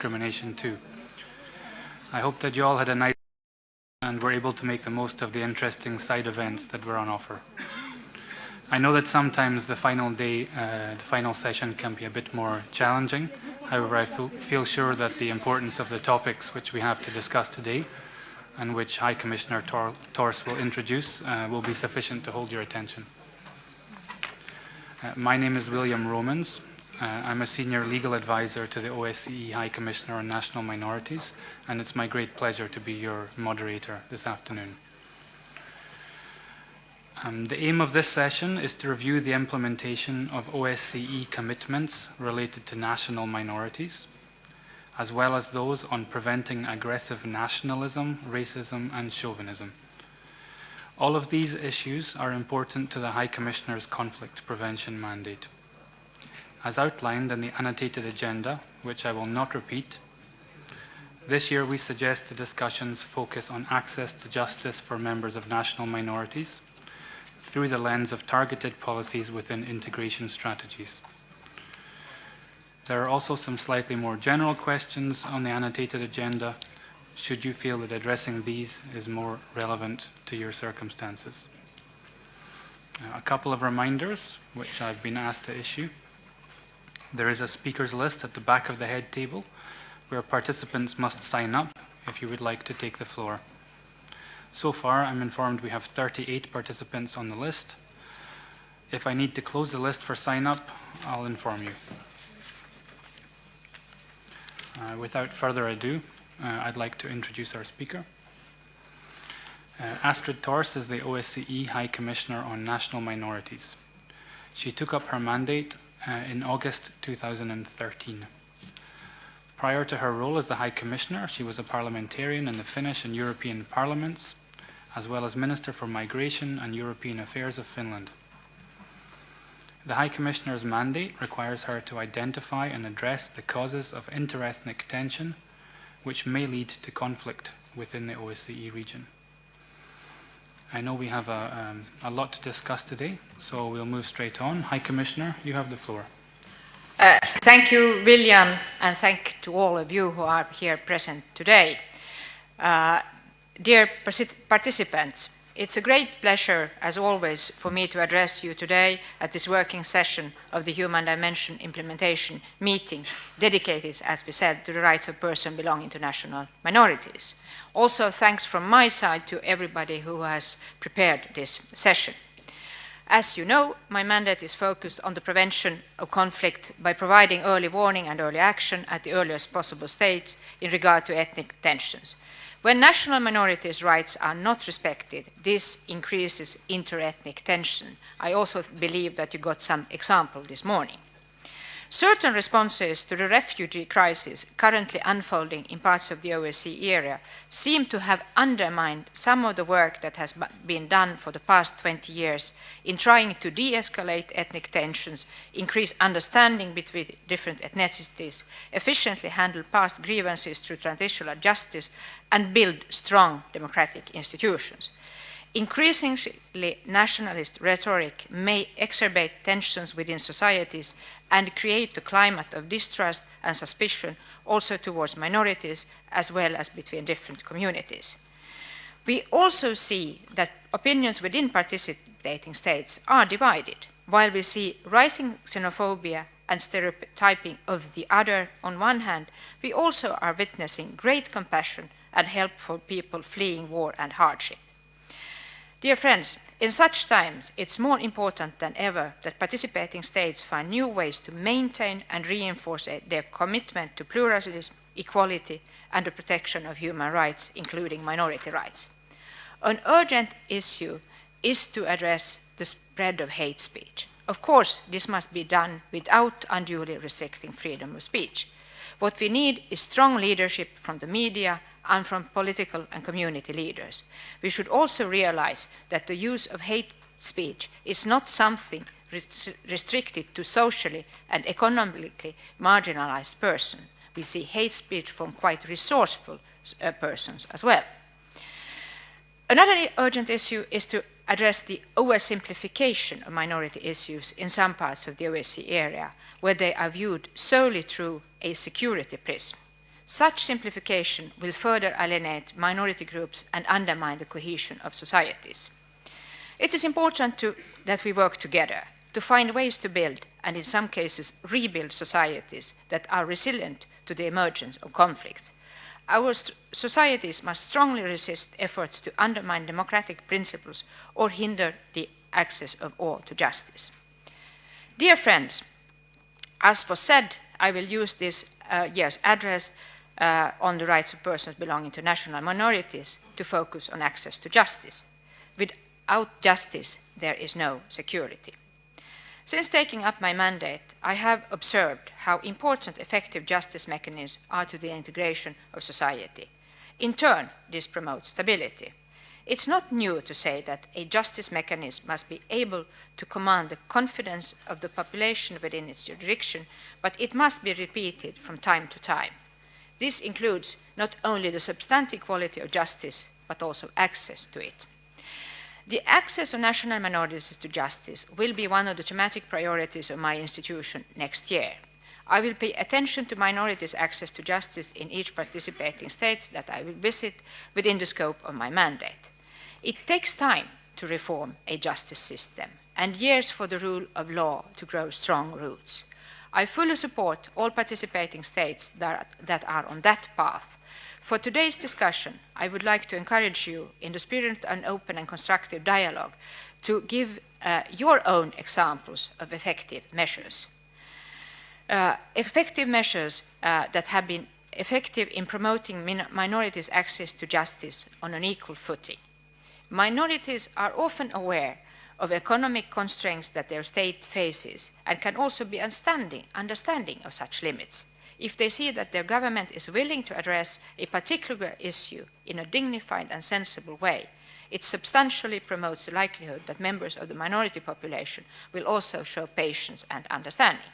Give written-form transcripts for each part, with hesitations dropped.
discrimination too. I hope that you all had a nice and were able to make the most of the interesting side events that were on offer. I know that sometimes the final day, the final session can be a bit more challenging. However, I feel sure that the importance of the topics which we have to discuss today and which High Commissioner Thors will introduce will be sufficient to hold your attention. My name is William Romans. I'm a senior legal advisor to the OSCE High Commissioner on National Minorities, and it's my great pleasure to be your moderator this afternoon. The aim of this session is to review the implementation of OSCE commitments related to national minorities, as well as those on preventing aggressive nationalism, racism, and chauvinism. All of these issues are important to the High Commissioner's conflict prevention mandate. As outlined in the annotated agenda, which I will not repeat, this year we suggest the discussions focus on access to justice for members of national minorities through the lens of targeted policies within integration strategies. There are also some slightly more general questions on the annotated agenda, should you feel that addressing these is more relevant to your circumstances. A couple of reminders, which I've been asked to issue. There is a speakers list at the back of the head table where participants must sign up if you would like to take the floor. So far, I'm informed we have 38 participants on the list. If I need to close the list for sign up, I'll inform you. Without further ado, I'd like to introduce our speaker. Astrid Thors is the OSCE High Commissioner on National Minorities. She took up her mandate in August 2013. Prior to her role as the High Commissioner, she was a parliamentarian in the Finnish and European parliaments, as well as Minister for Migration and European Affairs of Finland. The High Commissioner's mandate requires her to identify and address the causes of interethnic tension, which may lead to conflict within the OSCE region. I know we have a lot to discuss today, so we'll move straight on. High Commissioner, you have the floor. Thank you, William, and thank to all of you who are here present today. Dear participants, it's a great pleasure, as always, for me to address you today at this working session of the Human Dimension Implementation meeting, dedicated, as we said, to the rights of persons belonging to national minorities. Also, thanks from my side to everybody who has prepared this session. As you know, my mandate is focused on the prevention of conflict by providing early warning and early action at the earliest possible stage in regard to ethnic tensions. When national minorities' rights are not respected, this increases interethnic tension. I also believe that you got some example this morning. Certain responses to the refugee crisis currently unfolding in parts of the OSCE area seem to have undermined some of the work that has been done for the past 20 years in trying to de-escalate ethnic tensions, increase understanding between different ethnicities, efficiently handle past grievances through transitional justice, and build strong democratic institutions. Increasingly nationalist rhetoric may exacerbate tensions within societies and create a climate of distrust and suspicion also towards minorities as well as between different communities. We also see that opinions within participating states are divided. While we see rising xenophobia and stereotyping of the other on one hand, we also are witnessing great compassion and help for people fleeing war and hardship. Dear friends, in such times, it's more important than ever that participating states find new ways to maintain and reinforce their commitment to pluralism, equality, and the protection of human rights, including minority rights. An urgent issue is to address the spread of hate speech. Of course, this must be done without unduly restricting freedom of speech. What we need is strong leadership from the media and from political and community leaders. We should also realize that the use of hate speech is not something restricted to socially and economically marginalized persons. We see hate speech from quite resourceful persons as well. Another urgent issue is to address the oversimplification of minority issues in some parts of the OSCE area, where they are viewed solely through a security prism. Such simplification will further alienate minority groups and undermine the cohesion of societies. It is important that we work together to find ways to build, and in some cases rebuild, societies that are resilient to the emergence of conflicts. Our societies must strongly resist efforts to undermine democratic principles or hinder the access of all to justice. Dear friends, as was said, I will use this year's address on the rights of persons belonging to national minorities to focus on access to justice. Without justice, there is no security. Since taking up my mandate, I have observed how important effective justice mechanisms are to the integration of society. In turn, this promotes stability. It's not new to say that a justice mechanism must be able to command the confidence of the population within its jurisdiction, but it must be repeated from time to time. This includes not only the substantive quality of justice, but also access to it. The access of national minorities to justice will be one of the thematic priorities of my institution next year. I will pay attention to minorities' access to justice in each participating state that I will visit within the scope of my mandate. It takes time to reform a justice system and years for the rule of law to grow strong roots. I fully support all participating states that are on that path. For today's discussion, I would like to encourage you, in the spirit of an open and constructive dialogue, to give your own examples of effective measures. Effective measures that have been effective in promoting minorities' access to justice on an equal footing. Minorities are often aware of economic constraints that their state faces and can also be understanding of such limits. If they see that their government is willing to address a particular issue in a dignified and sensible way, it substantially promotes the likelihood that members of the minority population will also show patience and understanding.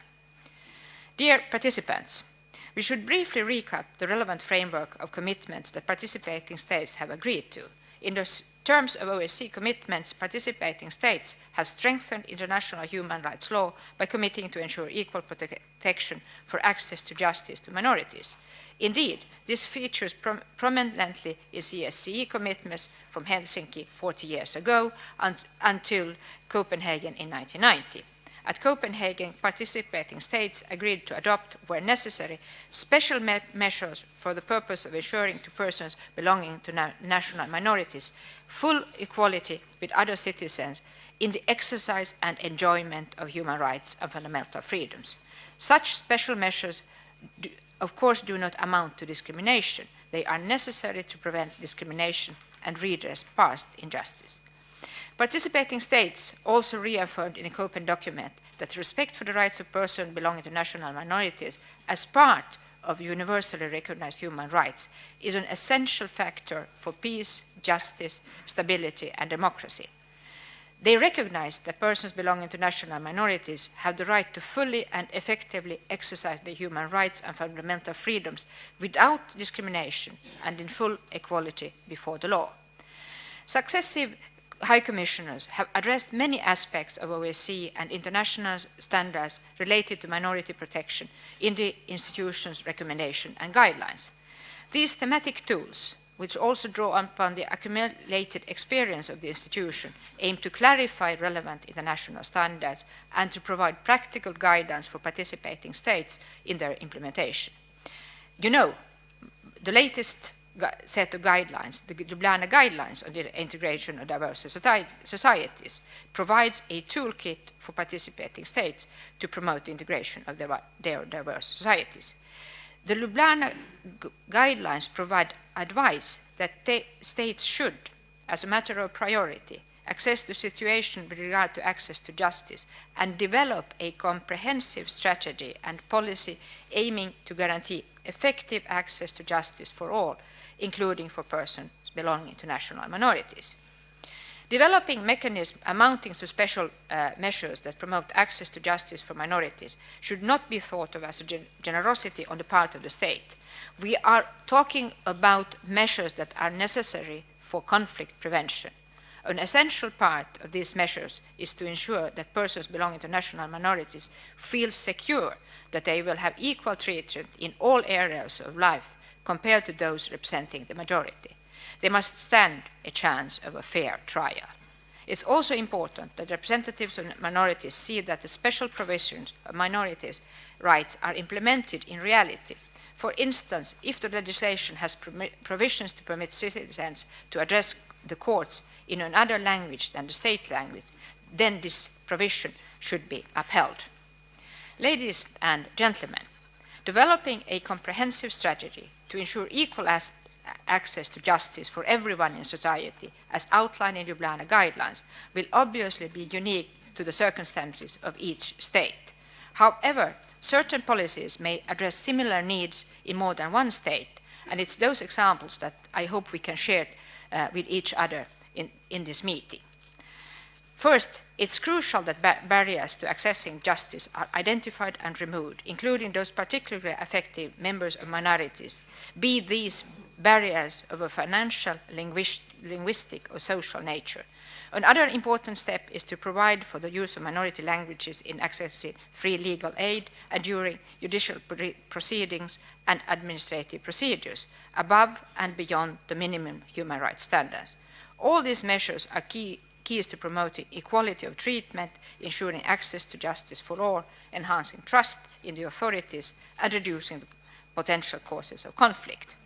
Dear participants, we should briefly recap the relevant framework of commitments that participating states have agreed to. In the terms of OSCE commitments, participating states have strengthened international human rights law by committing to ensure equal protection for access to justice to minorities. Indeed, this features prominently in OSCE commitments from Helsinki 40 years ago until Copenhagen in 1990. At Copenhagen, participating states agreed to adopt, where necessary, special measures for the purpose of ensuring to persons belonging to national minorities full equality with other citizens in the exercise and enjoyment of human rights and fundamental freedoms. Such special measures, of course, do not amount to discrimination. They are necessary to prevent discrimination and redress past injustice. Participating states also reaffirmed in a Copenhagen document that respect for the rights of persons belonging to national minorities as part of universally recognized human rights is an essential factor for peace, justice, stability, and democracy. They recognize that persons belonging to national minorities have the right to fully and effectively exercise their human rights and fundamental freedoms without discrimination and in full equality before the law. Successive High Commissioners have addressed many aspects of OSCE and international standards related to minority protection in the institution's recommendation and guidelines. These thematic tools, which also draw upon the accumulated experience of the institution, aim to clarify relevant international standards and to provide practical guidance for participating states in their implementation. You know, the latest set of guidelines, the Ljubljana Guidelines on the Integration of Diverse Societies, provides a toolkit for participating states to promote the integration of their diverse societies. The Ljubljana Guidelines provide advice that states should, as a matter of priority, assess the situation with regard to access to justice and develop a comprehensive strategy and policy aiming to guarantee effective access to justice for all, including for persons belonging to national minorities. Developing mechanisms amounting to special measures that promote access to justice for minorities should not be thought of as a generosity on the part of the state. We are talking about measures that are necessary for conflict prevention. An essential part of these measures is to ensure that persons belonging to national minorities feel secure that they will have equal treatment in all areas of life compared to those representing the majority. They must stand a chance of a fair trial. It's also important that representatives of minorities see that the special provisions of minorities' rights are implemented in reality. For instance, if the legislation has provisions to permit citizens to address the courts in another language than the state language, then this provision should be upheld. Ladies and gentlemen, developing a comprehensive strategy to ensure equal access to justice for everyone in society, as outlined in Ljubljana guidelines, will obviously be unique to the circumstances of each state. However, certain policies may address similar needs in more than one state, and it's those examples that I hope we can share with each other in this meeting. First, it's crucial that barriers to accessing justice are identified and removed, including those particularly affected members of minorities, be these barriers of a financial, linguistic, or social nature. Another important step is to provide for the use of minority languages in accessing free legal aid and during judicial proceedings and administrative procedures, above and beyond the minimum human rights standards. All these measures are keys to promoting equality of treatment, ensuring access to justice for all, enhancing trust in the authorities, and reducing the potential causes of conflict.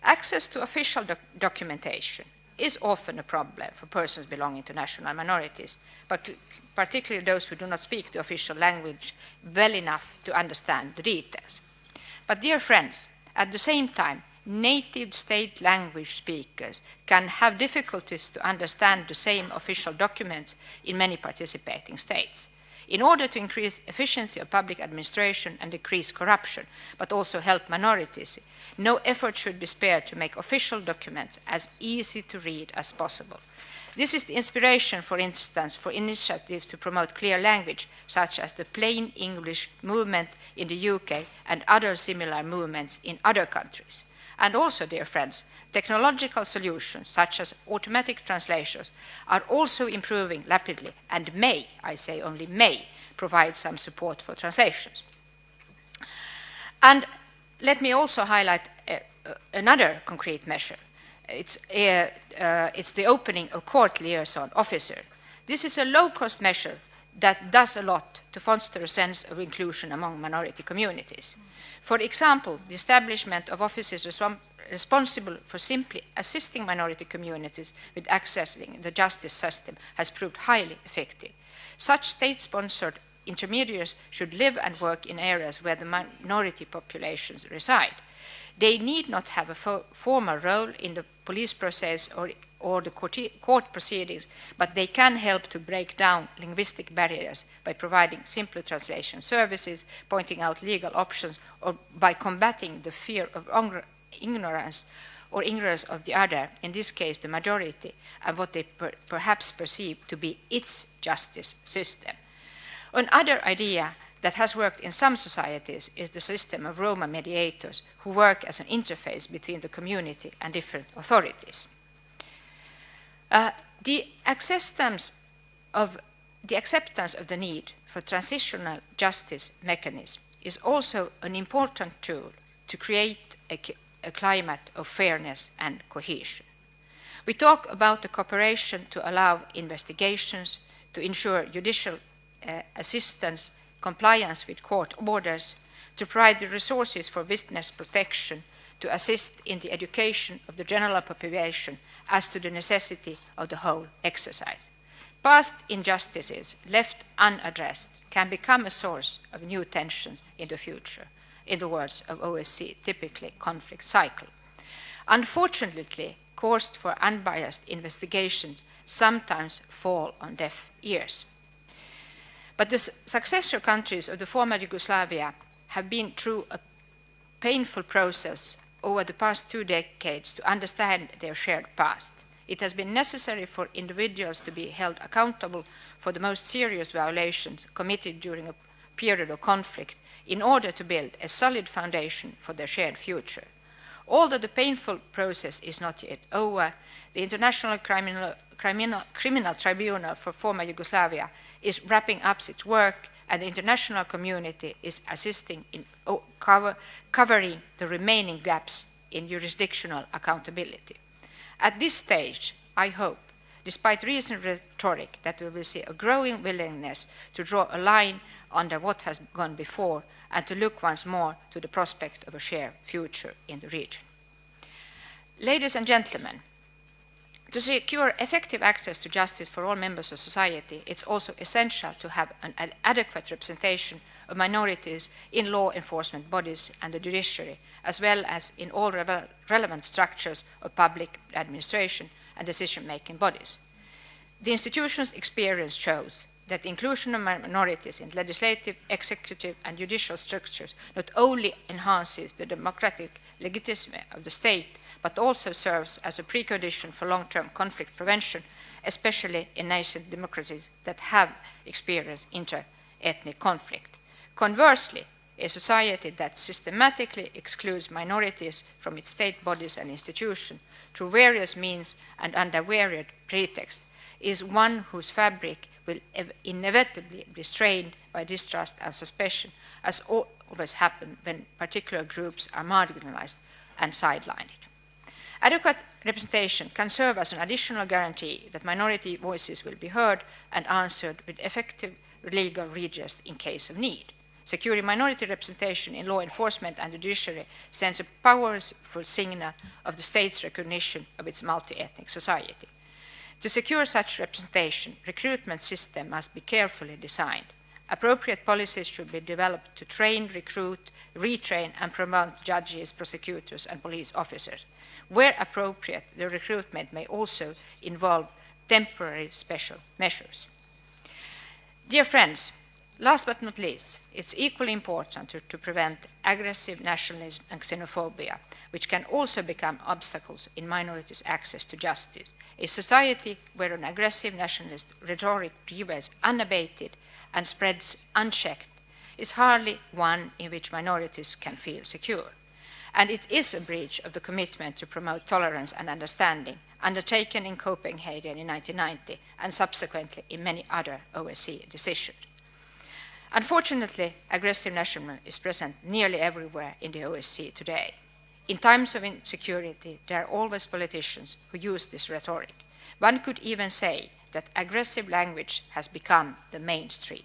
Access to official documentation is often a problem for persons belonging to national minorities, but particularly those who do not speak the official language well enough to understand the details. But dear friends, at the same time, native state language speakers can have difficulties to understand the same official documents in many participating states. In order to increase efficiency of public administration and decrease corruption, but also help minorities, no effort should be spared to make official documents as easy to read as possible. This is the inspiration, for instance, for initiatives to promote clear language, such as the Plain English movement in the UK and other similar movements in other countries. And also, dear friends, technological solutions such as automatic translations are also improving rapidly and may, I say only may, provide some support for translations. And let me also highlight another concrete measure. It's the opening of court liaison officer. This is a low-cost measure that does a lot to foster a sense of inclusion among minority communities. For example, the establishment of offices responsible for simply assisting minority communities with accessing the justice system has proved highly effective. Such state-sponsored intermediaries should live and work in areas where the minority populations reside. They need not have a formal role in the police process or the court proceedings, but they can help to break down linguistic barriers by providing simpler translation services, pointing out legal options, or by combating the fear of ignorance of the other, in this case the majority, and what they perhaps perceive to be its justice system. Another idea that has worked in some societies is the system of Roma mediators who work as an interface between the community and different authorities. The acceptance of the need for transitional justice mechanism is also an important tool to create a climate of fairness and cohesion. We talk about the cooperation to allow investigations, to ensure judicial assistance, compliance with court orders, to provide the resources for witness protection, to assist in the education of the general population as to the necessity of the whole exercise. Past injustices left unaddressed can become a source of new tensions in the future, in the words of OSCE, typically conflict cycle. Unfortunately, courts for unbiased investigation sometimes fall on deaf ears. But the successor countries of the former Yugoslavia have been through a painful process over the past 2 decades to understand their shared past. It has been necessary for individuals to be held accountable for the most serious violations committed during a period of conflict in order to build a solid foundation for their shared future. Although the painful process is not yet over, the International Criminal Tribunal for former Yugoslavia is wrapping up its work, and the international community is assisting in covering the remaining gaps in jurisdictional accountability. At this stage, I hope, despite recent rhetoric, that we will see a growing willingness to draw a line under what has gone before and to look once more to the prospect of a shared future in the region. Ladies and gentlemen, to secure effective access to justice for all members of society, it's also essential to have an adequate representation of minorities in law enforcement bodies and the judiciary, as well as in all relevant structures of public administration and decision-making bodies. The institution's experience shows that the inclusion of minorities in legislative, executive, and judicial structures not only enhances the democratic legitimacy of the state, but also serves as a precondition for long-term conflict prevention, especially in nascent democracies that have experienced inter-ethnic conflict. Conversely, a society that systematically excludes minorities from its state bodies and institutions through various means and under varied pretexts is one whose fabric will inevitably be strained by distrust and suspicion, as always happens when particular groups are marginalized and sidelined. Adequate representation can serve as an additional guarantee that minority voices will be heard and answered with effective legal redress in case of need. Securing minority representation in law enforcement and the judiciary sends a powerful signal of the state's recognition of its multi-ethnic society. To secure such representation, recruitment system must be carefully designed. Appropriate policies should be developed to train, recruit, retrain, and promote judges, prosecutors, and police officers. Where appropriate, the recruitment may also involve temporary special measures. Dear friends, last but not least, it's equally important to prevent aggressive nationalism and xenophobia, which can also become obstacles in minorities' access to justice. A society where an aggressive nationalist rhetoric prevails unabated and spreads unchecked is hardly one in which minorities can feel secure. And it is a breach of the commitment to promote tolerance and understanding undertaken in Copenhagen in 1990 and subsequently in many other OSCE decisions. Unfortunately, aggressive nationalism is present nearly everywhere in the OSCE today. In times of insecurity, there are always politicians who use this rhetoric. One could even say that aggressive language has become the mainstream.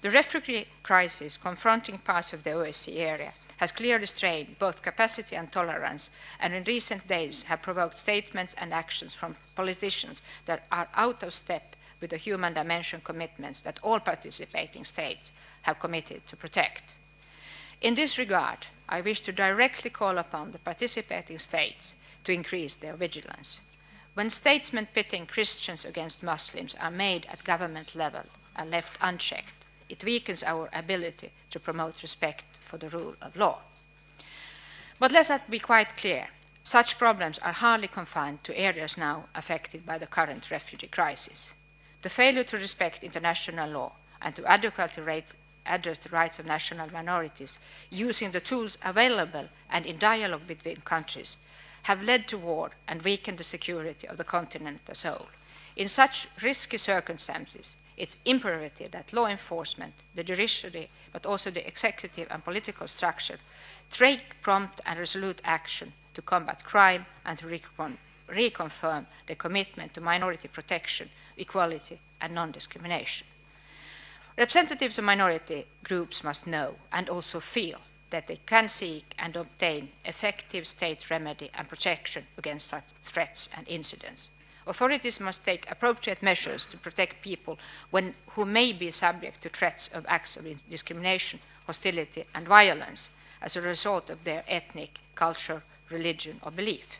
The refugee crisis confronting parts of the OSCE area has clearly strained both capacity and tolerance, and in recent days have provoked statements and actions from politicians that are out of step with the human dimension commitments that all participating states have committed to protect. In this regard, I wish to directly call upon the participating states to increase their vigilance. When statements pitting Christians against Muslims are made at government level and left unchecked, it weakens our ability to promote respect for the rule of law. But let us be quite clear, such problems are hardly confined to areas now affected by the current refugee crisis. The failure to respect international law and to adequately address the rights of national minorities using the tools available and in dialogue between countries have led to war and weakened the security of the continent as a whole. In such risky circumstances, it's imperative that law enforcement, the judiciary, but also the executive and political structure take prompt and resolute action to combat crime and to reconfirm the commitment to minority protection, equality, and non-discrimination. Representatives of minority groups must know and also feel that they can seek and obtain effective state remedy and protection against such threats and incidents. Authorities must take appropriate measures to protect people who may be subject to threats of acts of discrimination, hostility, and violence as a result of their ethnic, culture, religion, or belief.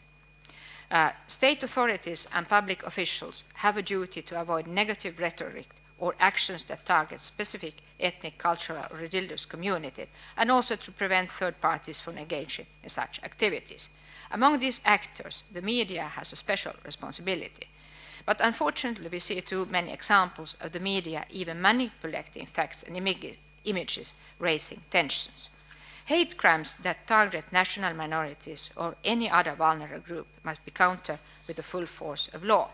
State authorities and public officials have a duty to avoid negative rhetoric or actions that target specific ethnic, cultural, or religious community, and also to prevent third parties from engaging in such activities. Among these actors, the media has a special responsibility. But unfortunately, we see too many examples of the media even manipulating facts and images, raising tensions. Hate crimes that target national minorities or any other vulnerable group must be countered with the full force of law.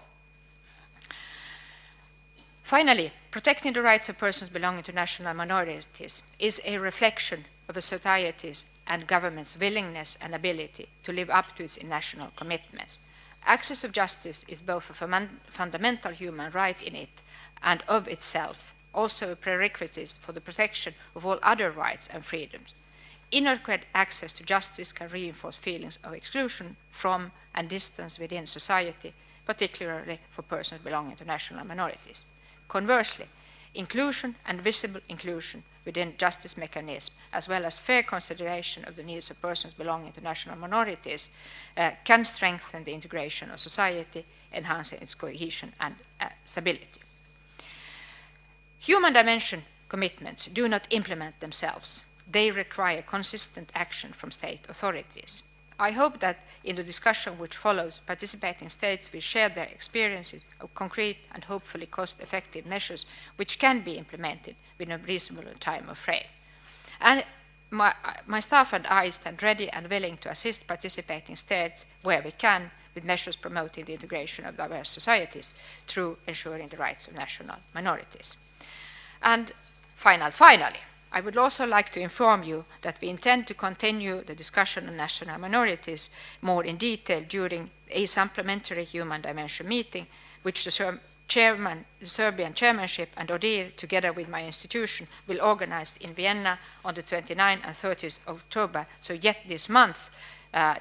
Finally, protecting the rights of persons belonging to national minorities is a reflection of a society's and government's willingness and ability to live up to its international commitments. Access to justice is both a fundamental human right in it and of itself also a prerequisite for the protection of all other rights and freedoms. Inadequate access to justice can reinforce feelings of exclusion from and distance within society, particularly for persons belonging to national minorities. Conversely, inclusion and visible inclusion within justice mechanisms, as well as fair consideration of the needs of persons belonging to national minorities, can strengthen the integration of society, enhancing its cohesion and stability. Human dimension commitments do not implement themselves. They require consistent action from state authorities. I hope that in the discussion which follows, participating states will share their experiences of concrete and hopefully cost-effective measures which can be implemented within a reasonable time frame. And my staff and I stand ready and willing to assist participating states where we can with measures promoting the integration of diverse societies through ensuring the rights of national minorities. And finally, I would also like to inform you that we intend to continue the discussion on national minorities more in detail during a supplementary human dimension meeting, which the Serbian chairmanship and ODIHR, together with my institution, will organize in Vienna on the 29th and 30th of October, so yet this month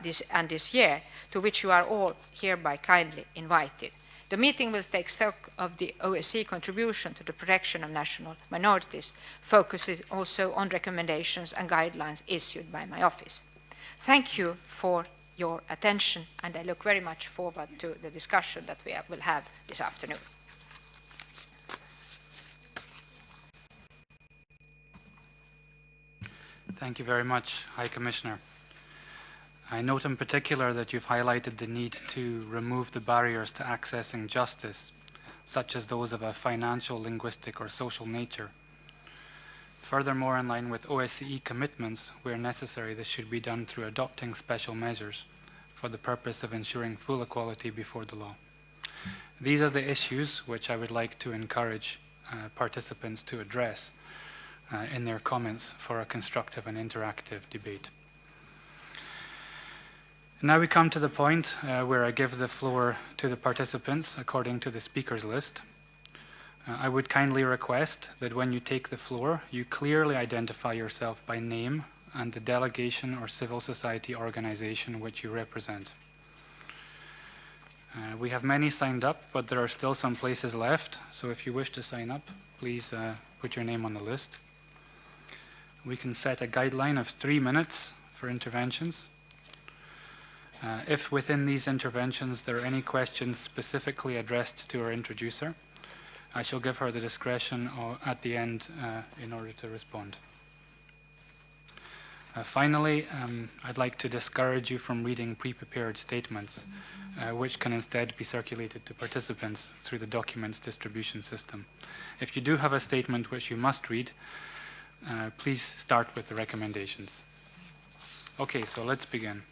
this year, to which you are all hereby kindly invited. The meeting will take stock of the OSCE contribution to the protection of national minorities, focusing also on recommendations and guidelines issued by my office. Thank you for your attention, and I look very much forward to the discussion that we will have this afternoon. Thank you very much, High Commissioner. I note in particular that you've highlighted the need to remove the barriers to accessing justice, such as those of a financial, linguistic, or social nature. Furthermore, in line with OSCE commitments, where necessary, this should be done through adopting special measures for the purpose of ensuring full equality before the law. These are the issues which I would like to encourage participants to address in their comments for a constructive and interactive debate. Now we come to the point where I give the floor to the participants according to the speakers list. I would kindly request that when you take the floor, you clearly identify yourself by name and the delegation or civil society organization which you represent. We have many signed up, but there are still some places left, so if you wish to sign up, please put your name on the list. We can set a guideline of 3 minutes for interventions. If within these interventions there are any questions specifically addressed to our introducer, I shall give her the discretion at the end in order to respond. Finally, I'd like to discourage you from reading pre-prepared statements, which can instead be circulated to participants through the documents distribution system. If you do have a statement which you must read, please start with the recommendations. Okay, so let's begin.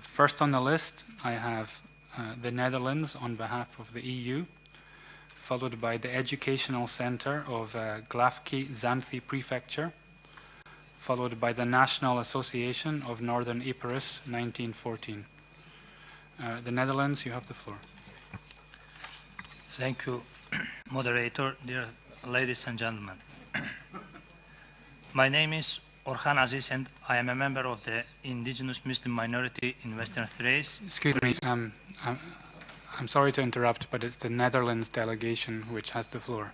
First on the list, I have the Netherlands on behalf of the EU, followed by the Educational Center of Glavki Xanthi Prefecture, followed by the National Association of Northern Epirus 1914. The Netherlands, you have the floor. Thank you, moderator, dear ladies and gentlemen. My name is Orhan Aziz, and I am a member of the indigenous Muslim minority in Western Thrace. Excuse me, I'm sorry to interrupt, but it's the Netherlands delegation which has the floor.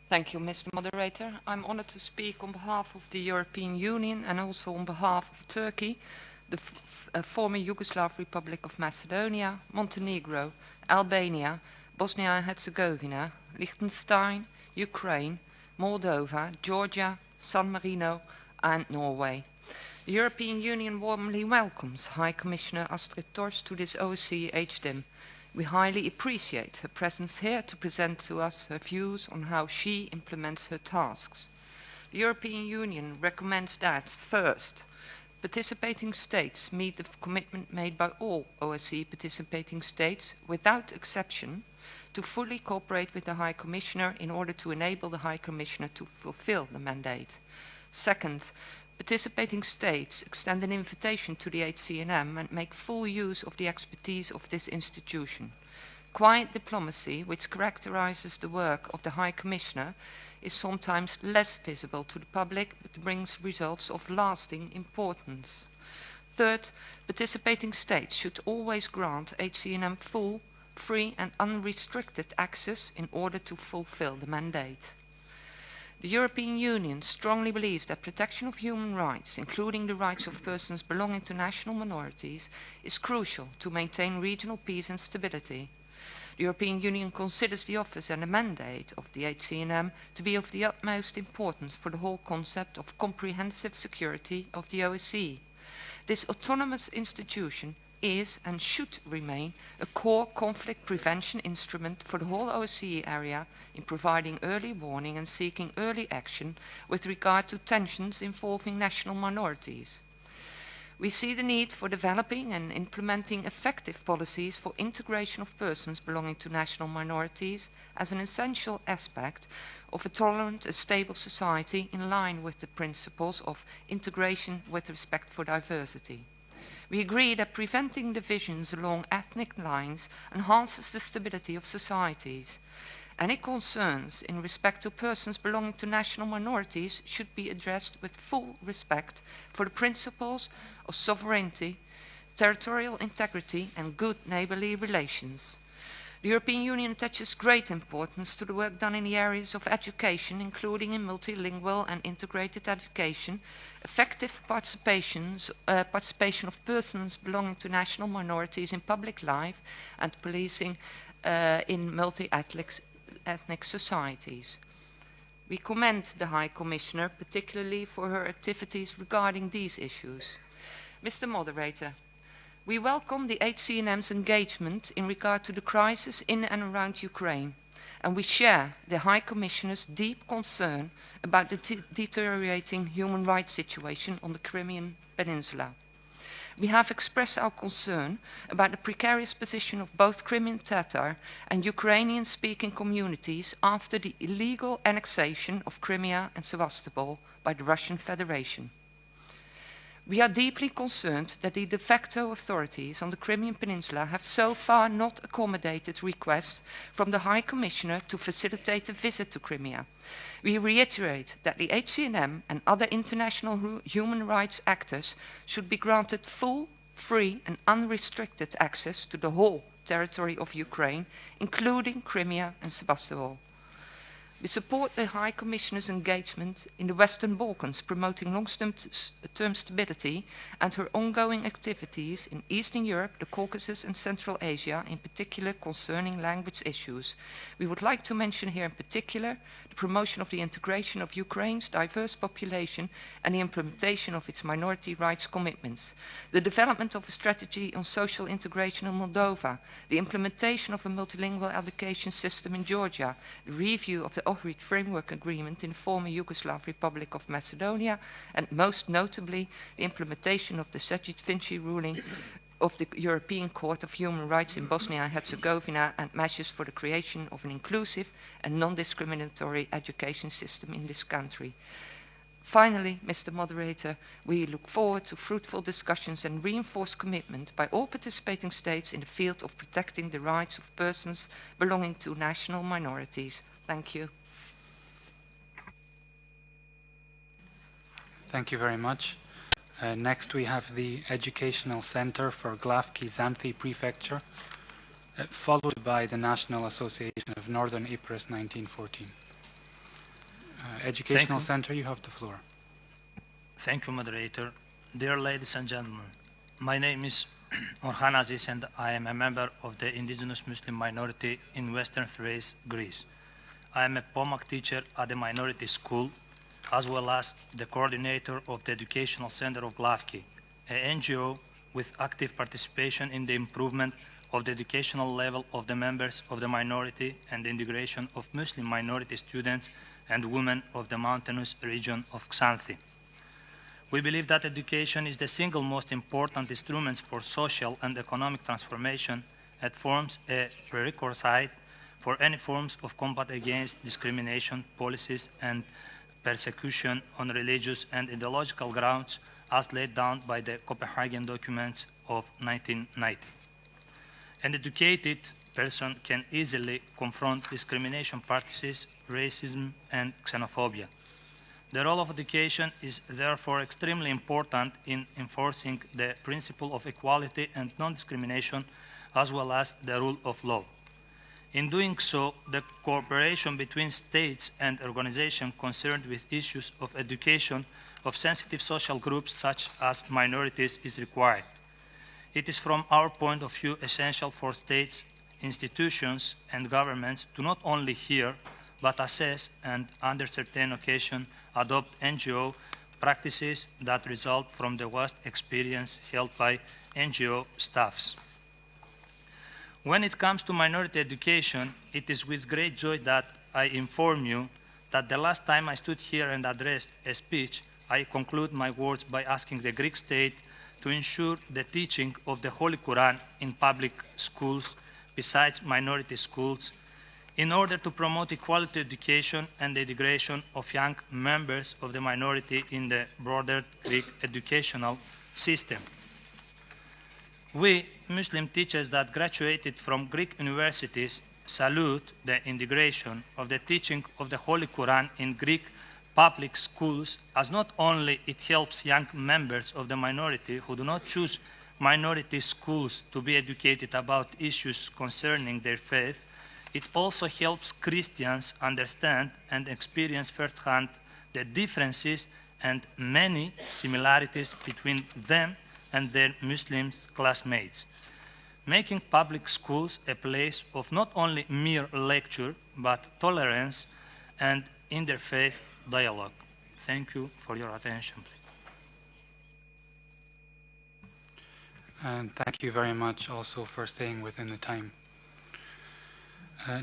Thank you, Mr. Moderator. I'm honored to speak on behalf of the European Union and also on behalf of Turkey, the former Yugoslav Republic of Macedonia, Montenegro, Albania, Bosnia and Herzegovina, Liechtenstein, Ukraine, Moldova, Georgia, San Marino and Norway. The European Union warmly welcomes High Commissioner Astrid Thors to this OSCE HDIM. We highly appreciate her presence here to present to us her views on how she implements her tasks. The European Union recommends that, first, participating states meet the commitment made by all OSCE participating states, without exception, to fully cooperate with the High Commissioner in order to enable the High Commissioner to fulfill the mandate. Second, participating states extend an invitation to the HCNM and make full use of the expertise of this institution. Quiet diplomacy, which characterizes the work of the High Commissioner, is sometimes less visible to the public, but brings results of lasting importance. Third, participating states should always grant HCNM full, free and unrestricted access in order to fulfill the mandate. The European Union strongly believes that protection of human rights, including the rights of persons belonging to national minorities, is crucial to maintain regional peace and stability. The European Union considers the office and the mandate of the HCNM to be of the utmost importance for the whole concept of comprehensive security of the OSCE. This autonomous institution is and should remain a core conflict prevention instrument for the whole OSCE area in providing early warning and seeking early action with regard to tensions involving national minorities. We see the need for developing and implementing effective policies for integration of persons belonging to national minorities as an essential aspect of a tolerant and stable society in line with the principles of integration with respect for diversity. We agree that preventing divisions along ethnic lines enhances the stability of societies. Any concerns in respect to persons belonging to national minorities should be addressed with full respect for the principles of sovereignty, territorial integrity and good neighbourly relations. The European Union attaches great importance to the work done in the areas of education, including in multilingual and integrated education, effective participation of persons belonging to national minorities in public life, and policing in multi-ethnic societies. We commend the High Commissioner particularly for her activities regarding these issues. Mr. Moderator, we welcome the HCNM's engagement in regard to the crisis in and around Ukraine, and we share the High Commissioner's deep concern about the deteriorating human rights situation on the Crimean Peninsula. We have expressed our concern about the precarious position of both Crimean Tatar and Ukrainian-speaking communities after the illegal annexation of Crimea and Sevastopol by the Russian Federation. We are deeply concerned that the de facto authorities on the Crimean Peninsula have so far not accommodated requests from the High Commissioner to facilitate a visit to Crimea. We reiterate that the HCNM and other international human rights actors should be granted full, free and unrestricted access to the whole territory of Ukraine, including Crimea and Sevastopol. We support the High Commissioner's engagement in the Western Balkans, promoting long-term stability, and her ongoing activities in Eastern Europe, the Caucasus and Central Asia, in particular concerning language issues. We would like to mention here in particular the promotion of the integration of Ukraine's diverse population and the implementation of its minority rights commitments, the development of a strategy on social integration in Moldova, the implementation of a multilingual education system in Georgia, the review of the Ohrid Framework Agreement in the former Yugoslav Republic of Macedonia, and most notably the implementation of the Sejdić-Finci ruling of the European Court of Human Rights in Bosnia and Herzegovina, and measures for the creation of an inclusive and non-discriminatory education system in this country. Finally, Mr. Moderator, we look forward to fruitful discussions and reinforced commitment by all participating states in the field of protecting the rights of persons belonging to national minorities. Thank you. Thank you very much. Next we have the Educational Center for Glavki-Xanthi Prefecture, followed by the National Association of Northern Ypres 1914. Educational Center, you have the floor. Thank you, Moderator. Dear ladies and gentlemen, my name is Orhan Aziz and I am a member of the indigenous Muslim minority in Western Thrace, Greece. I am a POMAC teacher at the minority school, as well as the coordinator of the Educational Center of Glavki, an NGO with active participation in the improvement of the educational level of the members of the minority and the integration of Muslim minority students and women of the mountainous region of Xanthi. We believe that education is the single most important instrument for social and economic transformation and forms a prerequisite for any forms of combat against discrimination, policies, and persecution on religious and ideological grounds as laid down by the Copenhagen documents of 1990. An educated person can easily confront discrimination practices, racism, and xenophobia. The role of education is therefore extremely important in enforcing the principle of equality and non-discrimination, as well as the rule of law. In doing so, the cooperation between states and organizations concerned with issues of education of sensitive social groups such as minorities is required. It is from our point of view essential for states, institutions, and governments to not only hear, but assess and, under certain occasions, adopt NGO practices that result from the vast experience held by NGO staffs. When it comes to minority education, it is with great joy that I inform you that the last time I stood here and addressed a speech, I conclude my words by asking the Greek state to ensure the teaching of the Holy Quran in public schools besides minority schools in order to promote equality education and the integration of young members of the minority in the broader Greek educational system. We, Muslim teachers that graduated from Greek universities, salute the integration of the teaching of the Holy Quran in Greek public schools, as not only it helps young members of the minority who do not choose minority schools to be educated about issues concerning their faith, it also helps Christians understand and experience firsthand the differences and many similarities between them and their Muslim classmates, making public schools a place of not only mere lecture, but tolerance and interfaith dialogue. Thank you for your attention. And thank you very much also for staying within the time.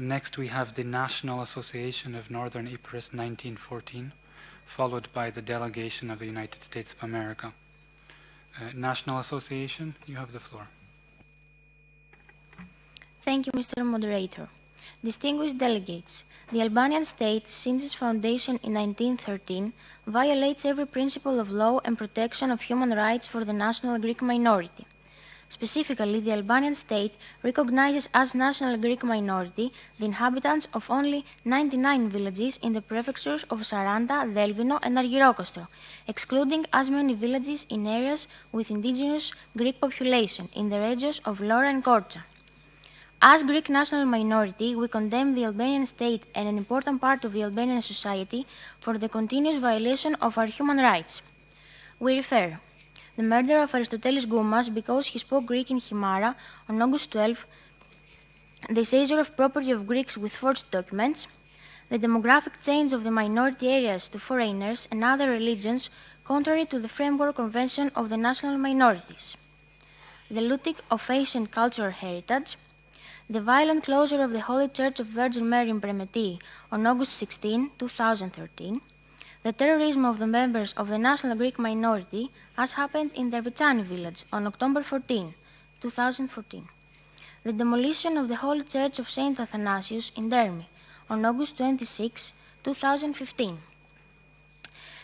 Next we have the National Association of Northern Ypres 1914, followed by the delegation of the United States of America. National Association, you have the floor. Thank you, Mr. Moderator. Distinguished delegates, the Albanian state, since its foundation in 1913, violates every principle of law and protection of human rights for the national Greek minority. Specifically, the Albanian state recognizes as national Greek minority the inhabitants of only 99 villages in the prefectures of Saranda, Delvino, and Argyrokoustro, excluding as many villages in areas with indigenous Greek population in the regions of Lora and Korça. As Greek national minority, we condemn the Albanian state and an important part of the Albanian society for the continuous violation of our human rights. We refer the murder of Aristotelis Goumas because he spoke Greek in Himara on August 12, the seizure of property of Greeks with forged documents, the demographic change of the minority areas to foreigners and other religions contrary to the Framework Convention of the National Minorities, the looting of ancient cultural heritage, the violent closure of the Holy Church of Virgin Mary in Premeti on August 16, 2013, the terrorism of the members of the national Greek minority, as happened in the Dervichani village on October 14, 2014, the demolition of the Holy Church of Saint Athanasius in Dermi on August 26, 2015,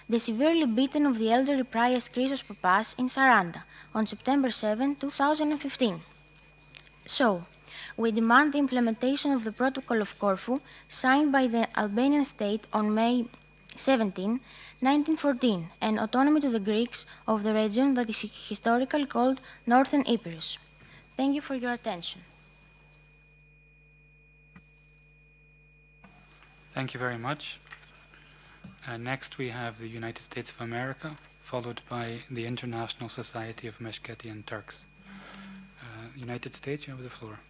the severely beaten of the elderly priest Christos Papas in Saranda on September 7, 2015. So, we demand the implementation of the Protocol of Corfu, signed by the Albanian state on May 17, 1914, and autonomy to the Greeks of the region that is historically called Northern Ypres. Thank you for your attention. Thank you very much. Next we have the United States of America, followed by the International Society of Meskhetian Turks. United States, you have the floor.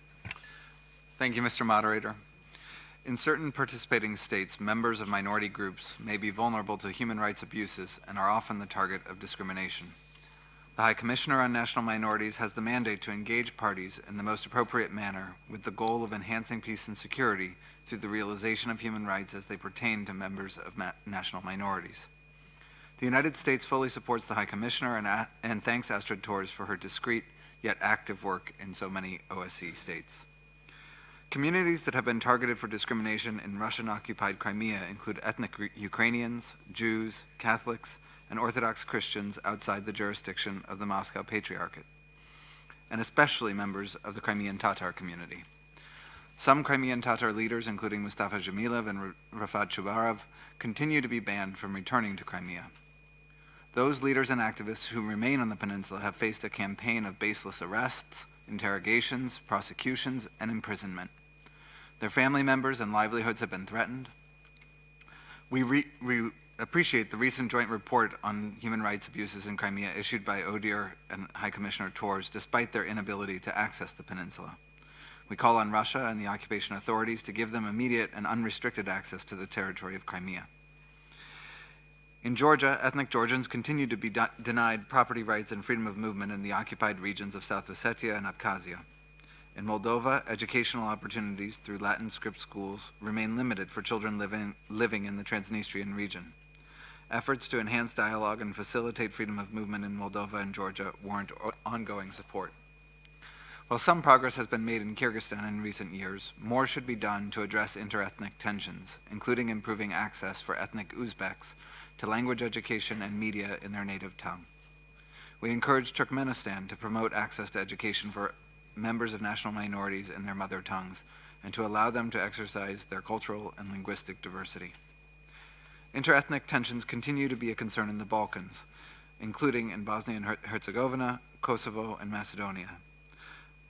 Thank you, Mr. Moderator. In certain participating states, members of minority groups may be vulnerable to human rights abuses and are often the target of discrimination. The High Commissioner on National Minorities has the mandate to engage parties in the most appropriate manner with the goal of enhancing peace and security through the realization of human rights as they pertain to members of national minorities. The United States fully supports the High Commissioner and thanks Astrid Thors for her discreet yet active work in so many OSCE states. Communities that have been targeted for discrimination in Russian-occupied Crimea include ethnic Ukrainians, Jews, Catholics, and Orthodox Christians outside the jurisdiction of the Moscow Patriarchate, and especially members of the Crimean Tatar community. Some Crimean Tatar leaders, including Mustafa Jamilov and Rafat Chubarov, continue to be banned from returning to Crimea. Those leaders and activists who remain on the peninsula have faced a campaign of baseless arrests, interrogations, prosecutions, and imprisonment. Their family members and livelihoods have been threatened. We appreciate the recent joint report on human rights abuses in Crimea issued by ODIHR and High Commissioner Thors, despite their inability to access the peninsula. We call on Russia and the occupation authorities to give them immediate and unrestricted access to the territory of Crimea. In Georgia, ethnic Georgians continue to be denied property rights and freedom of movement in the occupied regions of South Ossetia and Abkhazia. In Moldova, educational opportunities through Latin script schools remain limited for children living in the Transnistrian region. Efforts to enhance dialogue and facilitate freedom of movement in Moldova and Georgia warrant ongoing support. While some progress has been made in Kyrgyzstan in recent years, more should be done to address interethnic tensions, including improving access for ethnic Uzbeks to language education and media in their native tongue. We encourage Turkmenistan to promote access to education for members of national minorities in their mother tongues and to allow them to exercise their cultural and linguistic diversity. Interethnic tensions continue to be a concern in the Balkans, including in Bosnia and Herzegovina, Kosovo, and Macedonia.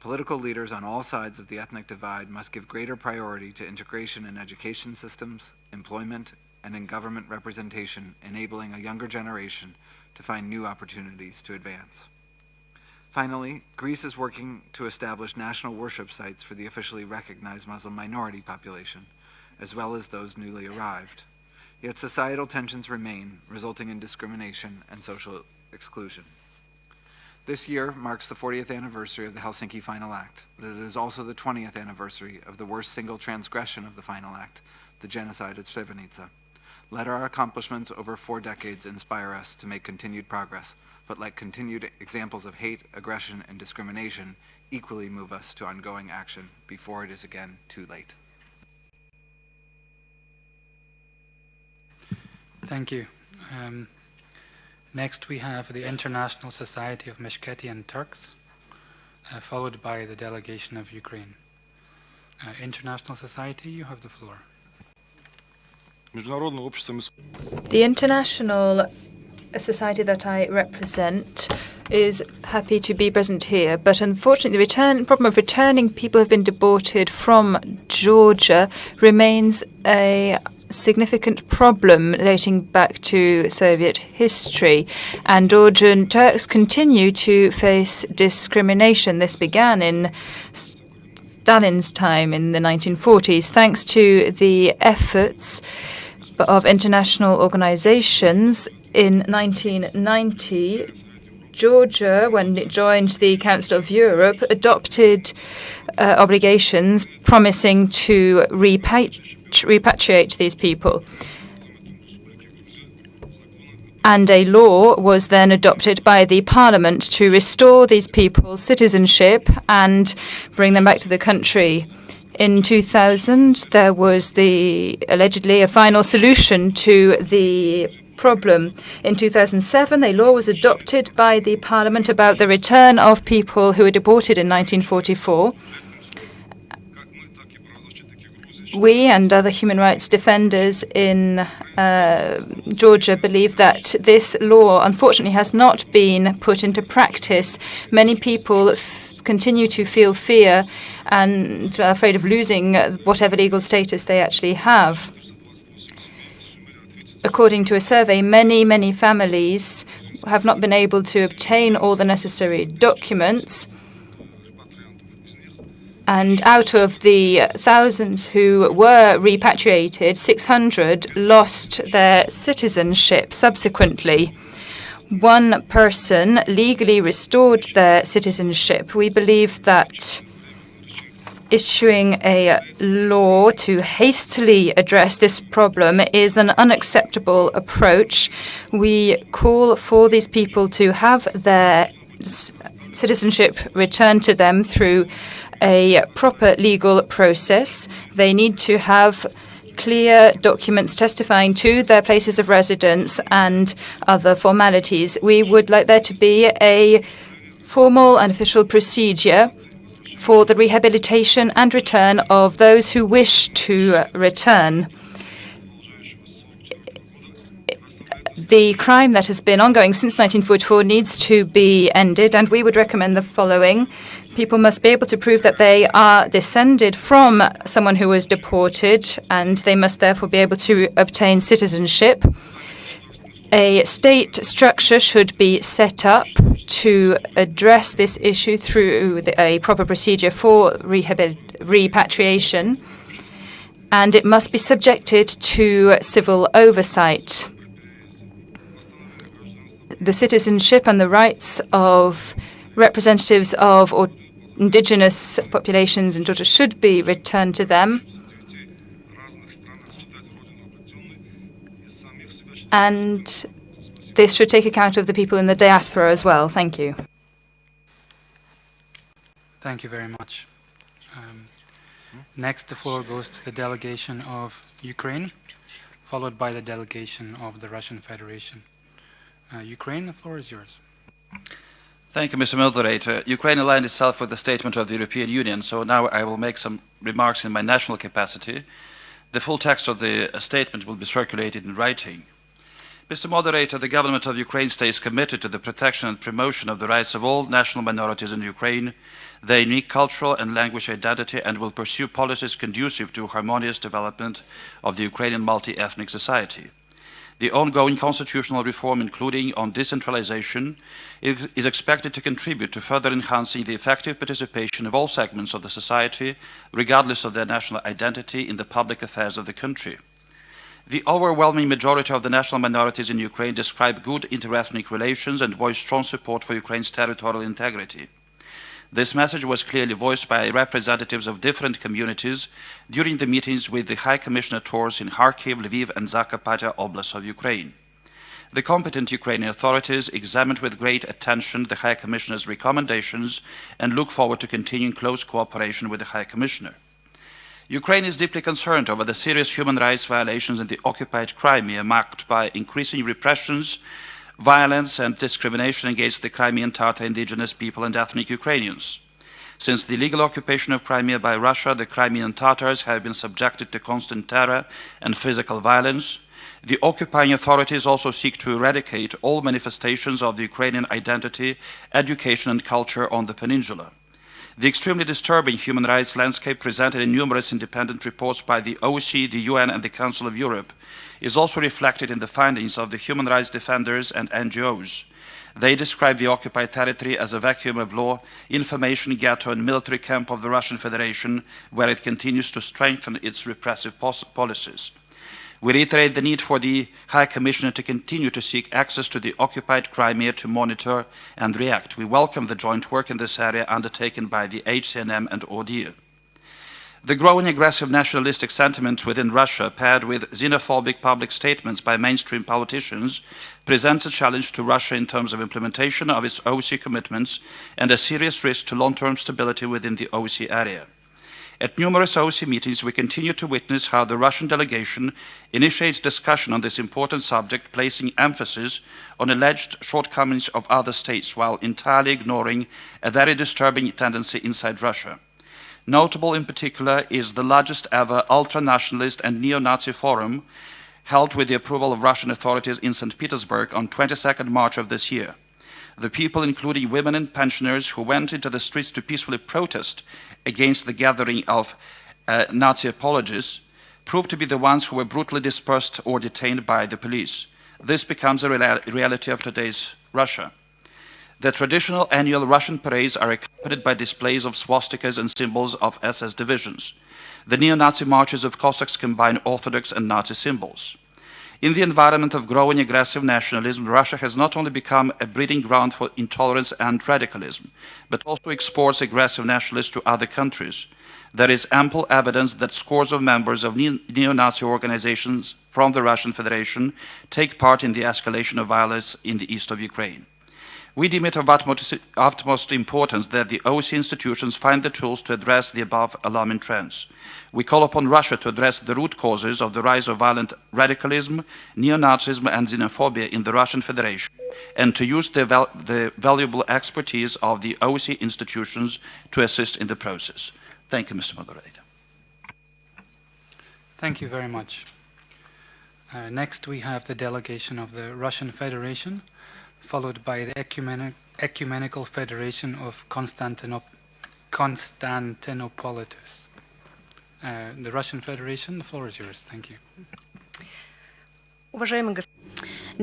Political leaders on all sides of the ethnic divide must give greater priority to integration in education systems, employment, and in government representation, enabling a younger generation to find new opportunities to advance. Finally, Greece is working to establish national worship sites for the officially recognized Muslim minority population, as well as those newly arrived. Yet societal tensions remain, resulting in discrimination and social exclusion. This year marks the 40th anniversary of the Helsinki Final Act, but it is also the 20th anniversary of the worst single transgression of the Final Act, the genocide at Srebrenica. Let our accomplishments over 4 decades inspire us to make continued progress, but like continued examples of hate, aggression, and discrimination, equally move us to ongoing action before it is again too late. Thank you. Next we have the International Society of Meskhetian Turks, followed by the delegation of Ukraine. International Society, you have the floor. The International Society that I represent is happy to be present here, but unfortunately the problem of returning people who have been deported from Georgia remains a significant problem dating back to Soviet history, and Georgian Turks continue to face discrimination. This began in Stalin's time in the 1940s. Thanks to the efforts of international organizations, in 1990, Georgia, when it joined the Council of Europe, adopted obligations promising to repatriate these people. And a law was then adopted by the parliament to restore these people's citizenship and bring them back to the country. In 2000, there was allegedly a final solution to the problem. In 2007, a law was adopted by the parliament about the return of people who were deported in 1944. We and other human rights defenders in Georgia believe that this law, unfortunately, has not been put into practice. Many people continue to feel fear and are afraid of losing whatever legal status they actually have. According to a survey, many families have not been able to obtain all the necessary documents. And out of the thousands who were repatriated, 600 lost their citizenship subsequently. One person legally restored their citizenship. We believe that issuing a law to hastily address this problem is an unacceptable approach. We call for these people to have their citizenship returned to them through a proper legal process. They need to have clear documents testifying to their places of residence and other formalities. We would like there to be a formal and official procedure for the rehabilitation and return of those who wish to return. The crime that has been ongoing since 1944 needs to be ended, and we would recommend the following. People must be able to prove that they are descended from someone who was deported, and they must therefore be able to obtain citizenship. A state structure should be set up to address this issue through a proper procedure for repatriation, and it must be subjected to civil oversight. The citizenship and the rights of representatives of indigenous populations in Georgia should be returned to them. And this should take account of the people in the diaspora as well. Thank you. Thank you very much. Next, the floor goes to the delegation of Ukraine, followed by the delegation of the Russian Federation. Ukraine, the floor is yours. Thank you, Mr. Moderator. Ukraine aligned itself with the statement of the European Union, so now I will make some remarks in my national capacity. The full text of the statement will be circulated in writing. Mr. Moderator, the government of Ukraine stays committed to the protection and promotion of the rights of all national minorities in Ukraine, their unique cultural and language identity, and will pursue policies conducive to harmonious development of the Ukrainian multi-ethnic society. The ongoing constitutional reform, including on decentralization, is expected to contribute to further enhancing the effective participation of all segments of the society, regardless of their national identity, in the public affairs of the country. The overwhelming majority of the national minorities in Ukraine describe good interethnic relations and voice strong support for Ukraine's territorial integrity. This message was clearly voiced by representatives of different communities during the meetings with the High Commissioner tours in Kharkiv, Lviv, and Zakarpattia Oblast of Ukraine. The competent Ukrainian authorities examined with great attention the High Commissioner's recommendations and look forward to continuing close cooperation with the High Commissioner. Ukraine is deeply concerned over the serious human rights violations in the occupied Crimea, marked by increasing repressions, violence and discrimination against the Crimean Tatar indigenous people and ethnic Ukrainians. Since the illegal occupation of Crimea by Russia, the Crimean Tatars have been subjected to constant terror and physical violence. The occupying authorities also seek to eradicate all manifestations of the Ukrainian identity, education and culture on the peninsula. The extremely disturbing human rights landscape presented in numerous independent reports by the OSCE, the UN and the Council of Europe is also reflected in the findings of the human rights defenders and NGOs. They describe the occupied territory as a vacuum of law, information ghetto and military camp of the Russian Federation, where it continues to strengthen its repressive policies. We reiterate the need for the High Commissioner to continue to seek access to the occupied Crimea to monitor and react. We welcome the joint work in this area undertaken by the HCNM and ODIHR. The growing aggressive nationalistic sentiment within Russia, paired with xenophobic public statements by mainstream politicians, presents a challenge to Russia in terms of implementation of its OSCE commitments and a serious risk to long-term stability within the OSCE area. At numerous OSCE meetings, we continue to witness how the Russian delegation initiates discussion on this important subject, placing emphasis on alleged shortcomings of other states while entirely ignoring a very disturbing tendency inside Russia. Notable in particular is the largest ever ultra-nationalist and neo-Nazi forum held with the approval of Russian authorities in St. Petersburg on 22nd March of this year. The people, including women and pensioners who went into the streets to peacefully protest against the gathering of Nazi apologists, proved to be the ones who were brutally dispersed or detained by the police. This becomes a reality of today's Russia. The traditional annual Russian parades are accompanied by displays of swastikas and symbols of SS divisions. The neo-Nazi marches of Cossacks combine Orthodox and Nazi symbols. In the environment of growing aggressive nationalism, Russia has not only become a breeding ground for intolerance and radicalism, but also exports aggressive nationalists to other countries. There is ample evidence that scores of members of neo-Nazi organizations from the Russian Federation take part in the escalation of violence in the east of Ukraine. We deem it of utmost importance that the OSCE institutions find the tools to address the above alarming trends. We call upon Russia to address the root causes of the rise of violent radicalism, neo-Nazism and xenophobia in the Russian Federation, and to use the valuable expertise of the OSCE institutions to assist in the process. Thank you, Mr. Moderator. Thank you very much. Next, we have the delegation of the Russian Federation, followed by the Ecumenical Federation of Constantinopolitis. The Russian Federation, the floor is yours. Thank you.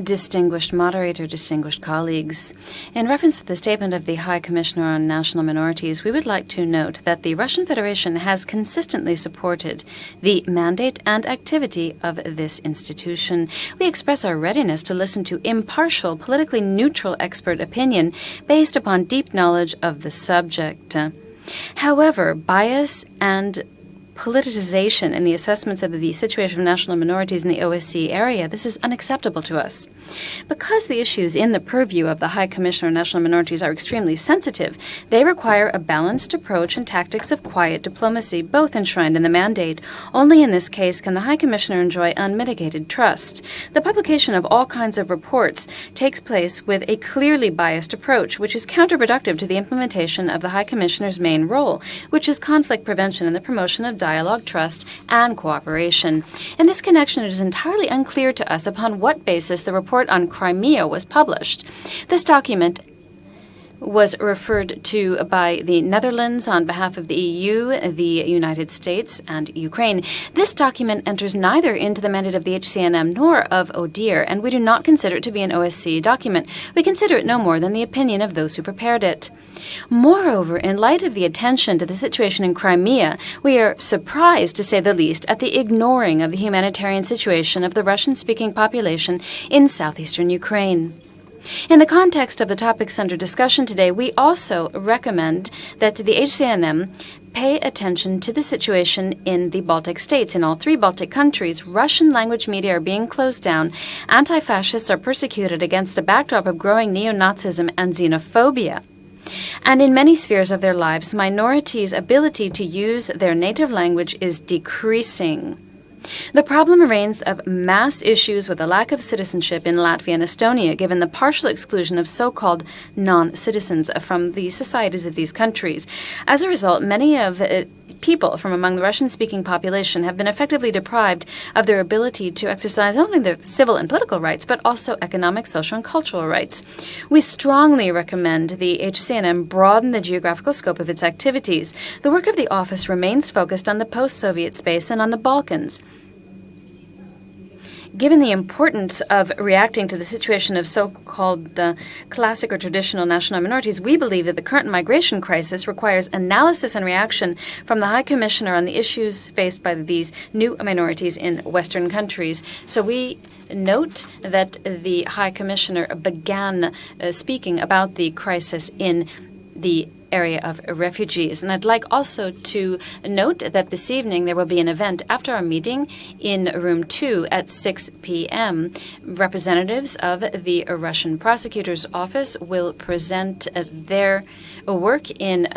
Distinguished moderator, distinguished colleagues, in reference to the statement of the High Commissioner on National Minorities, we would like to note that the Russian Federation has consistently supported the mandate and activity of this institution. We express our readiness to listen to impartial, politically neutral expert opinion based upon deep knowledge of the subject. However, bias and politicization in the assessments of the situation of national minorities in the OSCE area, this is unacceptable to us. Because the issues in the purview of the High Commissioner on National Minorities are extremely sensitive, they require a balanced approach and tactics of quiet diplomacy, both enshrined in the mandate. Only in this case can the High Commissioner enjoy unmitigated trust. The publication of all kinds of reports takes place with a clearly biased approach, which is counterproductive to the implementation of the High Commissioner's main role, which is conflict prevention and the promotion of dialogue, trust, and cooperation. In this connection, it is entirely unclear to us upon what basis the report on Crimea was published. This document was referred to by the Netherlands on behalf of the EU, the United States, and Ukraine. This document enters neither into the mandate of the HCNM nor of ODIHR, and we do not consider it to be an OSCE document. We consider it no more than the opinion of those who prepared it. Moreover, in light of the attention to the situation in Crimea, we are surprised, to say the least, at the ignoring of the humanitarian situation of the Russian-speaking population in southeastern Ukraine. In the context of the topics under discussion today, we also recommend that the HCNM pay attention to the situation in the Baltic states. In all three Baltic countries, Russian-language media are being closed down, anti-fascists are persecuted against a backdrop of growing neo-Nazism and xenophobia. And in many spheres of their lives, minorities' ability to use their native language is decreasing. The problem remains of mass issues with a lack of citizenship in Latvia and Estonia, given the partial exclusion of so-called non-citizens from the societies of these countries. As a result, many of people from among the Russian-speaking population have been effectively deprived of their ability to exercise not only their civil and political rights, but also economic, social, and cultural rights. We strongly recommend the HCNM broaden the geographical scope of its activities. The work of the office remains focused on the post-Soviet space and on the Balkans. Given the importance of reacting to the situation of so-called classic or traditional national minorities, we believe that the current migration crisis requires analysis and reaction from the High Commissioner on the issues faced by these new minorities in Western countries. So we note that the High Commissioner began speaking about the crisis in the area of refugees. And I'd like also to note that this evening there will be an event after our meeting in room 2 at 6 p.m. Representatives of the Russian prosecutor's office will present their work in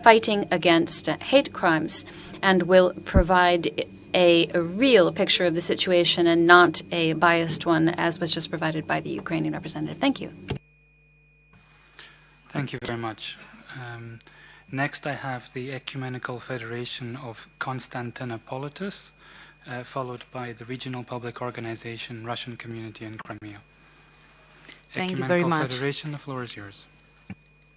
fighting against hate crimes and will provide a real picture of the situation and not a biased one, as was just provided by the Ukrainian representative. Thank you. Thank you very much. Next, I have the Ecumenical Federation of Constantinopolitis, followed by the Regional Public Organization Russian Community in Crimea. Thank you very much. Federation, the floor is yours.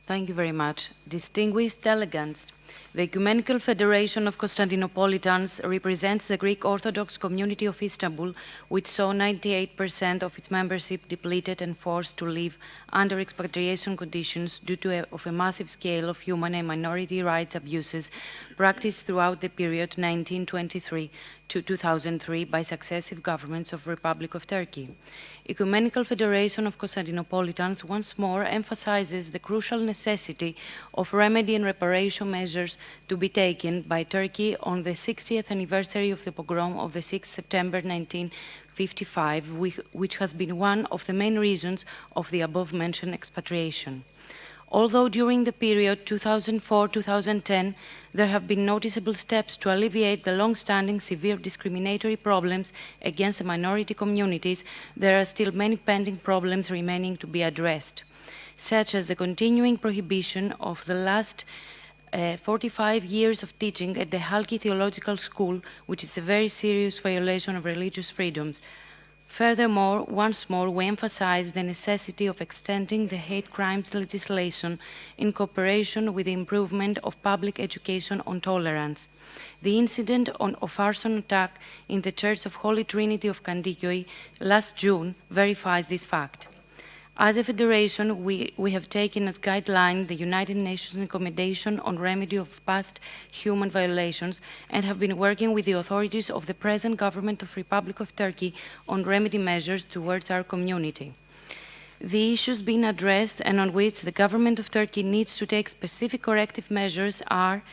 Thank you very much. Distinguished delegates, the Ecumenical Federation of Constantinopolitans represents the Greek Orthodox community of Istanbul, which saw 98% of its membership depleted and forced to live under expatriation conditions due to a massive scale of human and minority rights abuses practiced throughout the period 1923 to 2003 by successive governments of the Republic of Turkey. Ecumenical Federation of Constantinopolitans once more emphasizes the crucial necessity of remedy and reparation measures measures to be taken by Turkey on the 60th anniversary of the pogrom of the 6th September 1955, which has been one of the main reasons of the above-mentioned expatriation. Although during the period 2004-2010, there have been noticeable steps to alleviate the long-standing severe discriminatory problems against the minority communities, there are still many pending problems remaining to be addressed, such as the continuing prohibition of the last 45 years of teaching at the Halki Theological School, which is a very serious violation of religious freedoms. Furthermore, once more, we emphasize the necessity of extending the hate crimes legislation in cooperation with the improvement of public education on tolerance. The incident of arson attack in the Church of Holy Trinity of Kandikoi last June verifies this fact. As a federation, we have taken as guideline the United Nations Recommendation on Remedy of Past Human Violations and have been working with the authorities of the present government of Republic of Turkey on remedy measures towards our community. The issues being addressed and on which the government of Turkey needs to take specific corrective measures are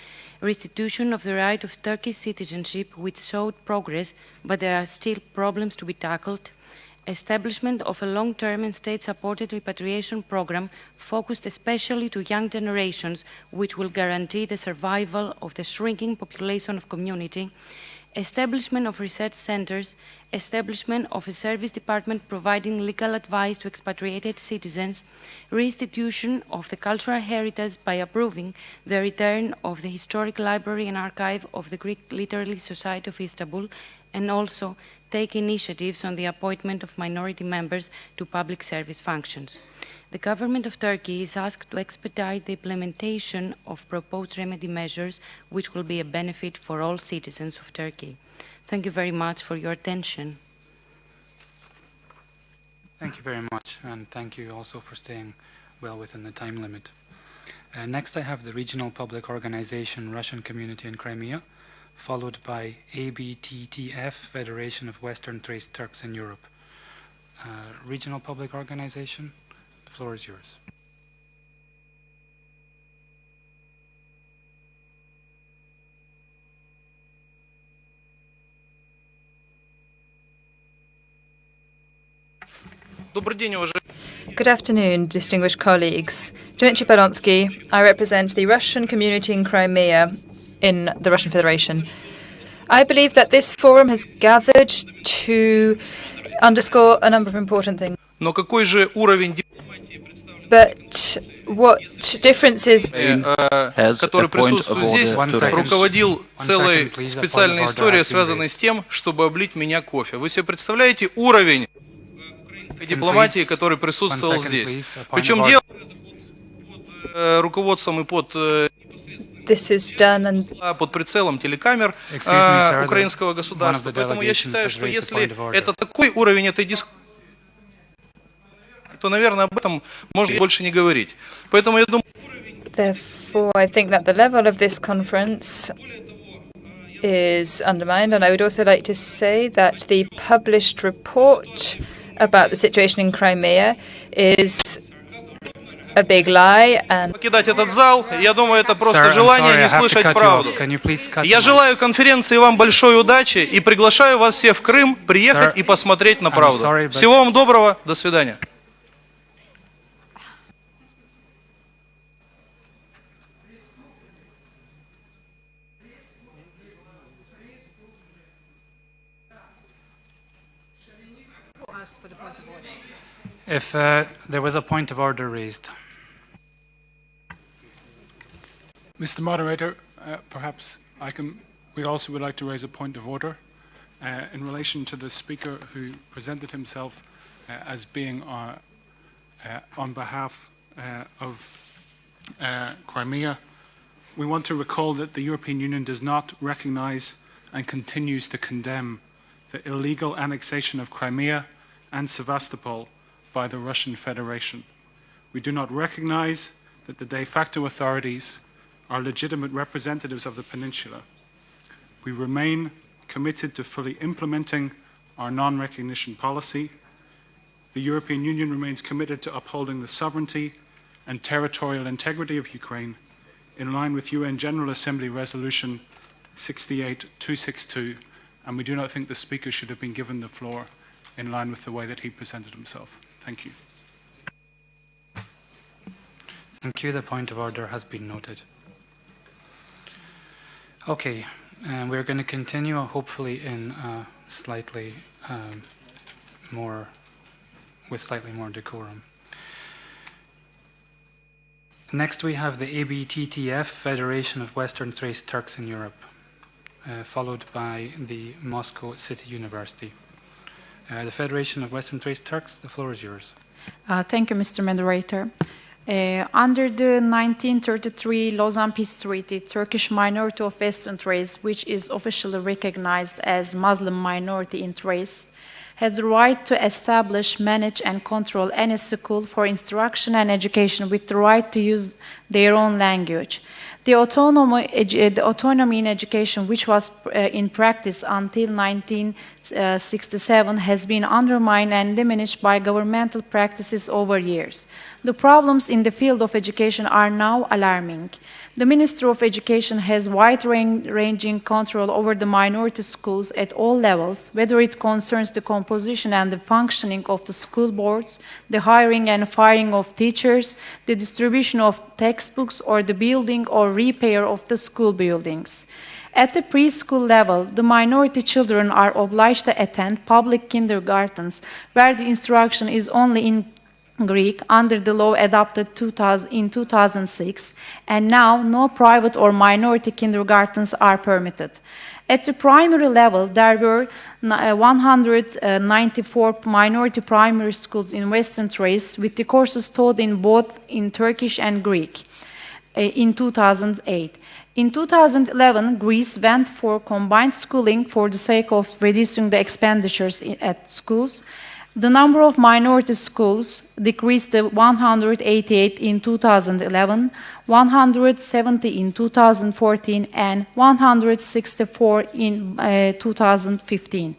restitution of the right of Turkish citizenship, which showed progress, but there are still problems to be tackled. Establishment of a long-term and state-supported repatriation program focused especially to young generations, which will guarantee the survival of the shrinking population of community, establishment of research centers, establishment of a service department providing legal advice to expatriated citizens, reinstitution of the cultural heritage by approving the return of the historic library and archive of the Greek Literary Society of Istanbul, and also take initiatives on the appointment of minority members to public service functions. The government of Turkey is asked to expedite the implementation of proposed remedy measures, which will be a benefit for all citizens of Turkey. Thank you very much for your attention. Thank you very much, and thank you also for staying well within the time limit. Next I have the Regional Public Organization Russian Community in Crimea, followed by ABTTF, Federation of Western Thrace Turks in Europe. Regional Public Organization, the floor is yours. Good afternoon, distinguished colleagues. Dmitry Polonsky. I represent the Russian community in Crimea in the Russian Federation. I believe that this forum has gathered to underscore a number of important things. But what differences... который присутствует здесь, руководил целой специальной историей, связанной с тем, чтобы облить меня кофе. Вы себе представляете уровень дипломатии, который присутствовал здесь? Причем дело под руководством и под прицелом телекамер украинского государства. Поэтому я считаю, что если это такой уровень этой дискуссии, то, наверное, об этом можно больше не говорить. Поэтому я думаю... Therefore, I think that the level of this conference is undermined, and I would also like to say that the published report about the situation in Crimea is a big lie. And покидать этот зал, я думаю, это просто желание не слышать правду. Я желаю конференции вам большой удачи и приглашаю вас всех в Крым приехать и посмотреть на правду. Всего вам доброго, до свидания. If there was a point of order raised. Mr. Moderator, perhaps we also would like to raise a point of order in relation to the speaker who presented himself as being on behalf of Crimea. We want to recall that the European Union does not recognize and continues to condemn the illegal annexation of Crimea and Sevastopol by the Russian Federation. We do not recognize that the de facto authorities are legitimate representatives of the peninsula. We remain committed to fully implementing our non-recognition policy. The European Union remains committed to upholding the sovereignty and territorial integrity of Ukraine, in line with UN General Assembly Resolution 68262, and we do not think the Speaker should have been given the floor in line with the way that he presented himself. Thank you. Thank you. The point of order has been noted. Okay, we're going to continue, hopefully in slightly more decorum. Next, we have the ABTTF, Federation of Western Thrace Turks in Europe, followed by the Moscow City University. The Federation of Western Thrace Turks, the floor is yours. Thank you, Mr. Moderator. Under the 1933 Lausanne Peace Treaty, Turkish minority of Western Thrace, which is officially recognized as Muslim minority in Thrace, has the right to establish, manage, and control any school for instruction and education with the right to use their own language. The autonomy in education, which was in practice until 1967, has been undermined and diminished by governmental practices over years. The problems in the field of education are now alarming. The Ministry of Education has wide-ranging control over the minority schools at all levels, whether it concerns the composition and the functioning of the school boards, the hiring and firing of teachers, the distribution of textbooks, or the building or repair of the school buildings. At the preschool level, the minority children are obliged to attend public kindergartens, where the instruction is only in Greek under the law adopted in 2006, and now no private or minority kindergartens are permitted. At the primary level, there were 194 minority primary schools in Western Thrace, with the courses taught in both in Turkish and Greek in 2008. In 2011, Greece went for combined schooling for the sake of reducing the expenditures at schools. The number of minority schools decreased to 188 in 2011, 170 in 2014, and 164 in 2015.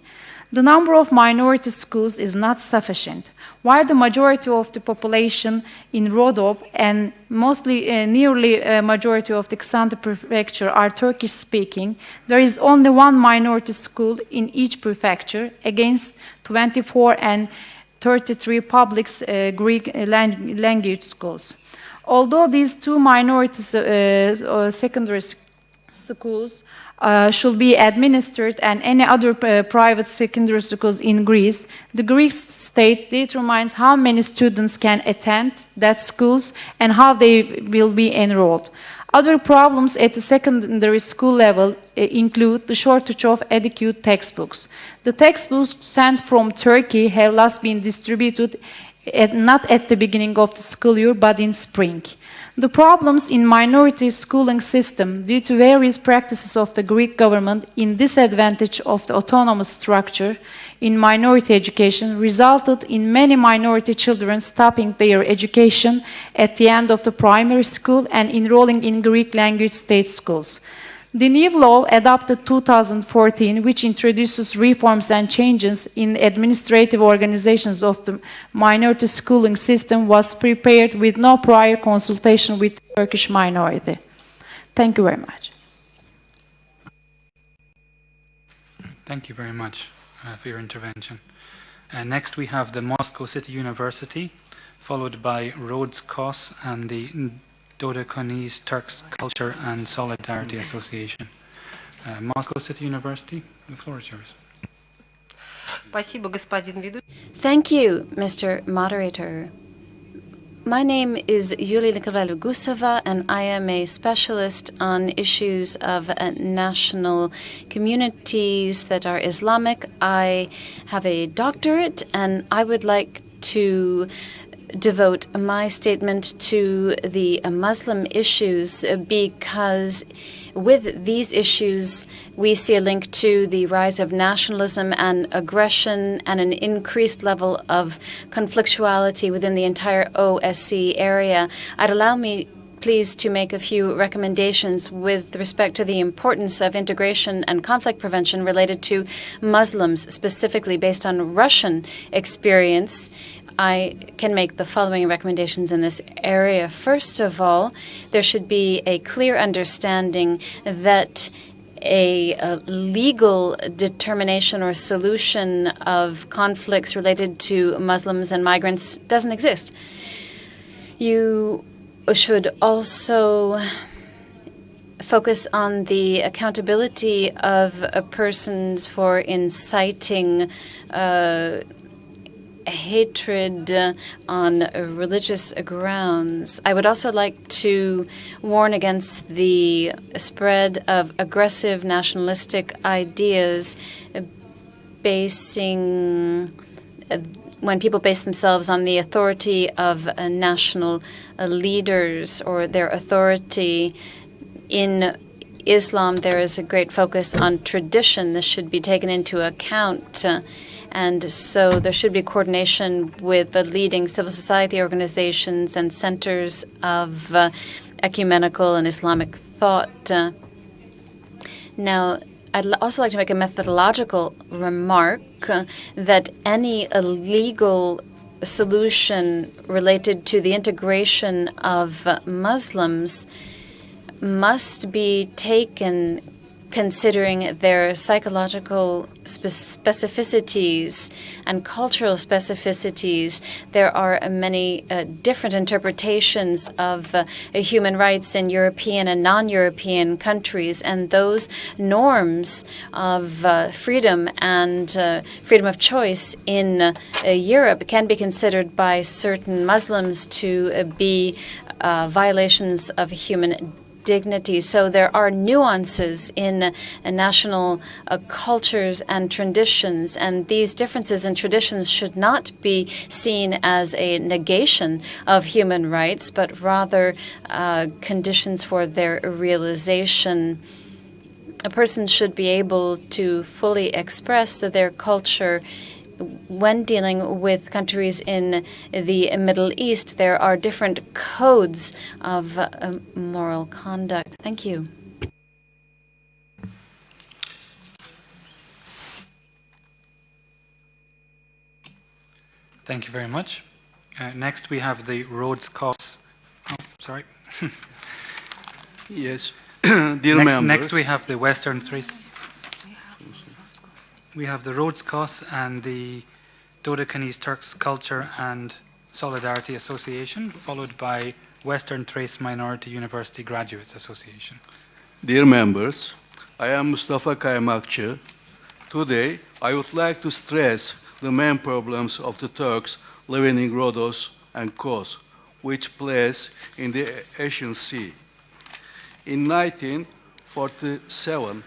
The number of minority schools is not sufficient. While the majority of the population in Rodop and nearly a majority of the Xanthi prefecture are Turkish-speaking, there is only one minority school in each prefecture against 24 and 33 public Greek language schools. Although these two minority secondary schools should be administered and any other private secondary schools in Greece, the Greek state determines how many students can attend that schools and how they will be enrolled. Other problems at the secondary school level include the shortage of adequate textbooks. The textbooks sent from Turkey have last been distributed not at the beginning of the school year, but in spring. The problems in minority schooling system due to various practices of the Greek government in disadvantage of the autonomous structure in minority education resulted in many minority children stopping their education at the end of the primary school and enrolling in Greek language state schools. The new law adopted 2014, which introduces reforms and changes in administrative organizations of the minority schooling system, was prepared with no prior consultation with the Turkish minority. Thank you very much. Thank you very much for your intervention. Next we have the Moscow City University, followed by Rhodes Kos and the Dodecanese Turks Culture and Solidarity Association. Moscow City University, the floor is yours. Thank you, Mr. Moderator. My name is Yulia Nikolaeva-Guseva, and I am a specialist on issues of national communities that are Islamic. I have a doctorate, and I would like to devote my statement to the Muslim issues because with these issues we see a link to the rise of nationalism and aggression and an increased level of conflictuality within the entire OSCE area. I'd allow me please to make a few recommendations with respect to the importance of integration and conflict prevention related to Muslims, specifically based on Russian experience. I can make the following recommendations in this area. First of all, there should be a clear understanding that a legal determination or solution of conflicts related to Muslims and migrants doesn't exist. You should also focus on the accountability of persons for inciting hatred on religious grounds. I would also like to warn against the spread of aggressive nationalistic ideas when people base themselves on the authority of national leaders or their authority. In Islam, there is a great focus on tradition. This should be taken into account. And so there should be coordination with the leading civil society organizations and centers of ecumenical and Islamic thought. Now, I'd also like to make a methodological remark that any legal solution related to the integration of Muslims must be taken considering their psychological specificities and cultural specificities. There are many different interpretations of human rights in European and non-European countries, and those norms of freedom and freedom of choice in Europe can be considered by certain Muslims to be violations of human dignity. So there are nuances in national cultures and traditions, and these differences in traditions should not be seen as a negation of human rights, but rather conditions for their realization. A person should be able to fully express their culture. When dealing with countries in the Middle East, there are different codes of moral conduct. Thank you. Thank you very much. Next, we have the roads costs. Oh, sorry. Yes. Dear members. Next, we have the Western Thrace. We have the Rhodes Kos and the Dodecanese Turks Culture and Solidarity Association, followed by Western Thrace Minority University Graduates Association. Dear members, I am Mustafa Kaymakçı. Today, I would like to stress the main problems of the Turks living in Rhodos and Kos, which place in the Aegean Sea. In 1947,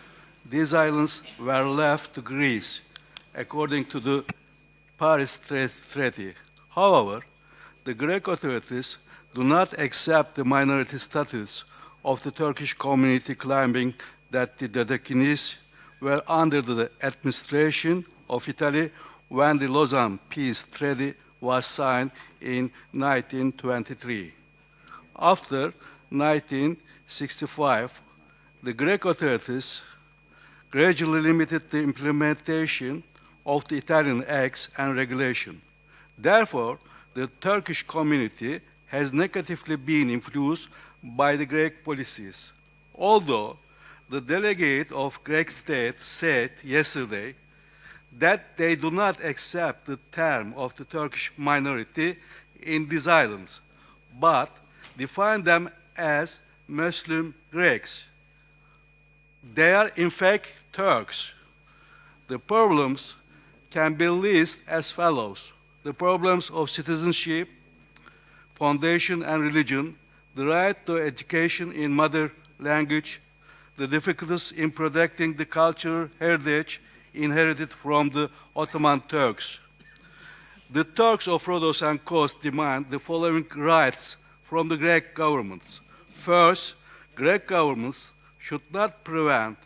these islands were left to Greece, according to the Paris Treaty. However, the Greek authorities do not accept the minority status of the Turkish community, claiming that the Dodecanese were under the administration of Italy when the Lausanne Peace Treaty was signed in 1923. After 1965, the Greek authorities gradually limited the implementation of the Italian acts and regulation. Therefore, the Turkish community has negatively been influenced by the Greek policies. Although the delegate of Greek state said yesterday that they do not accept the term of the Turkish minority in these islands, but define them as Muslim Greeks. They are in fact Turks. The problems can be listed as follows: the problems of citizenship, foundation and religion, the right to education in mother language, the difficulties in protecting the cultural heritage inherited from the Ottoman Turks. The Turks of Rhodos and Kos demand the following rights from the Greek governments. First, Greek governments should not prevent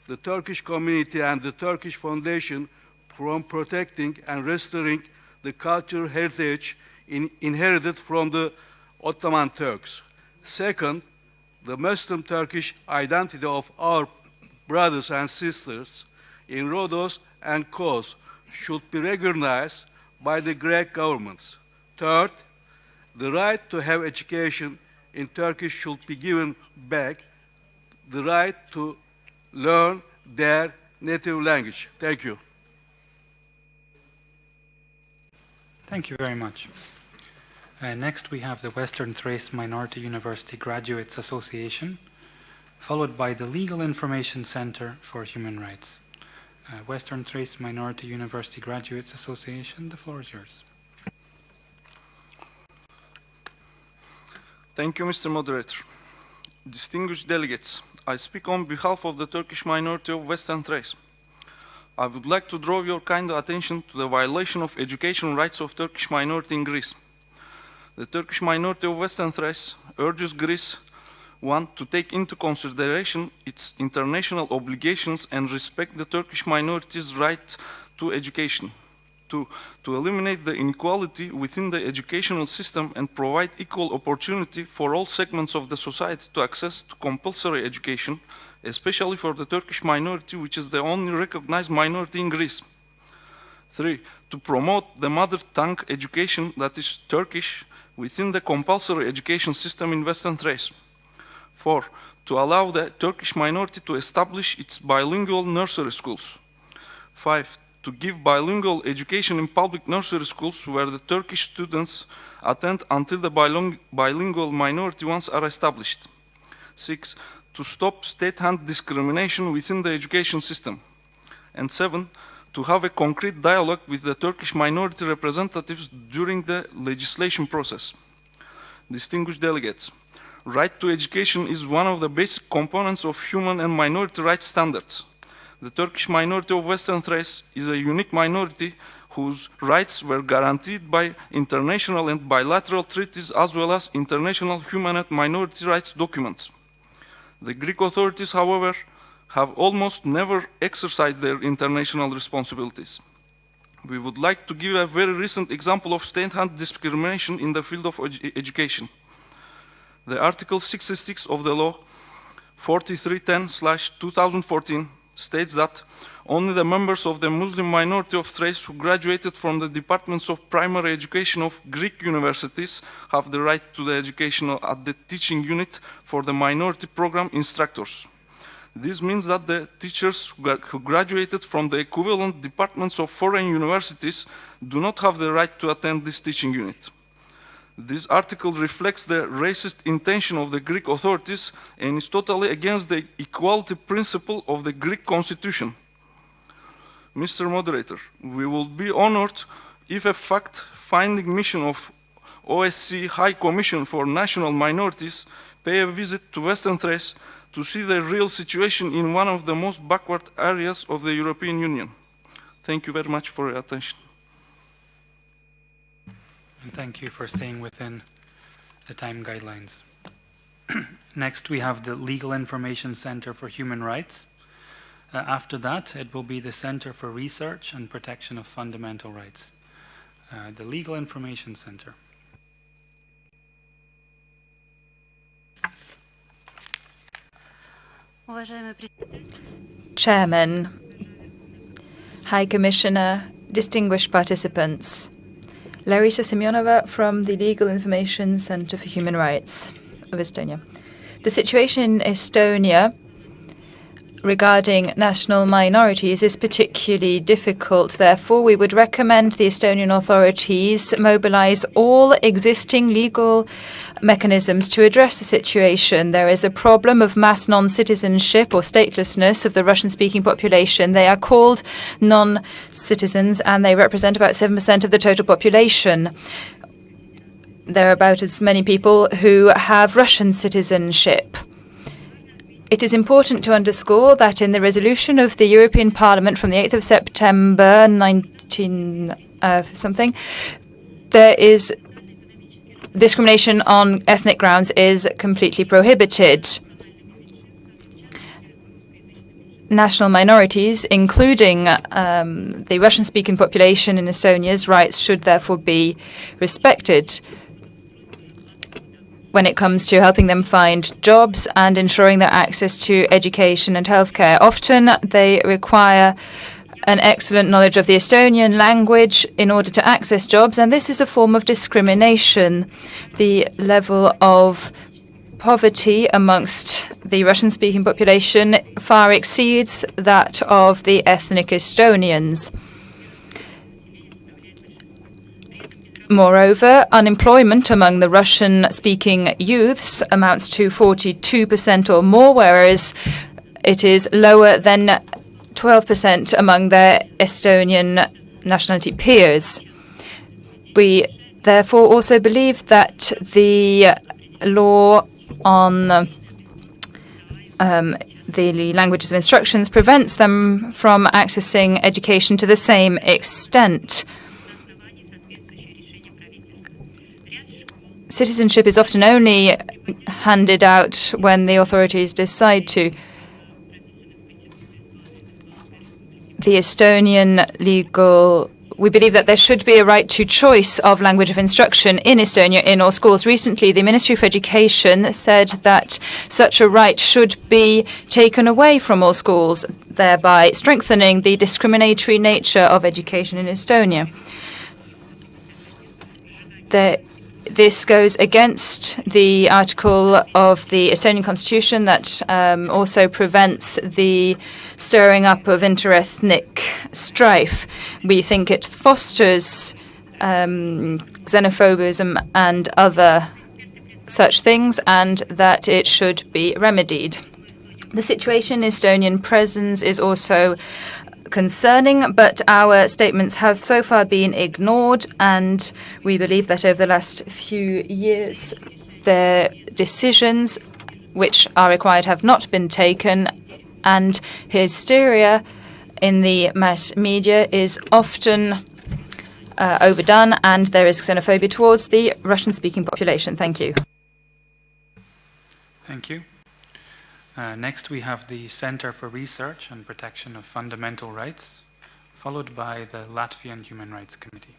the Turkish community and the Turkish Foundation from protecting and restoring the cultural heritage inherited from the Ottoman Turks. Second, the Muslim Turkish identity of our brothers and sisters in Rhodos and Kos should be recognized by the Greek governments. Third, the right to have education in Turkish should be given back, the right to learn their native language. Thank you. Thank you very much. Next, we have the Western Thrace Minority University Graduates Association, followed by the Legal Information Center for Human Rights. Western Thrace Minority University Graduates Association, the floor is yours. Thank you, Mr. Moderator. Distinguished delegates, I speak on behalf of the Turkish minority of Western Thrace. I would like to draw your kind attention to the violation of educational rights of Turkish minority in Greece. The Turkish minority of Western Thrace urges Greece, one, to take into consideration its international obligations and respect the Turkish minority's right to education. Two, to eliminate the inequality within the educational system and provide equal opportunity for all segments of the society to access to compulsory education, especially for the Turkish minority, which is the only recognized minority in Greece. Three, to promote the mother tongue education, that is Turkish, within the compulsory education system in Western Thrace. Four, to allow the Turkish minority to establish its bilingual nursery schools. Five, to give bilingual education in public nursery schools where the Turkish students attend until the bilingual minority ones are established. Six, to stop state-hand discrimination within the education system. And seven, to have a concrete dialogue with the Turkish minority representatives during the legislation process. Distinguished delegates, right to education is one of the basic components of human and minority rights standards. The Turkish minority of Western Thrace is a unique minority whose rights were guaranteed by international and bilateral treaties as well as international human and minority rights documents. The Greek authorities, however, have almost never exercised their international responsibilities. We would like to give a very recent example of state-hand discrimination in the field of education. The Article 66 of the law 4310/2014 states that only the members of the Muslim minority of Thrace who graduated from the departments of primary education of Greek universities have the right to the education at the teaching unit for the minority program instructors. This means that the teachers who graduated from the equivalent departments of foreign universities do not have the right to attend this teaching unit. This article reflects the racist intention of the Greek authorities and is totally against the equality principle of the Greek constitution. Mr. Moderator, we will be honored if a fact-finding mission of OSCE High Commissioner for National Minorities pay a visit to Western Thrace to see the real situation in one of the most backward areas of the European Union. Thank you very much for your attention. And thank you for staying within the time guidelines. Next, we have the Legal Information Center for Human Rights. After that, it will be the Center for Research and Protection of Fundamental Rights. The Legal Information Center. Chairman, High Commissioner, distinguished participants, Larisa Semyonova from the Legal Information Center for Human Rights of Estonia. The situation in Estonia regarding national minorities is particularly difficult. Therefore, we would recommend the Estonian authorities mobilize all existing legal mechanisms to address the situation. There is a problem of mass non-citizenship or statelessness of the Russian-speaking population. They are called non-citizens and they represent about 7% of the total population. There are about as many people who have Russian citizenship. It is important to underscore that in the resolution of the European Parliament from the 8th of September 19-something, there is discrimination on ethnic grounds is completely prohibited. National minorities, including the Russian-speaking population in Estonia's rights, should therefore be respected when it comes to helping them find jobs and ensuring their access to education and healthcare. Often they require an excellent knowledge of the Estonian language in order to access jobs, and this is a form of discrimination. The level of poverty amongst the Russian-speaking population far exceeds that of the ethnic Estonians. Moreover, unemployment among the Russian-speaking youths amounts to 42% or more, whereas it is lower than 12% among their Estonian nationality peers. We therefore also believe that the law on the languages of instructions prevents them from accessing education to the same extent. Citizenship is often only handed out when the authorities decide to. The Estonian we believe that there should be a right to choice of language of instruction in Estonia in all schools. Recently, the Ministry of Education said that such a right should be taken away from all schools, thereby strengthening the discriminatory nature of education in Estonia. This goes against the article of the Estonian constitution that also prevents the stirring up of interethnic strife. We think it fosters xenophobism and other such things, and that it should be remedied. The situation in Estonian prisons is also concerning, but our statements have so far been ignored, and we believe that over the last few years the decisions which are required have not been taken, and hysteria in the mass media is often overdone, and there is xenophobia towards the Russian-speaking population. Thank you. Thank you. Next, we have the Center for Research and Protection of Fundamental Rights, followed by the Latvian Human Rights Committee.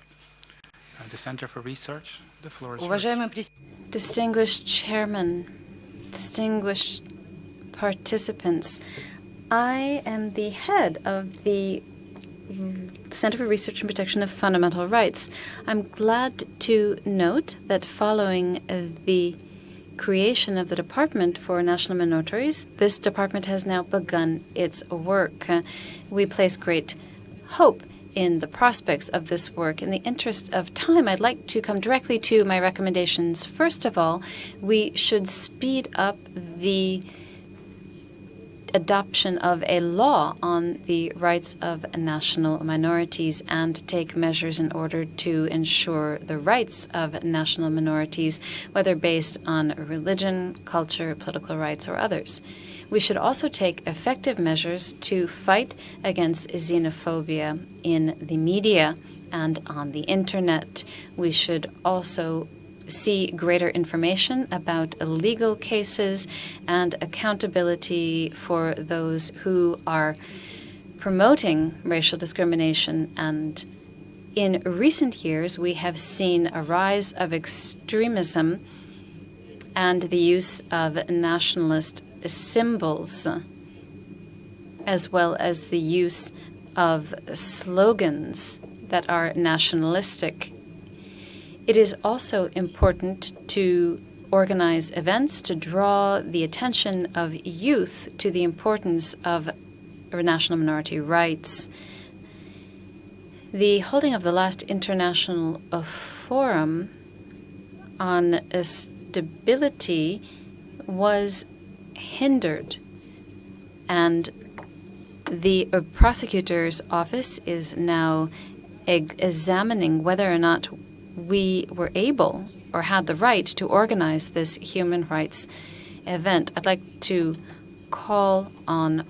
The Center for Research, the floor is yours. Distinguished Chairman, distinguished participants, I am the head of the Center for Research and Protection of Fundamental Rights. I'm glad to note that following the creation of the Department for National Minorities, this department has now begun its work. We place great hope in the prospects of this work. In the interest of time, I'd like to come directly to my recommendations. First of all, we should speed up the adoption of a law on the rights of national minorities and take measures in order to ensure the rights of national minorities, whether based on religion, culture, political rights, or others. We should also take effective measures to fight against xenophobia in the media and on the internet. We should also see greater information about illegal cases and accountability for those who are promoting racial discrimination. And in recent years, we have seen a rise of extremism and the use of nationalist symbols, as well as the use of slogans that are nationalistic. It is also important to organize events to draw the attention of youth to the importance of national minority rights. The holding of the last international forum on stability was hindered, and the prosecutor's office is now examining whether or not we were able or had the right to organize this human rights event. I'd like to call on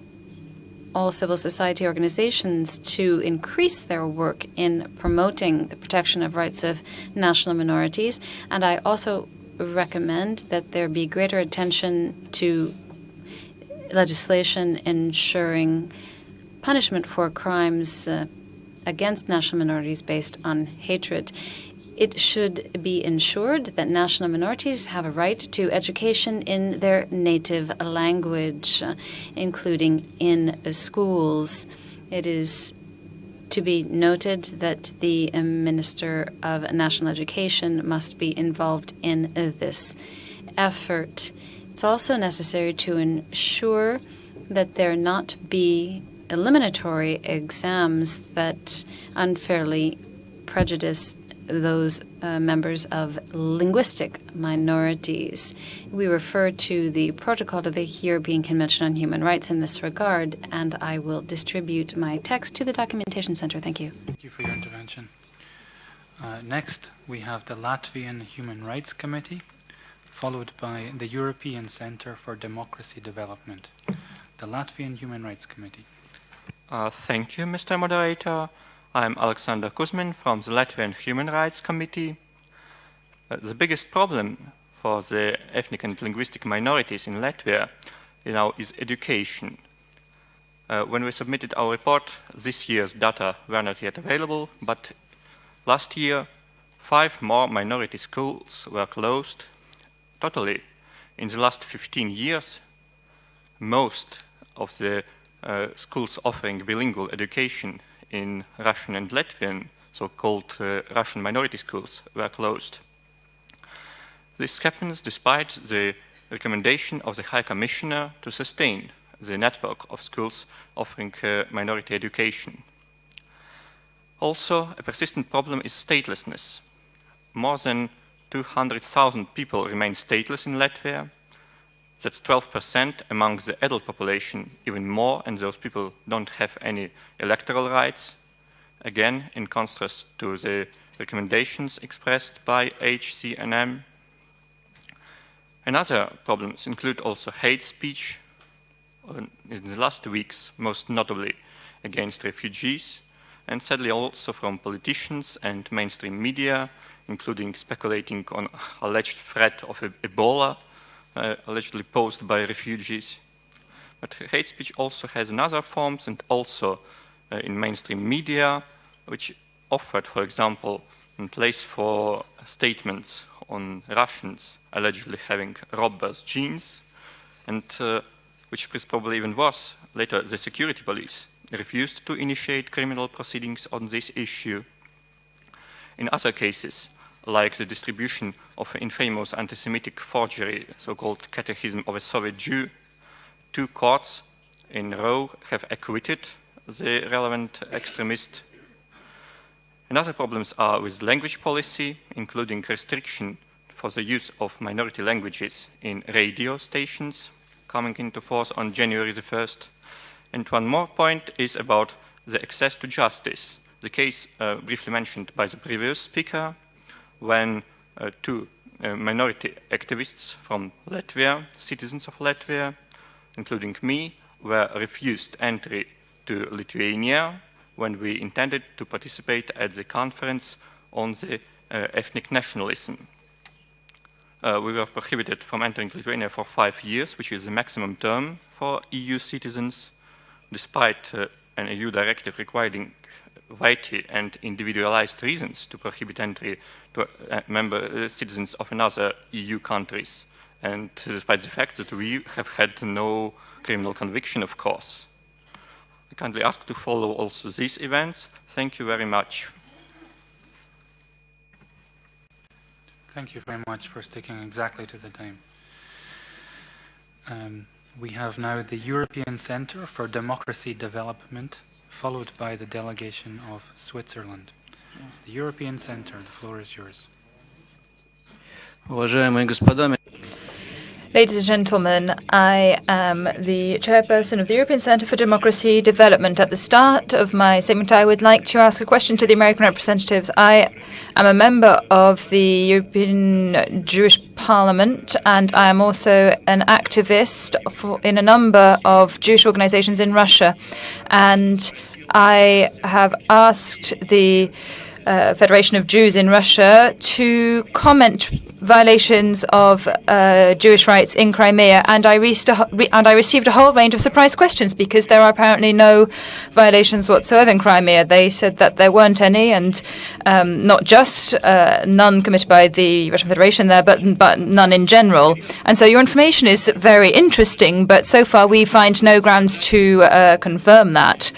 all civil society organizations to increase their work in promoting the protection of rights of national minorities, and I also recommend that there be greater attention to legislation ensuring punishment for crimes against national minorities based on hatred. It should be ensured that national minorities have a right to education in their native language, including in schools. It is to be noted that the Minister of National Education must be involved in this effort. It's also necessary to ensure that there not be eliminatory exams that unfairly prejudice those members of linguistic minorities. We refer to the protocol of the European Convention on Human Rights in this regard, and I will distribute my text to the Documentation Center. Thank you. Thank you for your intervention. Next, we have the Latvian Human Rights Committee, followed by the European Center for Democracy Development. The Latvian Human Rights Committee. Thank you, Mr. Moderator. I'm Alexander Kuzmin from the Latvian Human Rights Committee. The biggest problem for the ethnic and linguistic minorities in Latvia now is education. When we submitted our report, this year's data were not yet available, but last year 5 more minority schools were closed. Totally, in the last 15 years, most of the schools offering bilingual education in Russian and Latvian, so-called Russian minority schools, were closed. This happens despite the recommendation of the High Commissioner to sustain the network of schools offering minority education. Also, a persistent problem is statelessness. More than 200,000 people remain stateless in Latvia. That's 12% among the adult population, even more, and those people don't have any electoral rights. Again, in contrast to the recommendations expressed by HCNM. Another problems include also hate speech in the last weeks, most notably against refugees, and sadly also from politicians and mainstream media, including speculating on alleged threat of Ebola, allegedly posed by refugees. But hate speech also has another forms, and also in mainstream media, which offered, for example, in place for statements on Russians allegedly having robbers' genes, and which is probably even worse, later the security police refused to initiate criminal proceedings on this issue. In other cases, like the distribution of an infamous anti-Semitic forgery, so-called Catechism of a Soviet Jew, 2 courts in a row have acquitted the relevant extremist. Another problems are with language policy, including restriction for the use of minority languages in radio stations, coming into force on January the 1st. And one more point is about the access to justice. The case briefly mentioned by the previous speaker, when 2 minority activists from Latvia, citizens of Latvia, including me, were refused entry to Lithuania when we intended to participate at the conference on the ethnic nationalism. We were prohibited from entering Lithuania for 5 years, which is the maximum term for EU citizens, despite an EU directive requiring weighty and individualized reasons to prohibit entry to citizens of another EU countries, and despite the fact that we have had no criminal conviction, of course. I kindly ask to follow also these events. Thank you very much. Thank you very much for sticking exactly to the time. We have now the European Center for Democracy Development, followed by the delegation of Switzerland. The European Center, the floor is yours. Ladies and gentlemen, I am the chairperson of the European Center for Democracy Development. At the start of my statement, I would like to ask a question to the American representatives. I am a member of the European Jewish Parliament, and I am also an activist in a number of Jewish organizations in Russia. And I have asked the Federation of Jews in Russia to comment violations of Jewish rights in Crimea, and I received a whole range of surprise questions because there are apparently no violations whatsoever in Crimea. They said that there weren't any, and not just none committed by the Russian Federation there, but none in general. And so your information is very interesting, but so far we find no grounds to confirm that.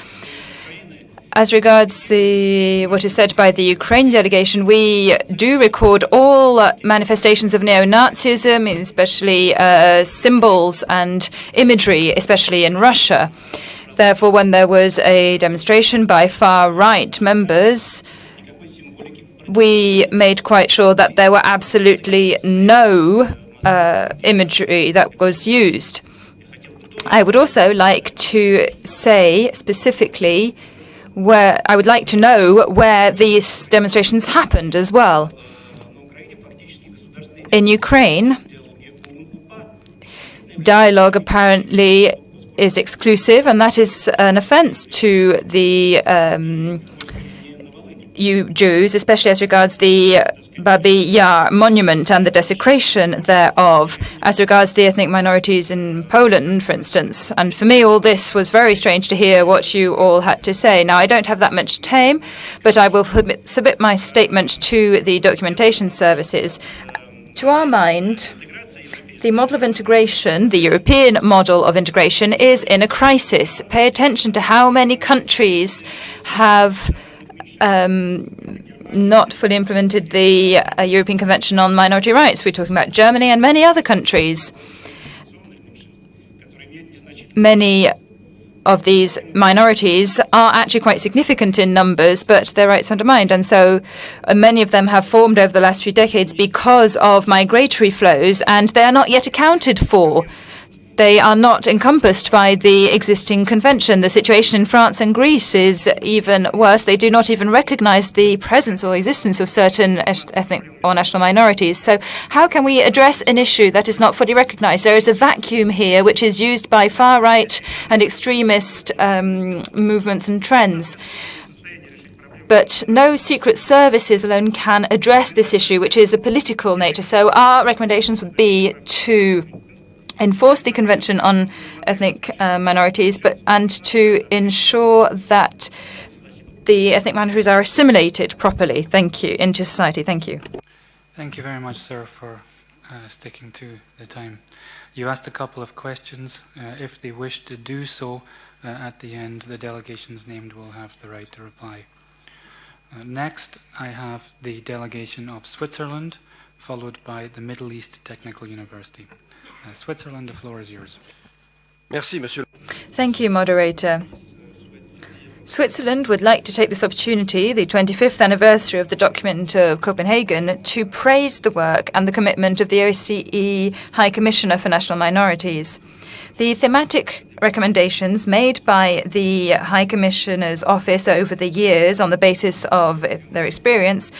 As regards what is said by the Ukraine delegation, we do record all manifestations of neo-Nazism, especially symbols and imagery, especially in Russia. Therefore, when there was a demonstration by far-right members, we made quite sure that there were absolutely no imagery that was used. I would also like to say specifically I would like to know where these demonstrations happened as well. In Ukraine, dialogue apparently is exclusive, and that is an offense to the Jews, especially as regards the Babi Yar monument and the desecration thereof, as regards the ethnic minorities in Poland, for instance. And for me, all this was very strange to hear what you all had to say. Now, I don't have that much time, but I will submit my statement to the documentation services. To our mind, the model of integration, the European model of integration, is in a crisis. Pay attention to how many countries have not fully implemented the European Convention on Minority Rights. We're talking about Germany and many other countries. Many of these minorities are actually quite significant in numbers, but their rights are undermined. And so many of them have formed over the last few decades because of migratory flows, and they are not yet accounted for. They are not encompassed by the existing convention. The situation in France and Greece is even worse. They do not even recognize the presence or existence of certain ethnic or national minorities. So how can we address an issue that is not fully recognized? There is a vacuum here which is used by far-right and extremist movements and trends. But no secret services alone can address this issue, which is a political nature. So our recommendations would be to enforce the Convention on Ethnic Minorities, and to ensure that the ethnic minorities are assimilated properly. Thank you. Into society. Thank you. Thank you very much, sir, for sticking to the time. You asked a couple of questions. If they wish to do so, at the end, the delegations named will have the right to reply. Next, I have the delegation of Switzerland, followed by the Middle East Technical University. Switzerland, the floor is yours. Merci, monsieur. Thank you, moderator. Switzerland would like to take this opportunity, the 25th anniversary of the document of Copenhagen, to praise the work and the commitment of the OSCE High Commissioner for National Minorities. The thematic recommendations made by the High Commissioner's office over the years on the basis of their experience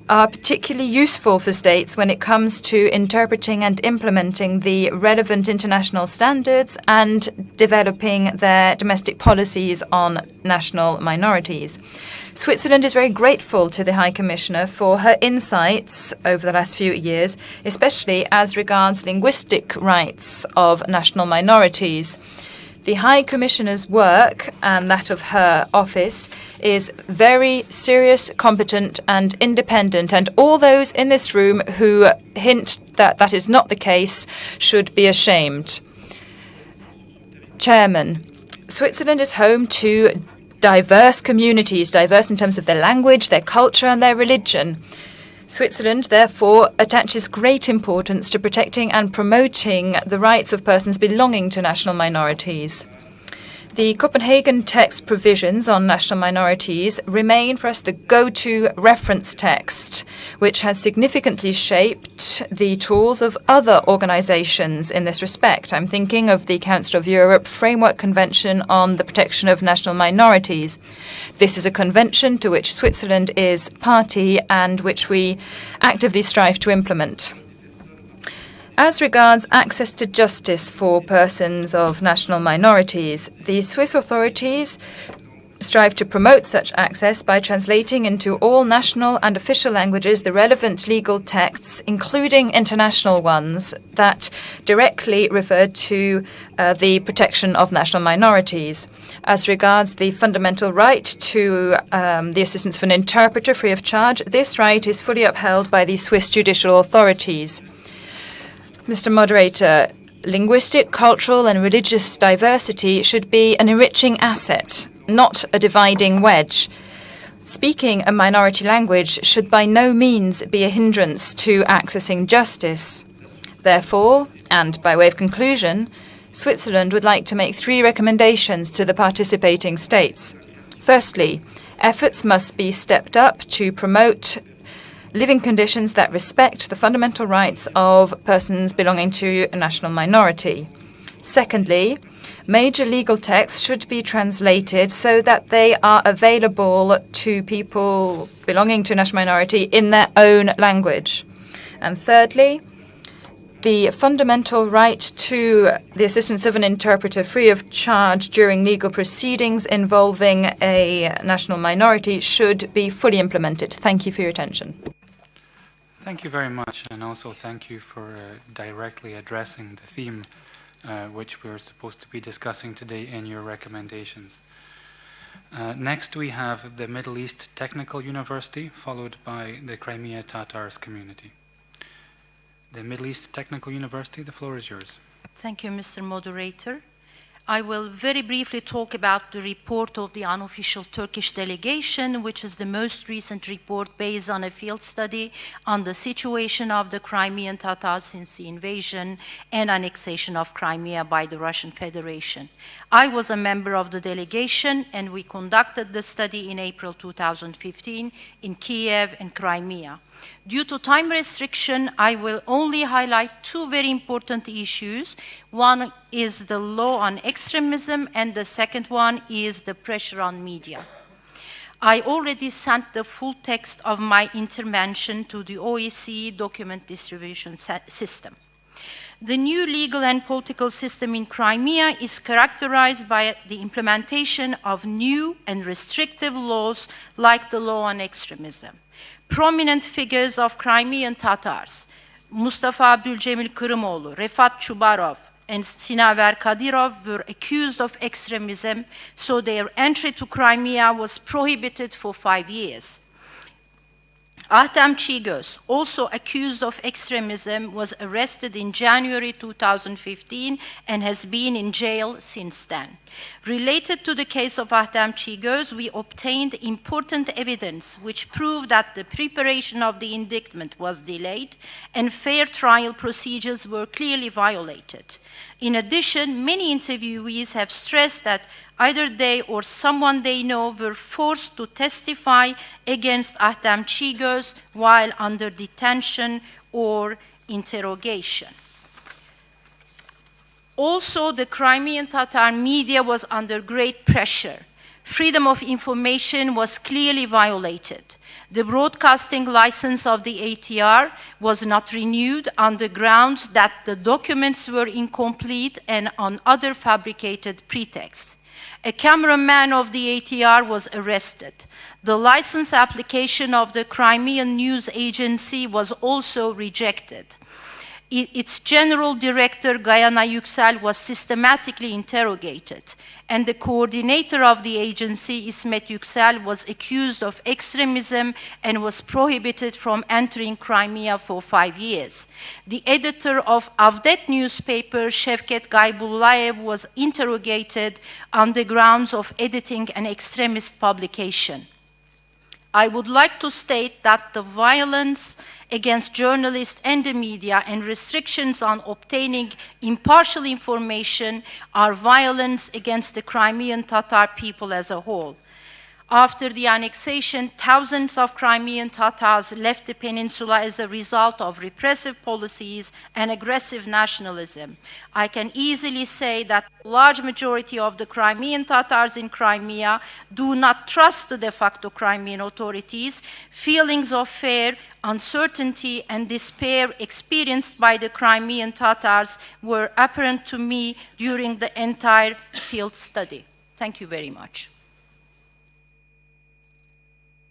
are particularly useful for states when it comes to interpreting and implementing the relevant international standards and developing their domestic policies on national minorities. Switzerland is very grateful to the High Commissioner for her insights over the last few years, especially as regards linguistic rights of national minorities. The High Commissioner's work and that of her office is very serious, competent and independent, and all those in this room who hint that that is not the case should be ashamed. Chairman, Switzerland is home to diverse communities, diverse in terms of their language, their culture and their religion. Switzerland, therefore, attaches great importance to protecting and promoting the rights of persons belonging to national minorities. The Copenhagen text provisions on national minorities remain for us the go-to reference text, which has significantly shaped the tools of other organizations in this respect. I'm thinking of the Council of Europe Framework Convention on the Protection of National Minorities. This is a convention to which Switzerland is party and which we actively strive to implement. As regards access to justice for persons of national minorities, the Swiss authorities strive to promote such access by translating into all national and official languages the relevant legal texts, including international ones, that directly refer to the protection of national minorities. As regards the fundamental right to the assistance of an interpreter free of charge, this right is fully upheld by the Swiss judicial authorities. Mr. Moderator, linguistic, cultural and religious diversity should be an enriching asset not a dividing wedge. Speaking a minority language should by no means be a hindrance to accessing justice. Therefore, and by way of conclusion, Switzerland would like to make 3 recommendations to the participating states. Firstly, efforts must be stepped up to promote living conditions that respect the fundamental rights of persons belonging to a national minority. Secondly, major legal texts should be translated so that they are available to people belonging to a national minority in their own language. And thirdly, the fundamental right to the assistance of an interpreter free of charge during legal proceedings involving a national minority should be fully implemented. Thank you for your attention. Thank you very much, and also thank you for directly addressing the theme which we're supposed to be discussing today in your recommendations. Next we have the Middle East Technical University, followed by the Crimea Tatars community. The Middle East Technical University, the floor is yours. Thank you, Mr. Moderator. I will very briefly talk about the report of the unofficial Turkish delegation, which is the most recent report based on a field study on the situation of the Crimean Tatars since the invasion and annexation of Crimea by the Russian Federation. I was a member of the delegation, and we conducted the study in April 2015 in Kiev and Crimea. Due to time restriction, I will only highlight 2 very important issues. One is the law on extremism, and the second one is the pressure on media. I already sent the full text of my intervention to the OSCE document distribution system. The new legal and political system in Crimea is characterized by the implementation of new and restrictive laws like the law on extremism. Prominent figures of Crimean Tatars, Mustafa Abdülcemil Kırımoğlu, Refat Chubarov, and Sinaver Kadyrov were accused of extremism, so their entry to Crimea was prohibited for 5 years. Ahtem Çiğgöz, also accused of extremism, was arrested in January 2015 and has been in jail since then. Related to the case of Ahtem Çiğgöz, we obtained important evidence which proved that the preparation of the indictment was delayed and fair trial procedures were clearly violated. In addition, many interviewees have stressed that either they or someone they know were forced to testify against Ahtem Çiğgöz while under detention or interrogation. Also, the Crimean Tatar media was under great pressure. Freedom of information was clearly violated. The broadcasting license of the ATR was not renewed on the grounds that the documents were incomplete and on other fabricated pretexts. A cameraman of the ATR was arrested. The license application of the Crimean News Agency was also rejected. Its general director, Gayana Yüksel, was systematically interrogated, and the coordinator of the agency, İsmet Yüksel, was accused of extremism and was prohibited from entering Crimea for 5 years. The editor of Avdet newspaper, Şevket Gaybullayev, was interrogated on the grounds of editing an extremist publication. I would like to state that the violence against journalists and the media and restrictions on obtaining impartial information are violence against the Crimean Tatar people as a whole. After the annexation, thousands of Crimean Tatars left the peninsula as a result of repressive policies and aggressive nationalism. I can easily say that a large majority of the Crimean Tatars in Crimea do not trust the de facto Crimean authorities. Feelings of fear, uncertainty, and despair experienced by the Crimean Tatars were apparent to me during the entire field study. Thank you very much.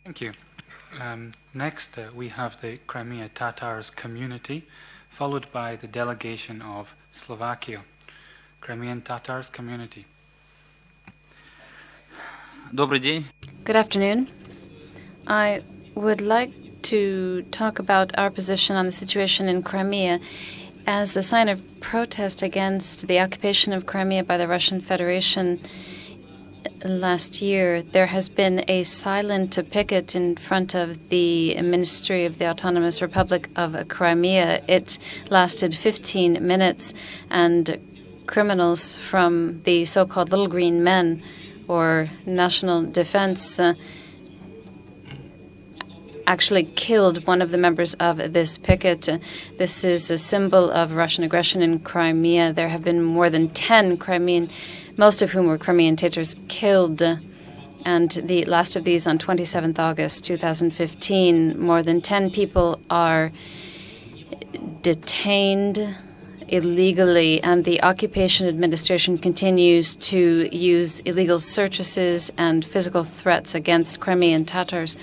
Thank you. Next, we have the Crimea Tatars community, followed by the delegation of Slovakia. Crimean Tatars community. Добрый день. Good afternoon. I would like to talk about our position on the situation in Crimea as a sign of protest against the occupation of Crimea by the Russian Federation last year, there has been a silent picket in front of the Ministry of the Autonomous Republic of Crimea. It lasted 15 minutes, and criminals from the so-called Little Green Men, or National Defense, actually killed one of the members of this picket. This is a symbol of Russian aggression in Crimea. There have been more than 10 Crimean, most of whom were Crimean Tatars, killed. And the last of these on 27th August 2015. More than 10 people are detained illegally, and the occupation administration continues to use illegal searches and physical threats against Crimean Tatars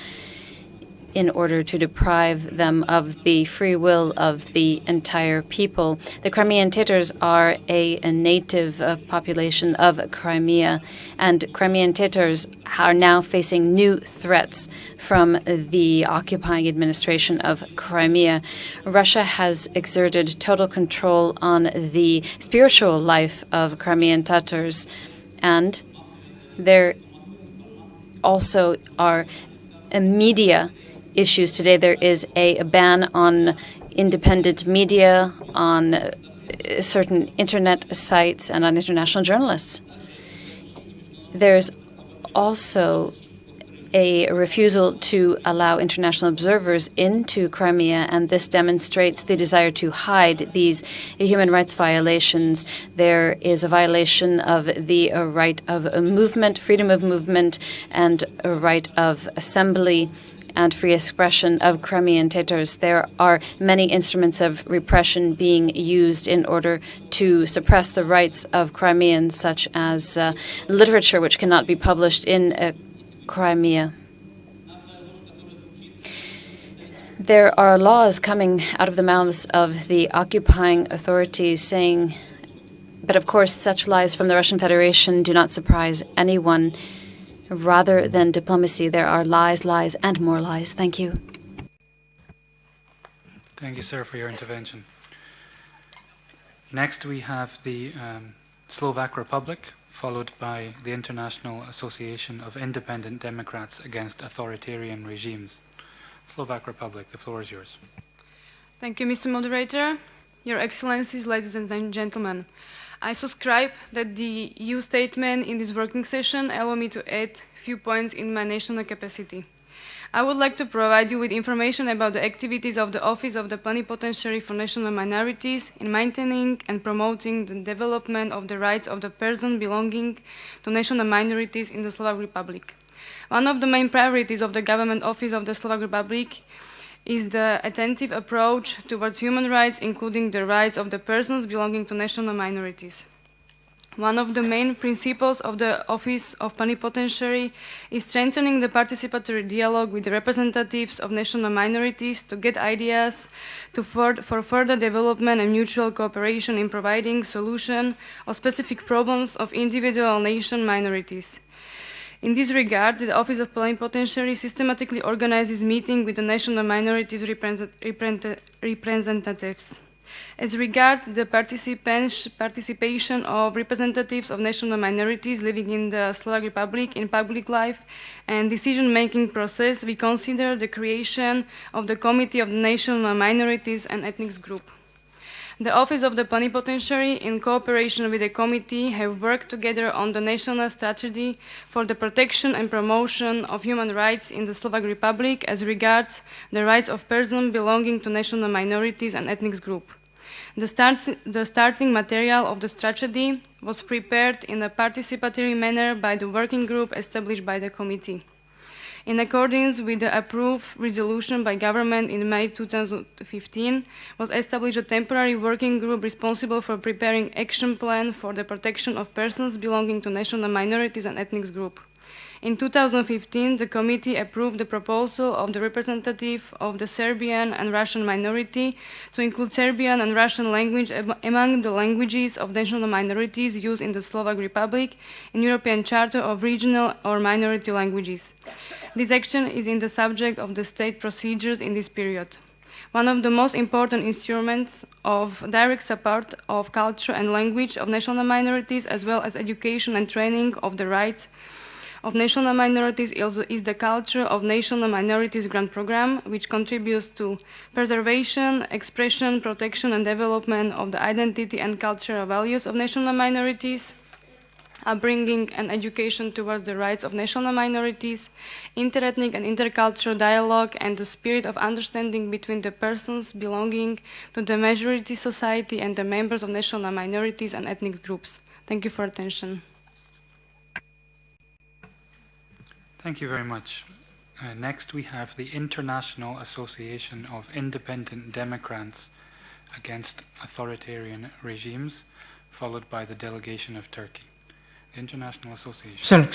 in order to deprive them of the free will of the entire people. The Crimean Tatars are a native population of Crimea, and Crimean Tatars are now facing new threats from the occupying administration of Crimea. Russia has exerted total control on the spiritual life of Crimean Tatars, and there also are media issues today. There is a ban on independent media, on certain internet sites, and on international journalists. There's also a refusal to allow international observers into Crimea, and this demonstrates the desire to hide these human rights violations. There is a violation of the right of movement, freedom of movement, and a right of assembly and free expression of Crimean Tatars. There are many instruments of repression being used in order to suppress the rights of Crimeans, such as literature which cannot be published in Crimea. There are laws coming out of the mouths of the occupying authorities saying, but of course such lies from the Russian Federation do not surprise anyone. Rather than diplomacy, there are lies, lies, and more lies. Thank you. Thank you, sir, for your intervention. Next, we have the Slovak Republic, followed by the International Association of Independent Democrats Against Authoritarian Regimes. Slovak Republic, the floor is yours. Thank you, Mr. Moderator. Your Excellencies, ladies and gentlemen. I subscribe that the EU statement in this working session allow me to add few points in my national capacity. I would like to provide you with information about the activities of the Office of the Plenipotentiary for National Minorities in maintaining and promoting the development of the rights of the person belonging to national minorities in the Slovak Republic. One of the main priorities of the Government Office of the Slovak Republic is the attentive approach towards human rights, including the rights of the persons belonging to national minorities. One of the main principles of the Office of Plenipotentiary is strengthening the participatory dialogue with the representatives of national minorities to get ideas for further development and mutual cooperation in providing solution of specific problems of individual nation minorities. In this regard, the Office of Plenipotentiary systematically organizes meetings with the national minorities representatives. As regards the participation of representatives of national minorities living in the Slovak Republic in public life and decision-making process, we consider the creation of the Committee of the National Minorities and Ethnic Group. The Office of the Plenipotentiary, in cooperation with the committee, have worked together on the national strategy for the protection and promotion of human rights in the Slovak Republic as regards the rights of persons belonging to national minorities and ethnic groups. The starting material of the strategy was prepared in a participatory manner by the working group established by the committee. In accordance with the approved resolution by government in May 2015, was established a temporary working group responsible for preparing action plan for the protection of persons belonging to national minorities and ethnic groups. In 2015, the committee approved the proposal of the representative of the Serbian and Russian minority to include Serbian and Russian language among the languages of national minorities used in the Slovak Republic in European Charter of Regional or Minority Languages. This action is in the subject of the state procedures in this period. one of the most important instruments of direct support of culture and language of national minorities, as well as education and training of the rights of national minorities, is the Culture of National Minorities Grant Program, which contributes to preservation, expression, protection, and development of the identity and cultural values of national minorities, upbringing and education towards the rights of national minorities, interethnic and intercultural dialogue, and the spirit of understanding between the persons belonging to the majority society and the members of national minorities and ethnic groups. Thank you for attention. Thank you very much. Next, we have the International Association of Independent Democrats Against Authoritarian Regimes, followed by the Delegation of Turkey. The International Association.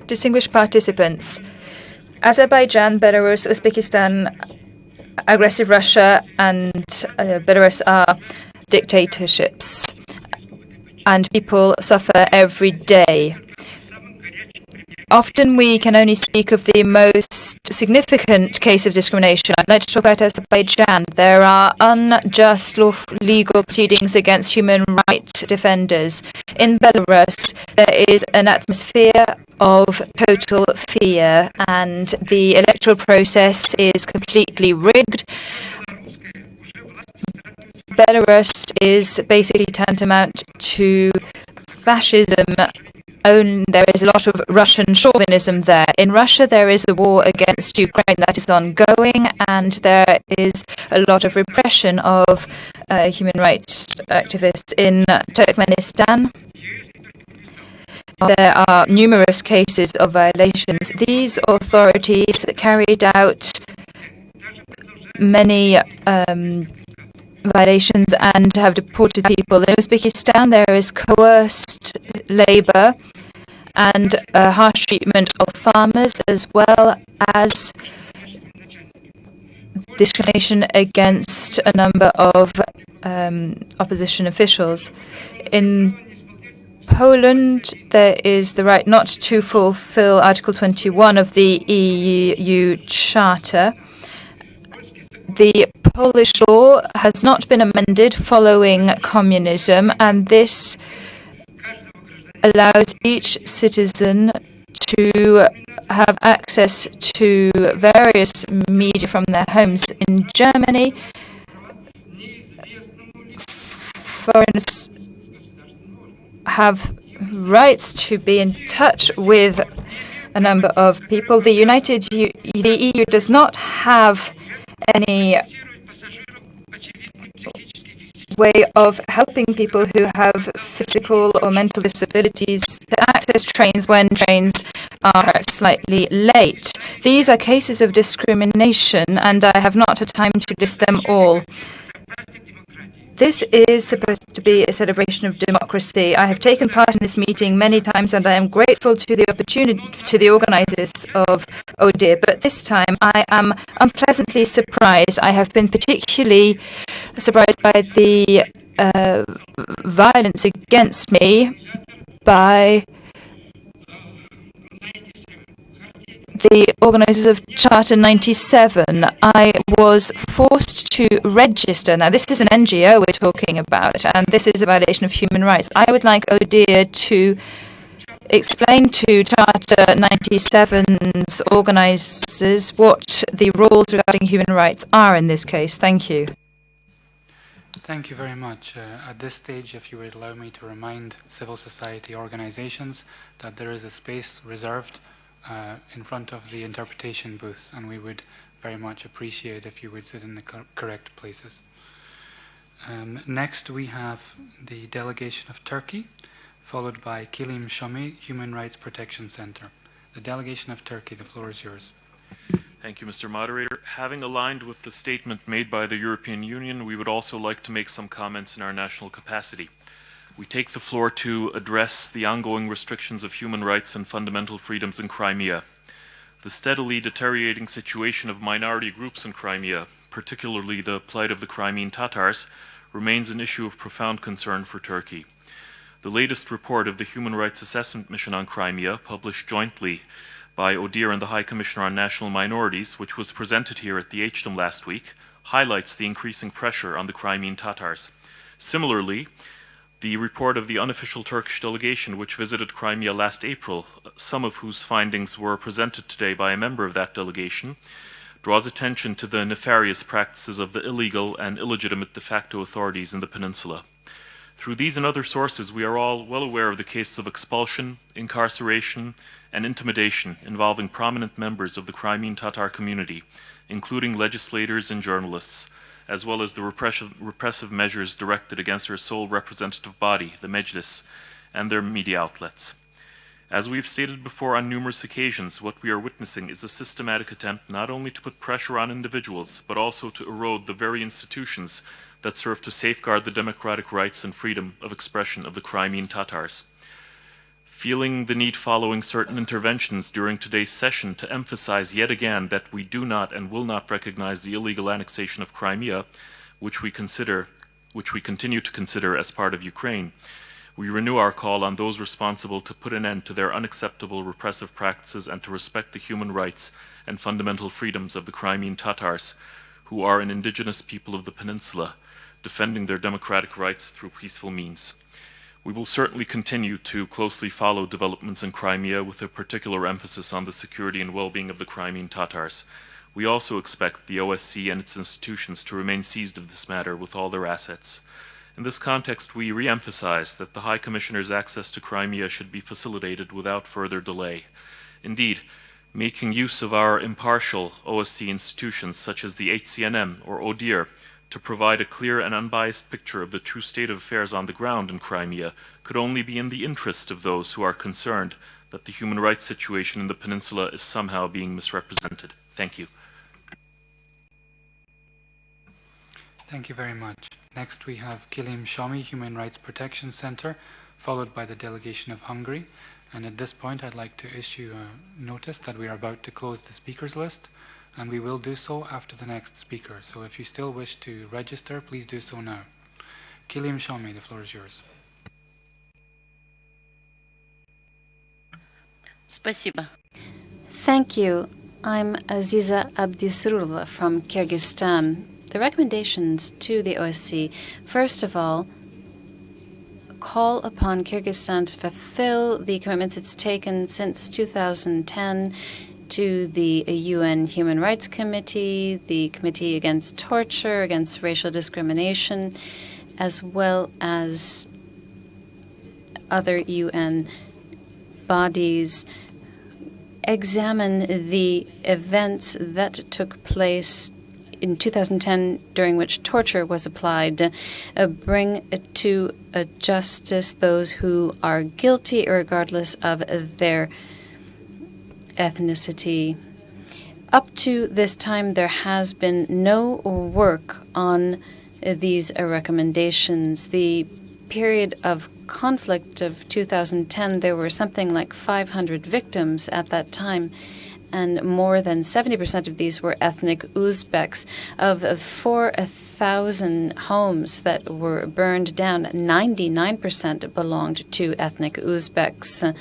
Distinguished participants, Azerbaijan, Belarus, Uzbekistan, aggressive Russia, and Belarus are dictatorships, and people suffer every day. Often we can only speak of the most significant case of discrimination. I'd like to talk about Azerbaijan. There are unjust legal proceedings against human rights defenders. In Belarus, there is an atmosphere of total fear, and the electoral process is completely rigged. Belarus is basically tantamount to fascism. There is a lot of Russian chauvinism there. In Russia, there is a war against Ukraine that is ongoing, and there is a lot of repression of human rights activists. In Turkmenistan, there are numerous cases of violations. These authorities carried out many violations and have deported people. In Uzbekistan, there is coerced labor and harsh treatment of farmers, as well as discrimination against a number of opposition officials. In Poland, there is the right not to fulfill Article 21 of the EU Charter. The Polish law has not been amended following communism, and this allows each citizen to have access to various media from their homes. In Germany, foreigners have rights to be in touch with a number of people. The EU does not have any way of helping people who have physical or mental disabilities to access trains when trains are slightly late. These are cases of discrimination, and I have not had time to list them all. This is supposed to be a celebration of democracy. I have taken part in this meeting many times, and I am grateful to the opportunity to the organizers of ODIHR. But this time, I am unpleasantly surprised. I have been particularly surprised by the violence against me by the organizers of Charter 97. I was forced to register. Now, this is an NGO we're talking about, and this is a violation of human rights. I would like ODIHR to explain to Charter 97's organizers what the rules regarding human rights are in this case. Thank you. Thank you very much. At this stage, if you would allow me to remind civil society organizations that there is a space reserved in front of the interpretation booths, and we would very much appreciate if you would sit in the correct places. Next, we have the delegation of Turkey, followed by Kilim Shomi, Human Rights Protection Center. The delegation of Turkey, the floor is yours. Thank you, Mr. Moderator. Having aligned with the statement made by the European Union, we would also like to make some comments in our national capacity. We take the floor to address the ongoing restrictions of human rights and fundamental freedoms in Crimea. The steadily deteriorating situation of minority groups in Crimea, particularly the plight of the Crimean Tatars, remains an issue of profound concern for Turkey. The latest report of the Human Rights Assessment Mission on Crimea, published jointly by ODIHR and the High Commissioner on National Minorities, which was presented here at the HDM last week, highlights the increasing pressure on the Crimean Tatars. Similarly, the report of the unofficial Turkish delegation which visited Crimea last April, some of whose findings were presented today by a member of that delegation, draws attention to the nefarious practices of the illegal and illegitimate de facto authorities in the peninsula. Through these and other sources, we are all well aware of the cases of expulsion, incarceration, and intimidation involving prominent members of the Crimean Tatar community, including legislators and journalists, as well as the repressive measures directed against their sole representative body, the Mejlis, and their media outlets. As we have stated before on numerous occasions, what we are witnessing is a systematic attempt not only to put pressure on individuals, but also to erode the very institutions that serve to safeguard the democratic rights and freedom of expression of the Crimean Tatars. Feeling the need following certain interventions during today's session to emphasize yet again that we do not and will not recognize the illegal annexation of Crimea, which we continue to consider as part of Ukraine, we renew our call on those responsible to put an end to their unacceptable repressive practices and to respect the human rights and fundamental freedoms of the Crimean Tatars, who are an indigenous people of the peninsula, defending their democratic rights through peaceful means. We will certainly continue to closely follow developments in Crimea with a particular emphasis on the security and well-being of the Crimean Tatars. We also expect the OSCE and its institutions to remain seized of this matter with all their assets. In this context, we re-emphasize that the High Commissioner's access to Crimea should be facilitated without further delay. Indeed, making use of our impartial OSCE institutions such as the HCNM or ODIHR to provide a clear and unbiased picture of the true state of affairs on the ground in Crimea could only be in the interest of those who are concerned that the human rights situation in the peninsula is somehow being misrepresented. Thank you. Thank you very much. Next we have Kilim Shomi, Human Rights Protection Center, followed by the delegation of Hungary. And at this point I'd like to issue a notice that we are about to close the speakers list, and we will do so after the next speaker. So if you still wish to register, please do so now. Kilim Shomi, the floor is yours. Спасибо. Thank you. I'm Aziza Abdisurulova from Kyrgyzstan. The recommendations to the OSCE, first of all, call upon Kyrgyzstan to fulfill the commitments it's taken since 2010 to the UN Human Rights Committee, the Committee Against Torture, Against Racial Discrimination, as well as other UN bodies. Examine the events that took place in 2010 during which torture was applied, bring to justice those who are guilty regardless of their ethnicity. Up to this time, there has been no work on these recommendations. The period of conflict of 2010, there were something like 500 victims at that time, and more than 70% of these were ethnic Uzbeks. Of 4,000 homes that were burned down, 99% belonged to ethnic Uzbeks.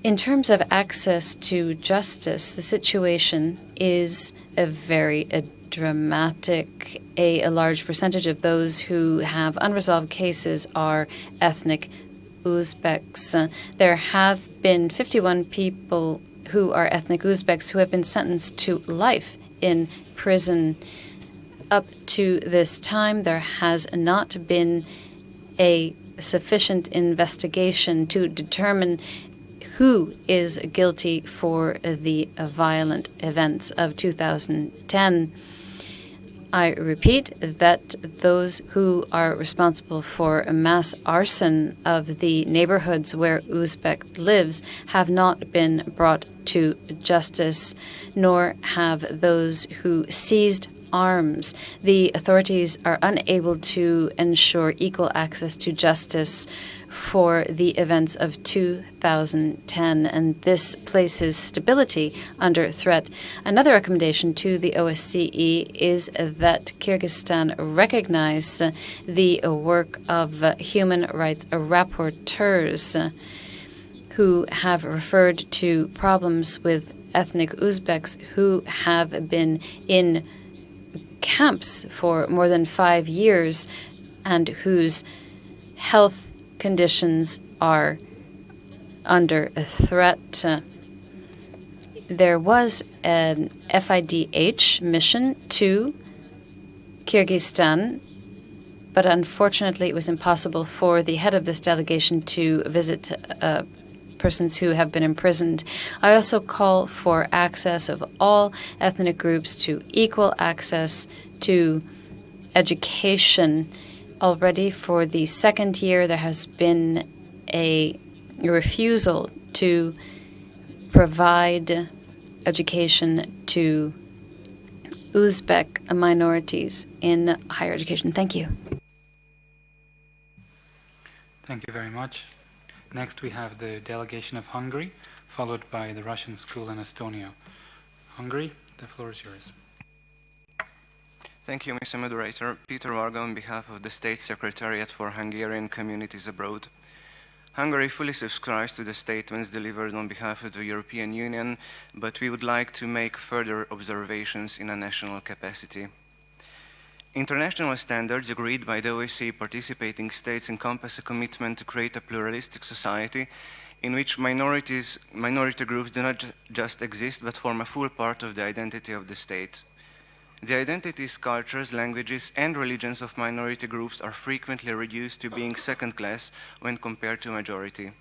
In terms of access to justice, the situation is very dramatic. A large percentage of those who have unresolved cases are ethnic Uzbeks. There have been 51 people who are ethnic Uzbeks who have been sentenced to life in prison. Up to this time, there has not been a sufficient investigation to determine who is guilty for the violent events of 2010. I repeat that those who are responsible for mass arson of the neighborhoods where Uzbek lives have not been brought to justice, nor have those who seized arms. The authorities are unable to ensure equal access to justice for the events of 2010, and this places stability under threat. Another recommendation to the OSCE is that Kyrgyzstan recognize the work of human rights rapporteurs who have referred to problems with ethnic Uzbeks who have been in camps for more than 5 years and whose health conditions are under a threat. There was an FIDH mission to Kyrgyzstan, but unfortunately it was impossible for the head of this delegation to visit persons who have been imprisoned. I also call for access of all ethnic groups to equal access to education. Already for the second year, there has been a refusal to provide education to Uzbek minorities in higher education. Thank you. Thank you very much. Next, we have the delegation of Hungary, followed by the Russian school in Estonia. Hungary, the floor is yours. Thank you, Mr. Moderator. Peter Varga on behalf of the State Secretariat for Hungarian Communities Abroad. Hungary fully subscribes to the statements delivered on behalf of the European Union, but we would like to make further observations in a national capacity. International standards agreed by the OSCE participating states encompass a commitment to create a pluralistic society in which minority groups do not just exist but form a full part of the identity of the state. The identities, cultures, languages, and religions of minority groups are frequently reduced to being second class when compared to majority.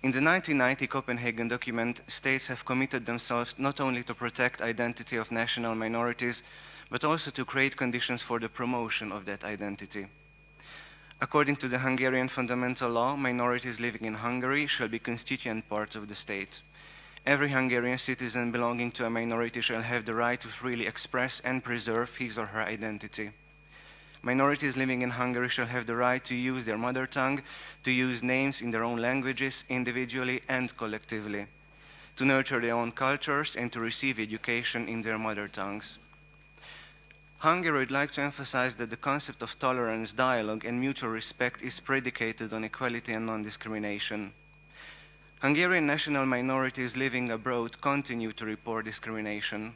In the 1990 Copenhagen document, states have committed themselves not only to protect identity of national minorities, but also to create conditions for the promotion of that identity. According to the Hungarian fundamental law, minorities living in Hungary shall be constituent parts of the state. Every Hungarian citizen belonging to a minority shall have the right to freely express and preserve his or her identity. Minorities living in Hungary shall have the right to use their mother tongue, to use names in their own languages, individually and collectively, to nurture their own cultures, and to receive education in their mother tongues. Hungary would like to emphasize that the concept of tolerance, dialogue, and mutual respect is predicated on equality and non-discrimination. Hungarian national minorities living abroad continue to report discrimination.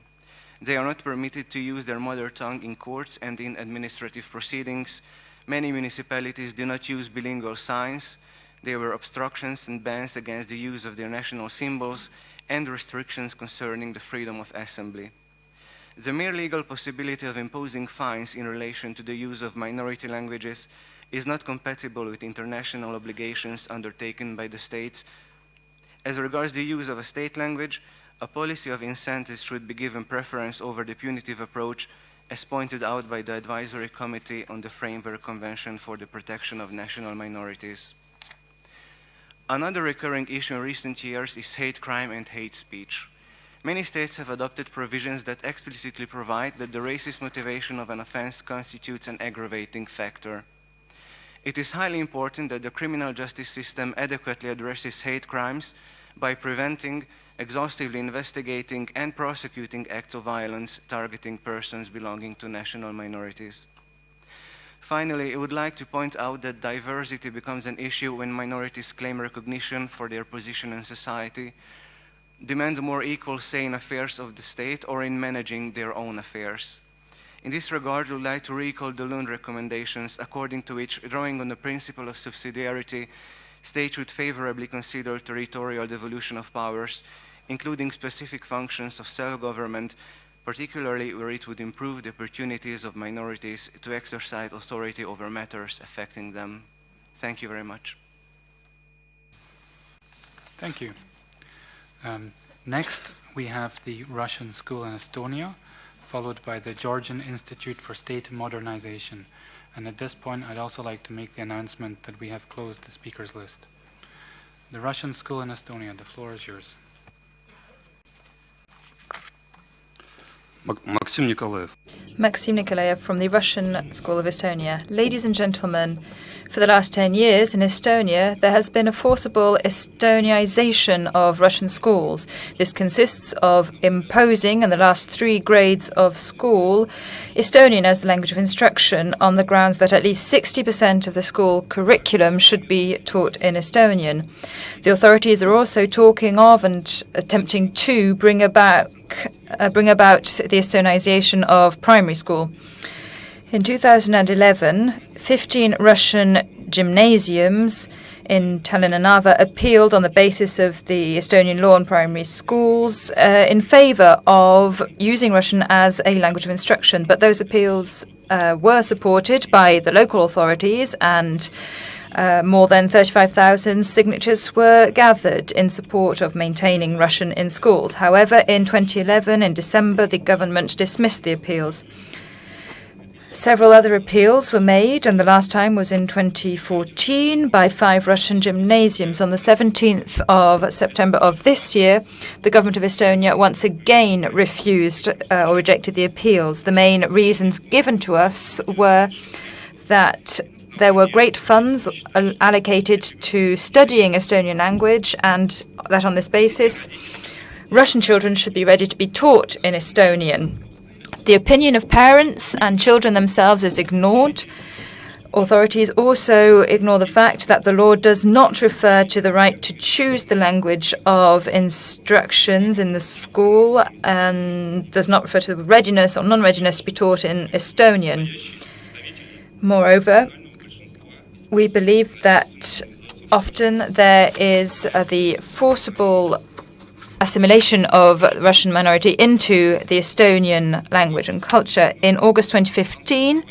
They are not permitted to use their mother tongue in courts and in administrative proceedings. Many municipalities do not use bilingual signs. There were obstructions and bans against the use of their national symbols and restrictions concerning the freedom of assembly. The mere legal possibility of imposing fines in relation to the use of minority languages is not compatible with international obligations undertaken by the states. As regards the use of a state language, a policy of incentives should be given preference over the punitive approach as pointed out by the Advisory Committee on the Framework Convention for the Protection of National Minorities. Another recurring issue in recent years is hate crime and hate speech. Many states have adopted provisions that explicitly provide that the racist motivation of an offense constitutes an aggravating factor. It is highly important that the criminal justice system adequately addresses hate crimes by preventing, exhaustively investigating, and prosecuting acts of violence targeting persons belonging to national minorities. Finally, I would like to point out that diversity becomes an issue when minorities claim recognition for their position in society, demand a more equal say in affairs of the state, or in managing their own affairs. In this regard, I would like to recall the Lund recommendations, according to which, drawing on the principle of subsidiarity, states should favorably consider territorial devolution of powers, including specific functions of self-government, particularly where it would improve the opportunities of minorities to exercise authority over matters affecting them. Thank you very much. Thank you. Next, we have the Russian school in Estonia, followed by the Georgian Institute for State Modernization. And at this point, I'd also like to make the announcement that we have closed the speakers list. The Russian school in Estonia, the floor is yours. Maxim Nikolaev from the Russian School of Estonia. Ladies and gentlemen, for the last 10 years in Estonia, there has been a forcible Estoniaization of Russian schools. This consists of imposing, in the last 3 grades of school, Estonian as the language of instruction on the grounds that at least 60% of the school curriculum should be taught in Estonian. The authorities are also talking of and attempting to bring about the Estoniazation of primary school. In 2011, 15 Russian gymnasiums in Tallinn and Narva appealed on the basis of the Estonian law on primary schools in favor of using Russian as a language of instruction. But those appeals were supported by the local authorities, and more than 35,000 signatures were gathered in support of maintaining Russian in schools. However, in 2011, in December, the government dismissed the appeals. Several other appeals were made, and the last time was in 2014 by 5 Russian gymnasiums. On the 17th of September of this year, the government of Estonia once again refused or rejected the appeals. The main reasons given to us were that there were great funds allocated to studying Estonian language, and that on this basis, Russian children should be ready to be taught in Estonian. The opinion of parents and children themselves is ignored. Authorities also ignore the fact that the law does not refer to the right to choose the language of instructions in the school and does not refer to the readiness or non-readiness to be taught in Estonian. Moreover, we believe that often there is the forcible assimilation of the Russian minority into the Estonian language and culture. In August 2015,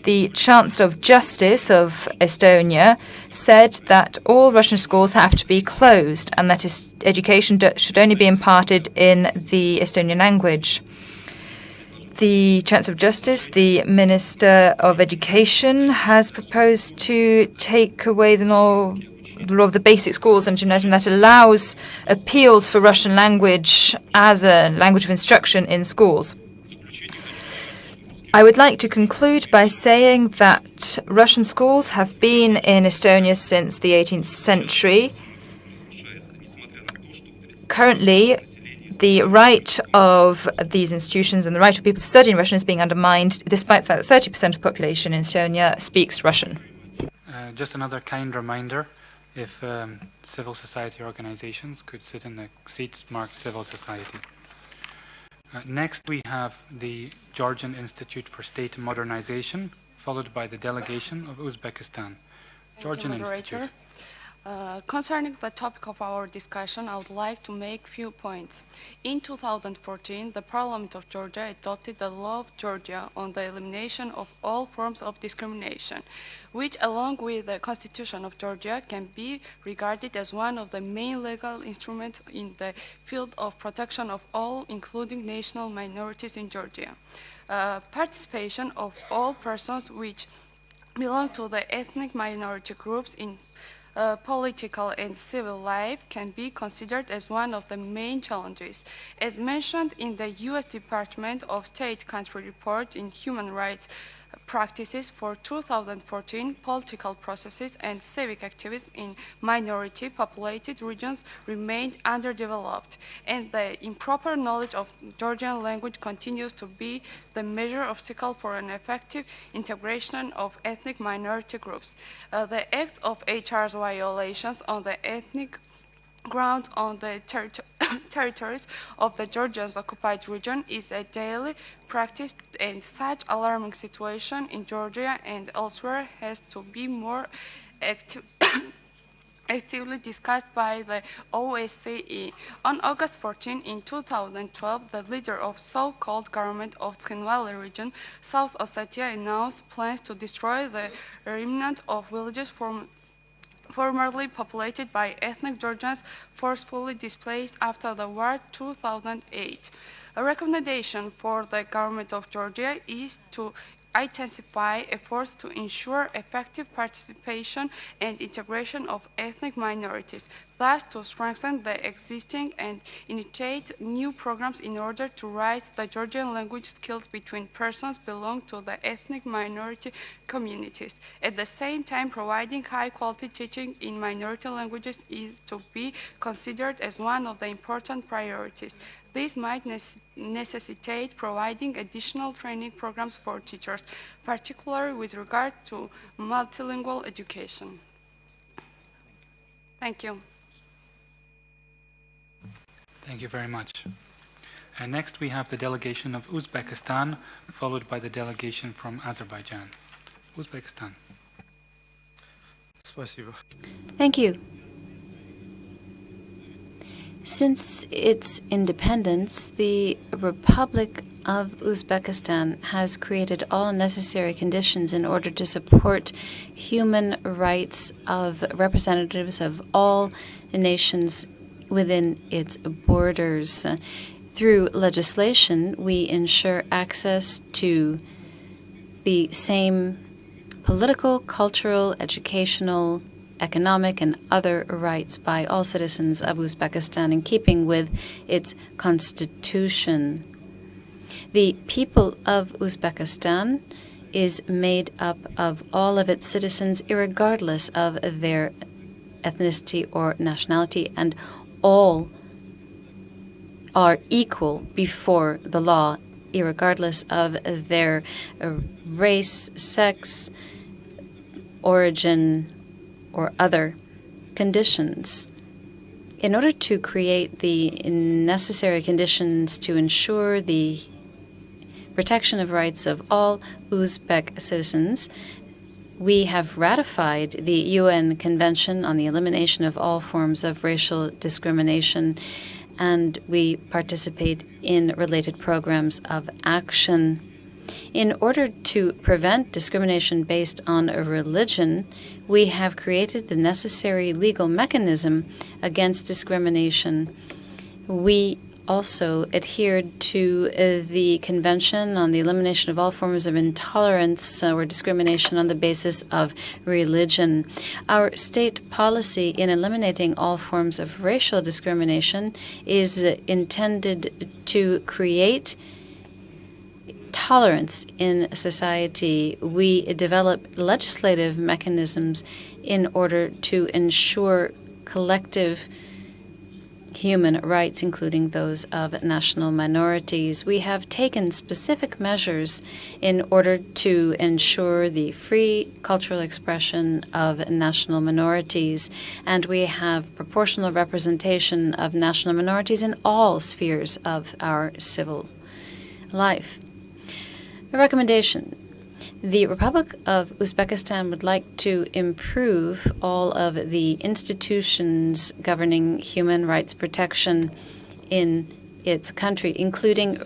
the Chancellor of Justice of Estonia said that all Russian schools have to be closed and that education should only be imparted in the Estonian language. The Chancellor of Justice, the Minister of Education, has proposed to take away the law of the basic schools and gymnasium that allows appeals for Russian language as a language of instruction in schools. I would like to conclude by saying that Russian schools have been in Estonia since the 18th century. Currently, the right of these institutions and the right of people to study in Russian is being undermined, despite the fact that 30% of the population in Estonia speaks Russian. Just another kind reminder, if civil society organizations could sit in the seats marked civil society. Next, we have the Georgian Institute for State Modernization, followed by the delegation of Uzbekistan. Georgian Institute. Concerning the topic of our discussion, I would like to make few points. In 2014, the Parliament of Georgia adopted the law of Georgia on the elimination of all forms of discrimination, which, along with the Constitution of Georgia, can be regarded as one of the main legal instruments in the field of protection of all, including national minorities in Georgia. Participation of all persons which belong to the ethnic minority groups in political and civil life can be considered as one of the main challenges. As mentioned in the U.S. Department of State Country Report in Human Rights Practices for 2014, political processes and civic activism in minority populated regions remained underdeveloped, and the improper knowledge of Georgian language continues to be the major obstacle for an effective integration of ethnic minority groups. The acts of HR's violations on the ethnic grounds on the territories of the Georgians occupied region is a daily practice, and such alarming situation in Georgia and elsewhere has to be more actively discussed by the OSCE. On August 14, in 2012, the leader of so-called government of Tskhinvali region, South Ossetia, announced plans to destroy the remnant of villages formerly populated by ethnic Georgians forcefully displaced after the war 2008. A recommendation for the government of Georgia is to intensify efforts to ensure effective participation and integration of ethnic minorities, thus to strengthen the existing and initiate new programs in order to raise the Georgian language skills between persons belonging to the ethnic minority communities. At the same time, providing high-quality teaching in minority languages is to be considered as one of the important priorities. This might necessitate providing additional training programs for teachers, particularly with regard to multilingual education. Thank you. Thank you very much. And next we have the delegation of Uzbekistan, followed by the delegation from Azerbaijan. Uzbekistan. Thank you. Since its independence, the Republic of Uzbekistan has created all necessary conditions in order to support human rights of representatives of all nations within its borders. Through legislation, we ensure access to the same political, cultural, educational, economic, and other rights by all citizens of Uzbekistan in keeping with its constitution. The people of Uzbekistan is made up of all of its citizens, irregardless of their ethnicity or nationality, and all are equal before the law, irregardless of their race, sex, origin, or other conditions. In order to create the necessary conditions to ensure the protection of rights of all Uzbek citizens, we have ratified the UN Convention on the Elimination of All Forms of Racial Discrimination, and we participate in related programs of action. In order to prevent discrimination based on religion, we have created the necessary legal mechanism against discrimination. We also adhered to the Convention on the Elimination of All Forms of Intolerance or Discrimination on the basis of religion. Our state policy in eliminating all forms of racial discrimination is intended to create tolerance in society. We develop legislative mechanisms in order to ensure collective human rights, including those of national minorities. We have taken specific measures in order to ensure the free cultural expression of national minorities, and we have proportional representation of national minorities in all spheres of our civil life. A recommendation. The Republic of Uzbekistan would like to improve all of the institutions governing human rights protection in its country, including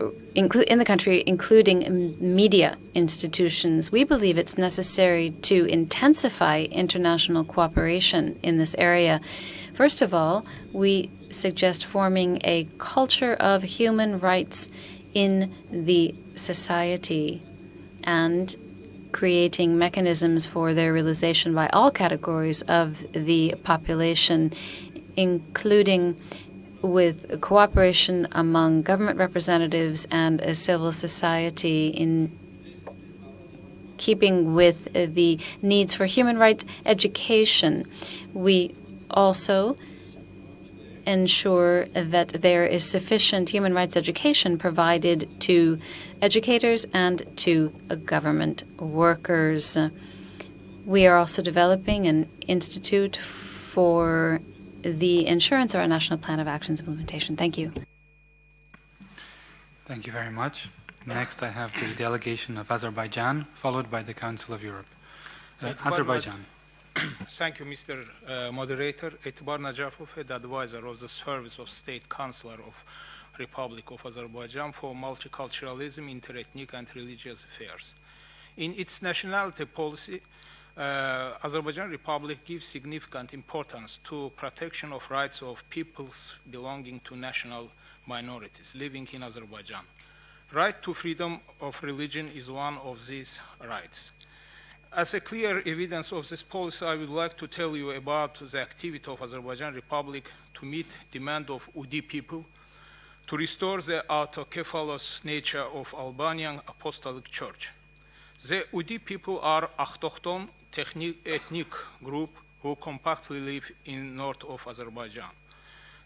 media institutions. We believe it's necessary to intensify international cooperation in this area. First of all, we suggest forming a culture of human rights in the society and creating mechanisms for their realization by all categories of the population, including with cooperation among government representatives and civil society in keeping with the needs for human rights education. We also ensure that there is sufficient human rights education provided to educators and to government workers. We are also developing an institute for the insurance of our National Plan of Actions implementation. Thank you. Thank you very much. Next, I have the delegation of Azerbaijan, followed by the Council of Europe. Azerbaijan. Thank you, Mr. Moderator. Etibar Najafov, head advisor of the Service of State Counselor of Republic of Azerbaijan for Multiculturalism, Interethnic and Religious Affairs. In its nationality policy, Azerbaijan Republic gives significant importance to protection of rights of peoples belonging to national minorities living in Azerbaijan. Right to freedom of religion is one of these rights. As a clear evidence of this policy, I would like to tell you about the activity of Azerbaijan Republic to meet demand of UDI people to restore the autocephalous nature of Albanian Apostolic Church. The UDI people are autochthon ethnic group who compactly live in north of Azerbaijan.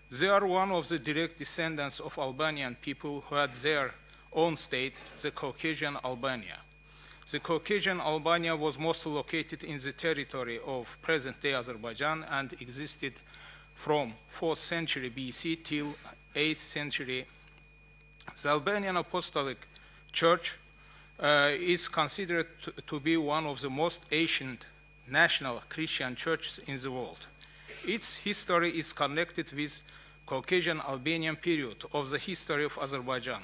They are one of the direct descendants of Albanian people who had their own state, the Caucasian Albania. The Caucasian Albania was mostly located in the territory of present-day Azerbaijan and existed from 4th century BC till 8th century. The Albanian Apostolic Church is considered to be one of the most ancient national Christian churches in the world. Its history is connected with Caucasian Albanian period of the history of Azerbaijan.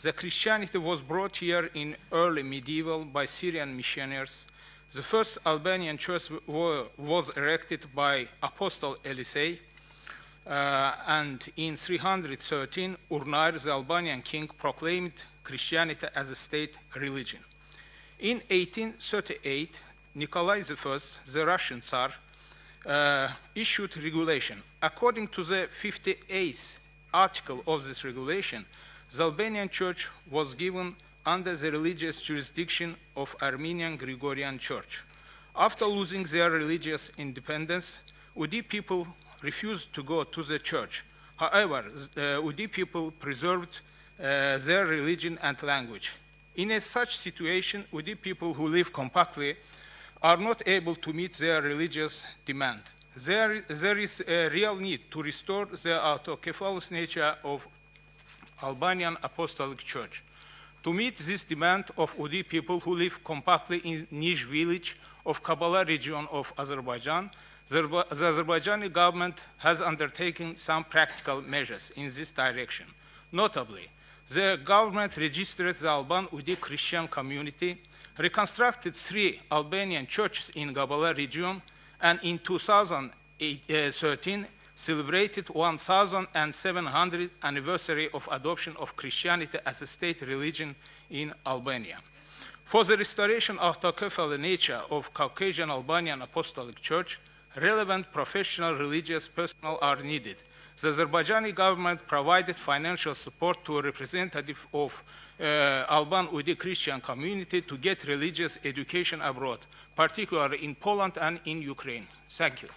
The Christianity was brought here in early medieval by Syrian missionaries. The first Albanian church was erected by Apostle Elisei, and in 313, Urnair, the Albanian king, proclaimed Christianity as a state religion. In 1838, Nikolai I, the Russian Tsar, issued regulation. According to the 58th article of this regulation, the Albanian Church was given under the religious jurisdiction of Armenian Gregorian Church. After losing their religious independence, UDI people refused to go to the church. However, UDI people preserved their religion and language. In such situation, UDI people who live compactly are not able to meet their religious demand. There is a real need to restore the autocephalous nature of Albanian Apostolic Church. To meet this demand of UDI people who live compactly in niche village of Kabala region of Azerbaijan, the Azerbaijani government has undertaken some practical measures in this direction. Notably, the government registered the Alban UDI Christian community, reconstructed 3 Albanian churches in Kabala region, and in 2013 celebrated 1,700th anniversary of adoption of Christianity as a state religion in Albania. For the restoration of the autocephalous nature of Caucasian Albanian Apostolic Church, relevant professional religious personnel are needed. The Azerbaijani government provided financial support to a representative of Alban UDI Christian community to get religious education abroad, particularly in Poland and in Ukraine. Thank you.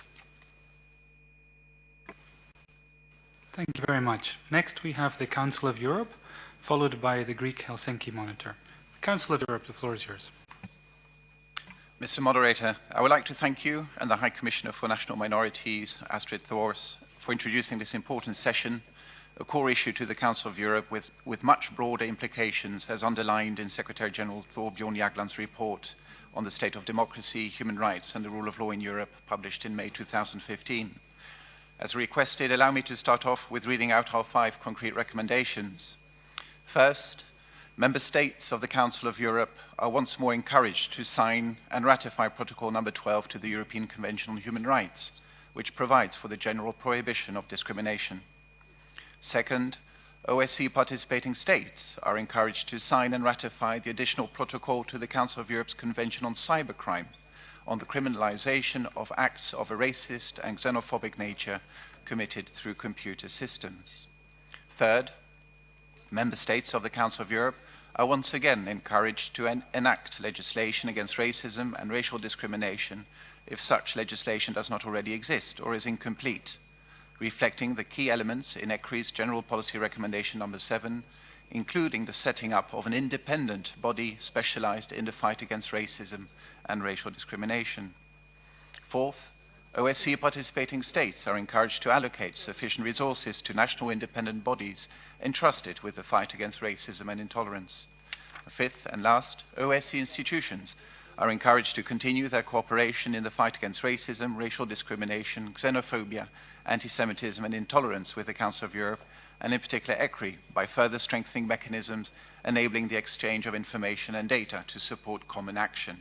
Thank you very much. Next, we have the Council of Europe, followed by the Greek Helsinki Monitor. The Council of Europe, the floor is yours. Mr. Moderator, I would like to thank you and the High Commissioner for National Minorities, Astrid Thors, for introducing this important session, a core issue to the Council of Europe with much broader implications, as underlined in Secretary-General Thorbjørn Jagland's report on the state of democracy, human rights and the rule of law in Europe, published in May 2015. As requested, allow me to start off with reading out our 5 concrete recommendations. First, Member States of the Council of Europe are once more encouraged to sign and ratify Protocol number 12 to the European Convention on Human Rights, which provides for the general prohibition of discrimination. Second, OSCE participating states are encouraged to sign and ratify the additional protocol to the Council of Europe's Convention on Cybercrime, on the criminalization of acts of a racist and xenophobic nature committed through computer systems. Third, Member States of the Council of Europe are once again encouraged to enact legislation against racism and racial discrimination if such legislation does not already exist or is incomplete, reflecting the key elements in ECRI's General Policy Recommendation number 7, including the setting up of an independent body specialized in the fight against racism and racial discrimination. Fourth, OSCE participating states are encouraged to allocate sufficient resources to national independent bodies entrusted with the fight against racism and intolerance. Fifth and last, OSCE institutions are encouraged to continue their cooperation in the fight against racism, racial discrimination, xenophobia, anti-Semitism and intolerance with the Council of Europe, and in particular ECRI, by further strengthening mechanisms enabling the exchange of information and data to support common action.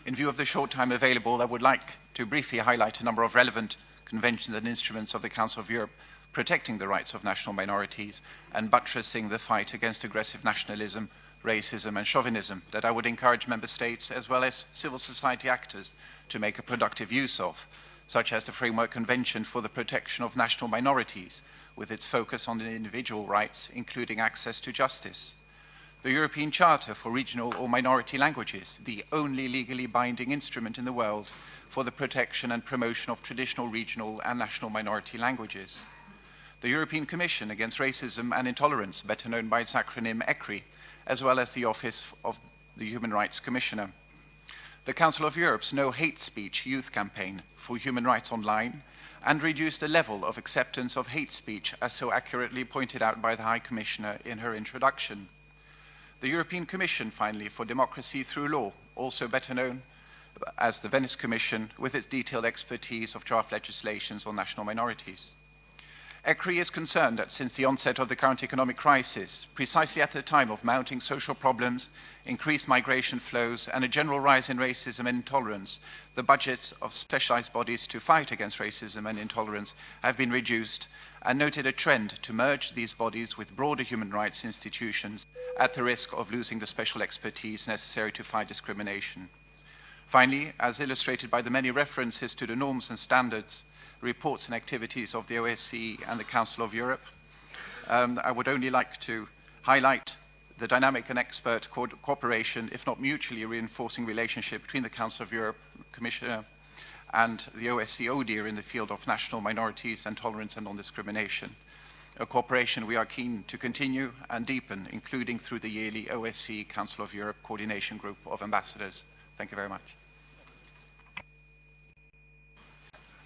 In view of the short time available, I would like to briefly highlight a number of relevant conventions and instruments of the Council of Europe protecting the rights of national minorities, and buttressing the fight against aggressive nationalism, racism, and chauvinism that I would encourage member states as well as civil society actors to make a productive use of, such as the Framework Convention for the Protection of National Minorities, with its focus on individual rights, including access to justice. The European Charter for Regional or Minority Languages, the only legally binding instrument in the world for the protection and promotion of traditional regional and national minority languages. The European Commission Against Racism and Intolerance, better known by its acronym ECRI, as well as the Office of the Human Rights Commissioner. The Council of Europe's No Hate Speech youth campaign for human rights online, and reduced the level of acceptance of hate speech, as so accurately pointed out by the High Commissioner in her introduction. The European Commission, finally, for Democracy Through Law, also better known as the Venice Commission, with its detailed expertise of draft legislations on national minorities. ECRI is concerned that since the onset of the current economic crisis, precisely at the time of mounting social problems, increased migration flows, and a general rise in racism and intolerance, the budgets of specialized bodies to fight against racism and intolerance have been reduced, and noted a trend to merge these bodies with broader human rights institutions at the risk of losing the special expertise necessary to fight discrimination. Finally, as illustrated by the many references to the norms and standards, reports and activities of the OSCE and the Council of Europe, I would only like to highlight the dynamic and expert cooperation, if not mutually reinforcing relationship between the Council of Europe Commissioner and the OSCE ODIHR in the field of national minorities and tolerance and non-discrimination, a cooperation we are keen to continue and deepen, including through the yearly OSCE Council of Europe Coordination Group of Ambassadors. Thank you very much.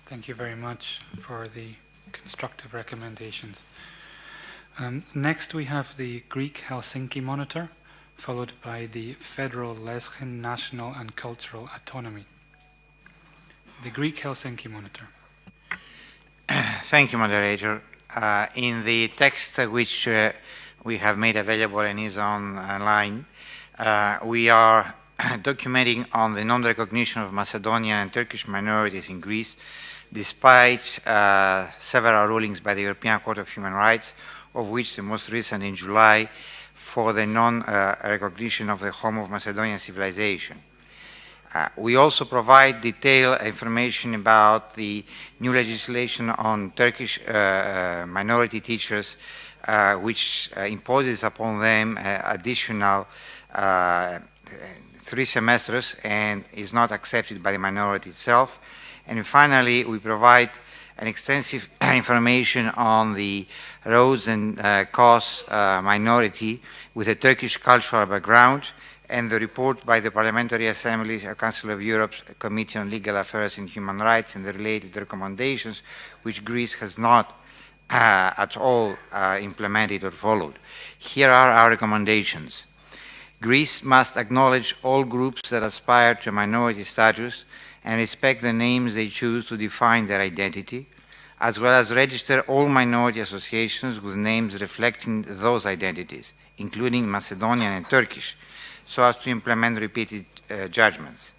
Thank you very much for the constructive recommendations. Next we have the Greek Helsinki Monitor, followed by the Federal Lesbian National and Cultural Autonomy. The Greek Helsinki Monitor. Thank you, Moderator. In the text which we have made available and is online, we are documenting on the non-recognition of Macedonian and Turkish minorities in Greece, despite several rulings by the European Court of Human Rights, of which the most recent in July for the non-recognition of the home of Macedonian civilization. We also provide detailed information about the new legislation on Turkish minority teachers, which imposes upon them additional 3 semesters and is not accepted by the minority itself. And finally, we provide an extensive information on the Rhodes and Kos minority with a Turkish cultural background, and the report by the Parliamentary Assembly, Council of Europe's Committee on Legal Affairs and Human Rights, and the related recommendations, which Greece has not at all implemented or followed. Here are our recommendations. Greece must acknowledge all groups that aspire to a minority status and respect the names they choose to define their identity, as well as register all minority associations with names reflecting those identities, including Macedonian and Turkish, so as to implement repeated judgments.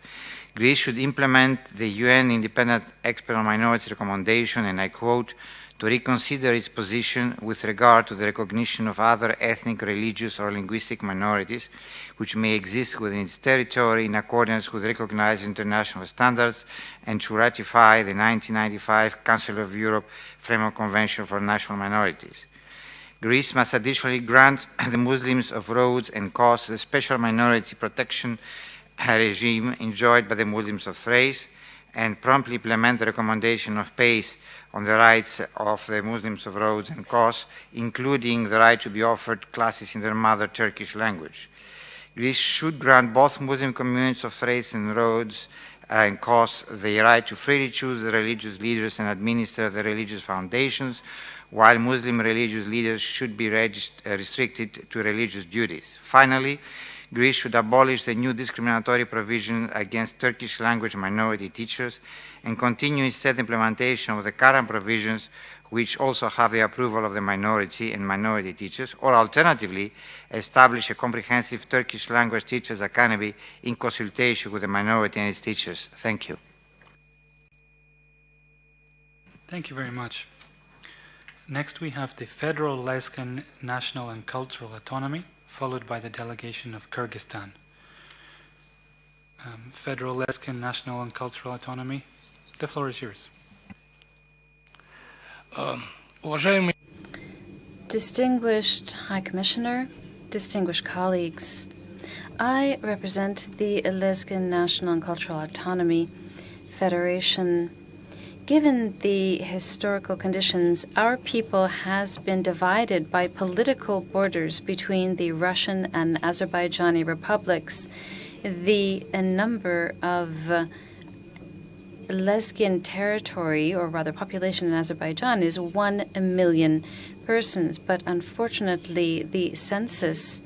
Greece should implement the UN Independent Expert on Minorities recommendation, and I quote, to reconsider its position with regard to the recognition of other ethnic, religious, or linguistic minorities which may exist within its territory in accordance with recognized international standards, and to ratify the 1995 Council of Europe Framework Convention for National Minorities. Greece must additionally grant the Muslims of Rhodes and Kos the special minority protection regime enjoyed by the Muslims of Thrace, and promptly implement the recommendation of PACE on the rights of the Muslims of Rhodes and Kos, including the right to be offered classes in their mother Turkish language. Greece should grant both Muslim communities of Thrace and Rhodes and Kos the right to freely choose the religious leaders and administer the religious foundations, while Muslim religious leaders should be restricted to religious duties. Finally, Greece should abolish the new discriminatory provision against Turkish language minority teachers and continue instead implementation of the current provisions, which also have the approval of the minority and minority teachers, or alternatively, establish a comprehensive Turkish language teachers academy in consultation with the minority and its teachers. Thank you. Thank you very much. Next we have the Federal Lesghan National and Cultural Autonomy, followed by the delegation of Kyrgyzstan. Federal Lesghan National and Cultural Autonomy, the floor is yours. Distinguished High Commissioner, distinguished colleagues, I represent the Lesghan National and Cultural Autonomy Federation. Given the historical conditions, our people has been divided by political borders between the Russian and Azerbaijani republics. The number of Lesghan territory, or rather population in Azerbaijan, is 1 million persons, but unfortunately the census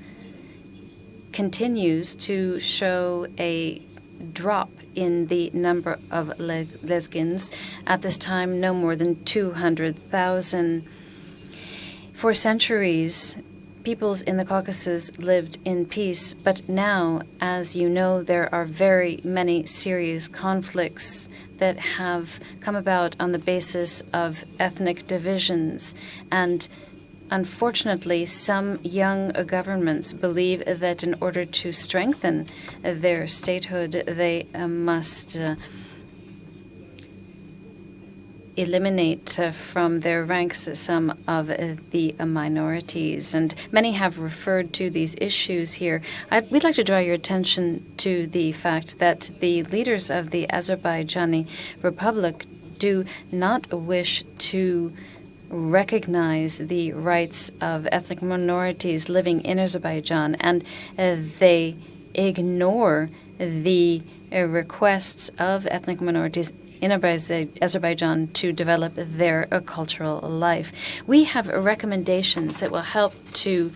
continues to show a drop in the number of Lesghans. At this time, no more than 200,000. For centuries, peoples in the Caucasus lived in peace, but now, as you know, there are very many serious conflicts that have come about on the basis of ethnic divisions. And unfortunately, some young governments believe that in order to strengthen their statehood, they must eliminate from their ranks some of the minorities. And many have referred to these issues here. We'd like to draw your attention to the fact that the leaders of the Azerbaijani Republic do not wish to recognize the rights of ethnic minorities living in Azerbaijan, and they ignore the requests of ethnic minorities in Azerbaijan to develop their cultural life. We have recommendations that will help to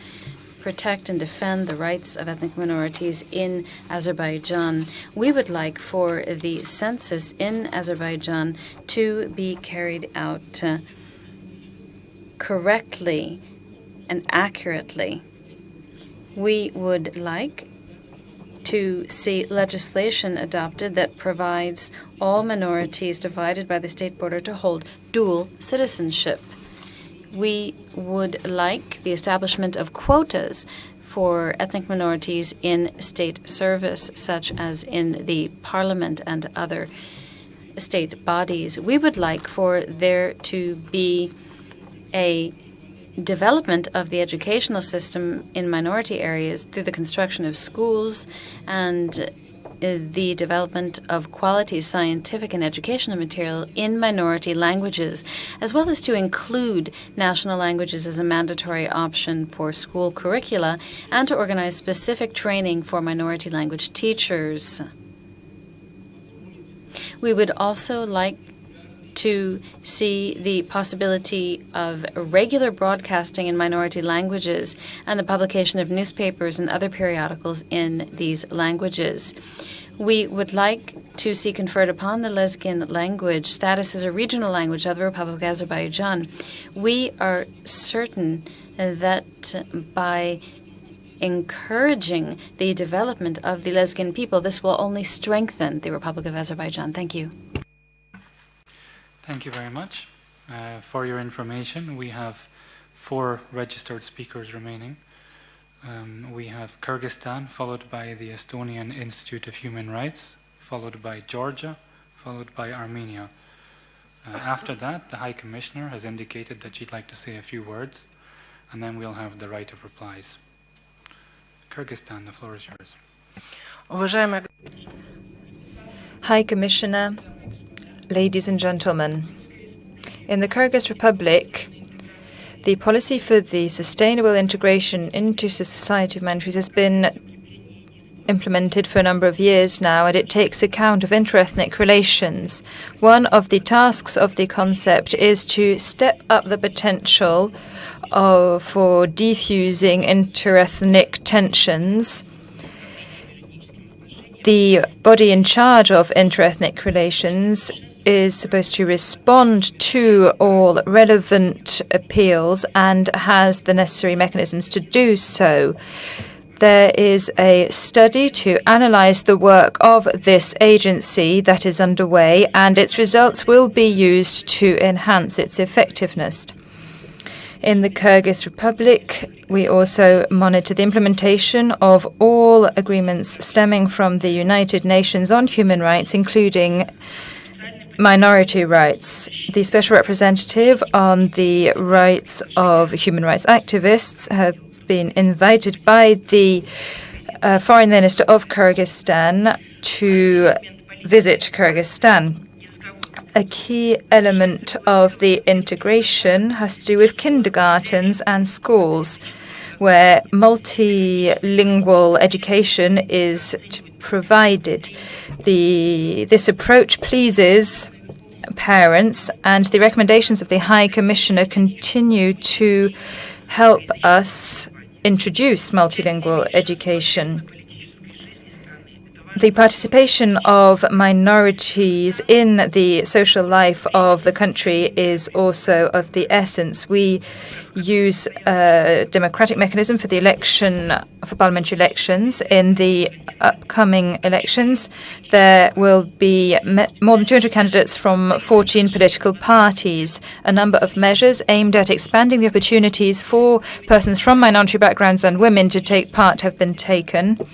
protect and defend the rights of ethnic minorities in Azerbaijan. We would like for the census in Azerbaijan to be carried out correctly and accurately. We would like to see legislation adopted that provides all minorities divided by the state border to hold dual citizenship. We would like the establishment of quotas for ethnic minorities in state service, such as in the parliament and other state bodies. We would like for there to be a development of the educational system in minority areas through the construction of schools and the development of quality scientific and educational material in minority languages, as well as to include national languages as a mandatory option for school curricula, and to organize specific training for minority language teachers. We would also like to see the possibility of regular broadcasting in minority languages and the publication of newspapers and other periodicals in these languages. We would like to see conferred upon the Lesghan language status as a regional language of the Republic of Azerbaijan. We are certain that by encouraging the development of the Lesghan people, this will only strengthen the Republic of Azerbaijan. Thank you. Thank you very much. For your information, we have 4 registered speakers remaining. We have Kyrgyzstan, followed by the Estonian Institute of Human Rights, followed by Georgia, followed by Armenia. After that, the High Commissioner has indicated that she'd like to say a few words, and then we'll have the right of replies. Kyrgyzstan, the floor is yours. High Commissioner, ladies and gentlemen, in the Kyrgyz Republic, the policy for the sustainable integration into society of minorities has been implemented for a number of years now, and it takes account of interethnic relations. One of the tasks of the concept is to step up the potential for defusing interethnic tensions. The body in charge of interethnic relations is supposed to respond to all relevant appeals and has the necessary mechanisms to do so. There is a study to analyze the work of this agency that is underway, and its results will be used to enhance its effectiveness. In the Kyrgyz Republic, we also monitor the implementation of all agreements stemming from the United Nations on human rights, including minority rights. The Special Representative on the rights of human rights activists have been invited by the Foreign Minister of Kyrgyzstan to visit Kyrgyzstan. A key element of the integration has to do with kindergartens and schools, where multilingual education is provided. This approach pleases parents, and the recommendations of the High Commissioner continue to help us introduce multilingual education. The participation of minorities in the social life of the country is also of the essence. We use a democratic mechanism for the election, for parliamentary elections. In the upcoming elections, there will be more than 200 candidates from 14 political parties. A number of measures aimed at expanding the opportunities for persons from minority backgrounds and women to take part have been taken.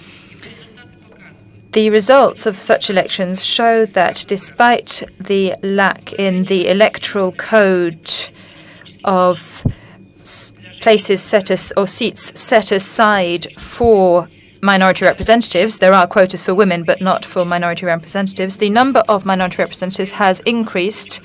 The results of such elections show that despite the lack in the electoral code of places or seats set aside for minority representatives, there are quotas for women but not for minority representatives, the number of minority representatives has increased,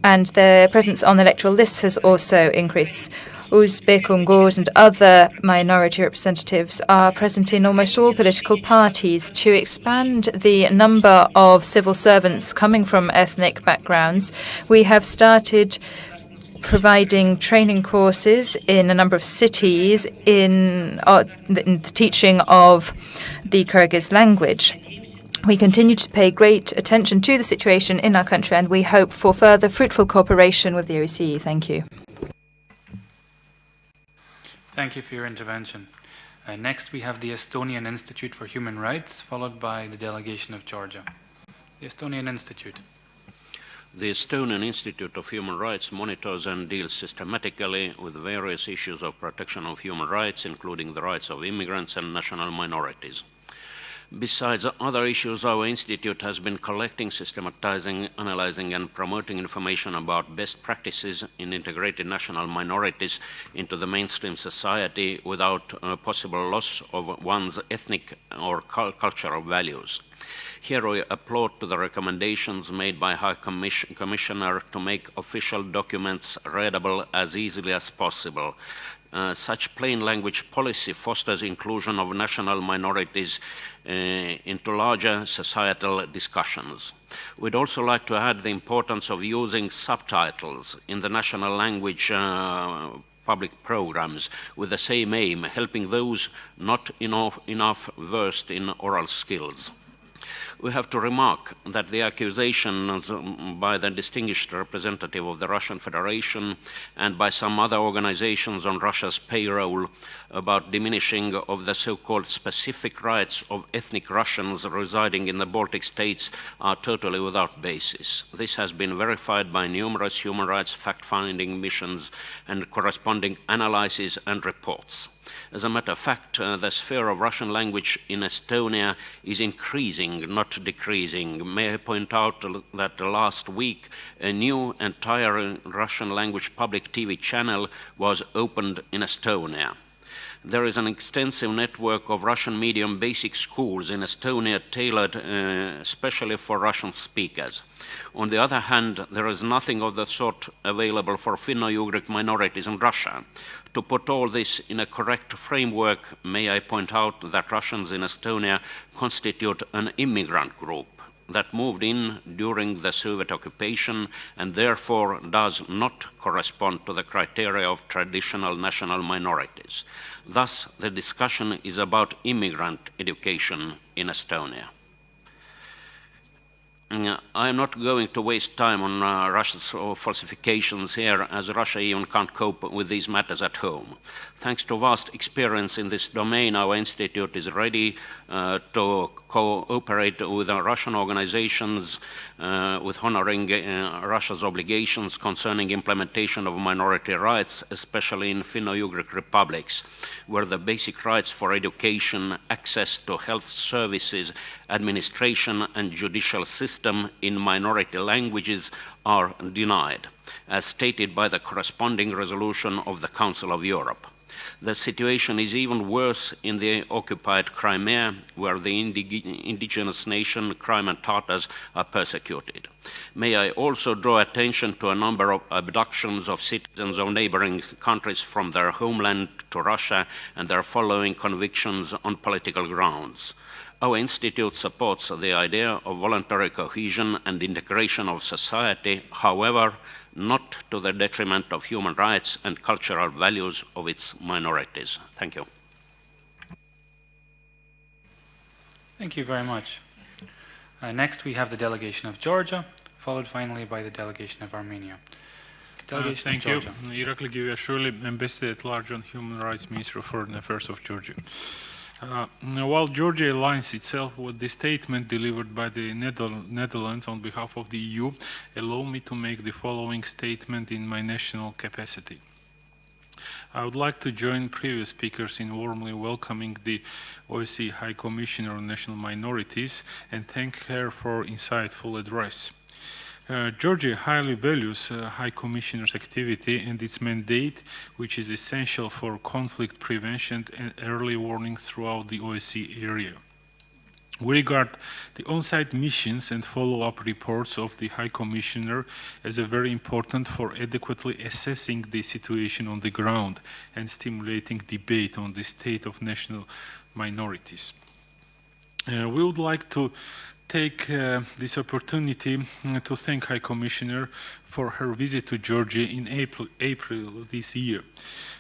and their presence on electoral lists has also increased. Uzbek, Uyghurs and other minority representatives are present in almost all political parties. To expand the number of civil servants coming from ethnic backgrounds, we have started providing training courses in a number of cities in the teaching of the Kyrgyz language. We continue to pay great attention to the situation in our country, and we hope for further fruitful cooperation with the OSCE. Thank you. Thank you for your intervention. Next, we have the Estonian Institute for Human Rights, followed by the delegation of Georgia. The Estonian Institute. The Estonian Institute of Human Rights monitors and deals systematically with various issues of protection of human rights, including the rights of immigrants and national minorities. Besides other issues, our institute has been collecting, systematizing, analyzing, and promoting information about best practices in integrating national minorities into the mainstream society without possible loss of one's ethnic or cultural values. Here we applaud to the recommendations made by High Commissioner to make official documents readable as easily as possible. Such plain language policy fosters inclusion of national minorities into larger societal discussions. We'd also like to add the importance of using subtitles in the national language public programs with the same aim, helping those not enough versed in oral skills. We have to remark that the accusations by the distinguished representative of the Russian Federation and by some other organizations on Russia's payroll about diminishing of the so-called specific rights of ethnic Russians residing in the Baltic states are totally without basis. This has been verified by numerous human rights fact-finding missions and corresponding analyses and reports. As a matter of fact, the sphere of Russian language in Estonia is increasing, not decreasing. May I point out that last week a new entire Russian language public TV channel was opened in Estonia. There is an extensive network of Russian medium basic schools in Estonia tailored especially for Russian speakers. On the other hand, there is nothing of the sort available for Finno-Ugric minorities in Russia. To put all this in a correct framework, may I point out that Russians in Estonia constitute an immigrant group that moved in during the Soviet occupation and therefore does not correspond to the criteria of traditional national minorities. Thus, the discussion is about immigrant education in Estonia. I'm not going to waste time on Russia's falsifications here, as Russia even can't cope with these matters at home. Thanks to vast experience in this domain, our institute is ready to cooperate with Russian organizations with honoring Russia's obligations concerning implementation of minority rights, especially in Finno-Ugric republics, where the basic rights for education, access to health services, administration and judicial system in minority languages are denied, as stated by the corresponding resolution of the Council of Europe. The situation is even worse in the occupied Crimea, where the indigenous nation Crimean Tatars are persecuted. May I also draw attention to a number of abductions of citizens of neighboring countries from their homeland to Russia and their following convictions on political grounds. Our institute supports the idea of voluntary cohesion and integration of society, however, not to the detriment of human rights and cultural values of its minorities. Thank you. Thank you very much. Next, we have the delegation of Georgia, followed finally by the delegation of Armenia. Delegation Thank of Georgia. you. Irakli Giviashvili, Ambassador at Large on Human Rights, Minister of Foreign Affairs of Georgia. While Georgia aligns itself with the statement delivered by the Netherlands on behalf of the EU, allow me to make the following statement in my national capacity. I would like to join previous speakers in warmly welcoming the OSCE High Commissioner on National Minorities and thank her for insightful address. Georgia highly values High Commissioner's activity and its mandate, which is essential for conflict prevention and early warning throughout the OSCE area. We regard the on-site missions and follow-up reports of the High Commissioner as very important for adequately assessing the situation on the ground and stimulating debate on the state of national minorities. We would like to take this opportunity to thank High Commissioner for her visit to Georgia in April this year.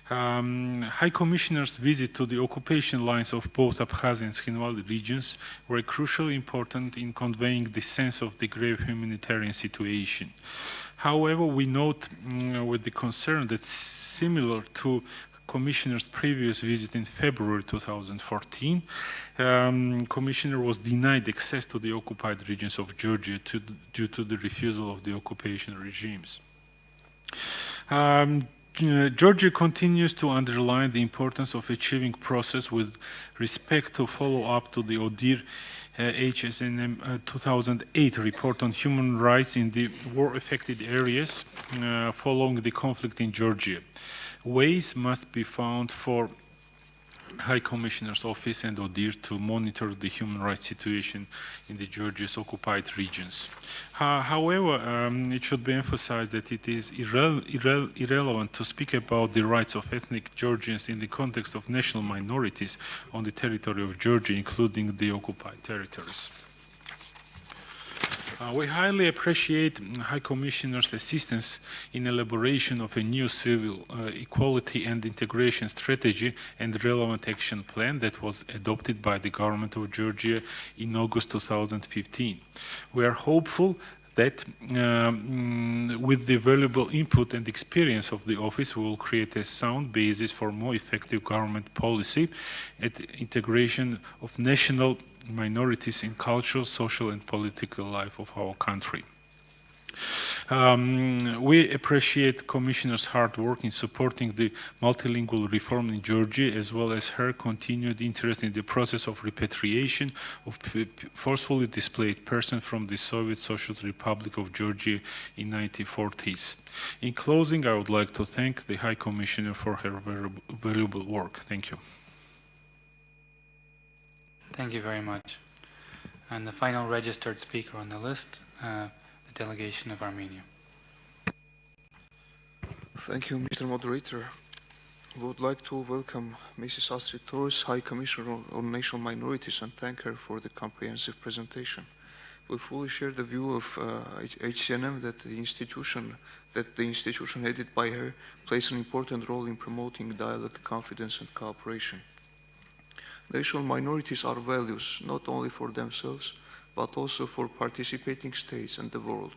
High Commissioner's visit to the occupation lines of both Abkhazia and Tkhinvali regions were crucially important in conveying the sense of the grave humanitarian situation. However, we note with the concern that similar to Commissioner's previous visit in February 2014, Commissioner was denied access to the occupied regions of Georgia due to the refusal of the occupation regimes. Georgia continues to underline the importance of achieving process with respect to follow-up to the ODIHR HSNM 2008 report on human rights in the war-affected areas following the conflict in Georgia. Ways must be found for High Commissioner's Office and ODIHR to monitor the human rights situation in the Georgia's occupied regions. However, it should be emphasized that it is irrelevant to speak about the rights of ethnic Georgians in the context of national minorities on the territory of Georgia, including the occupied territories. We highly appreciate High Commissioner's assistance in elaboration of a new civil equality and integration strategy and relevant action plan that was adopted by the government of Georgia in August 2015. We are hopeful that with the valuable input and experience of the office, we will create a sound basis for more effective government policy and integration of national minorities in cultural, social, and political life of our country. We appreciate Commissioner's hard work in supporting the multilingual reform in Georgia, as well as her continued interest in the process of repatriation of forcefully displaced persons from the Soviet Socialist Republic of Georgia in the 1940s. In closing, I would like to thank the High Commissioner for her very valuable work. Thank you. Thank you very much. And the final registered speaker on the list, the delegation of Armenia. Thank you, Mr. Moderator. We would like to welcome Mrs. Astrid Torres, High Commissioner on National Minorities, and thank her for the comprehensive presentation. We fully share the view of HCNM that the institution headed by her plays an important role in promoting dialogue, confidence, and cooperation. National minorities are values not only for themselves, but also for participating states and the world.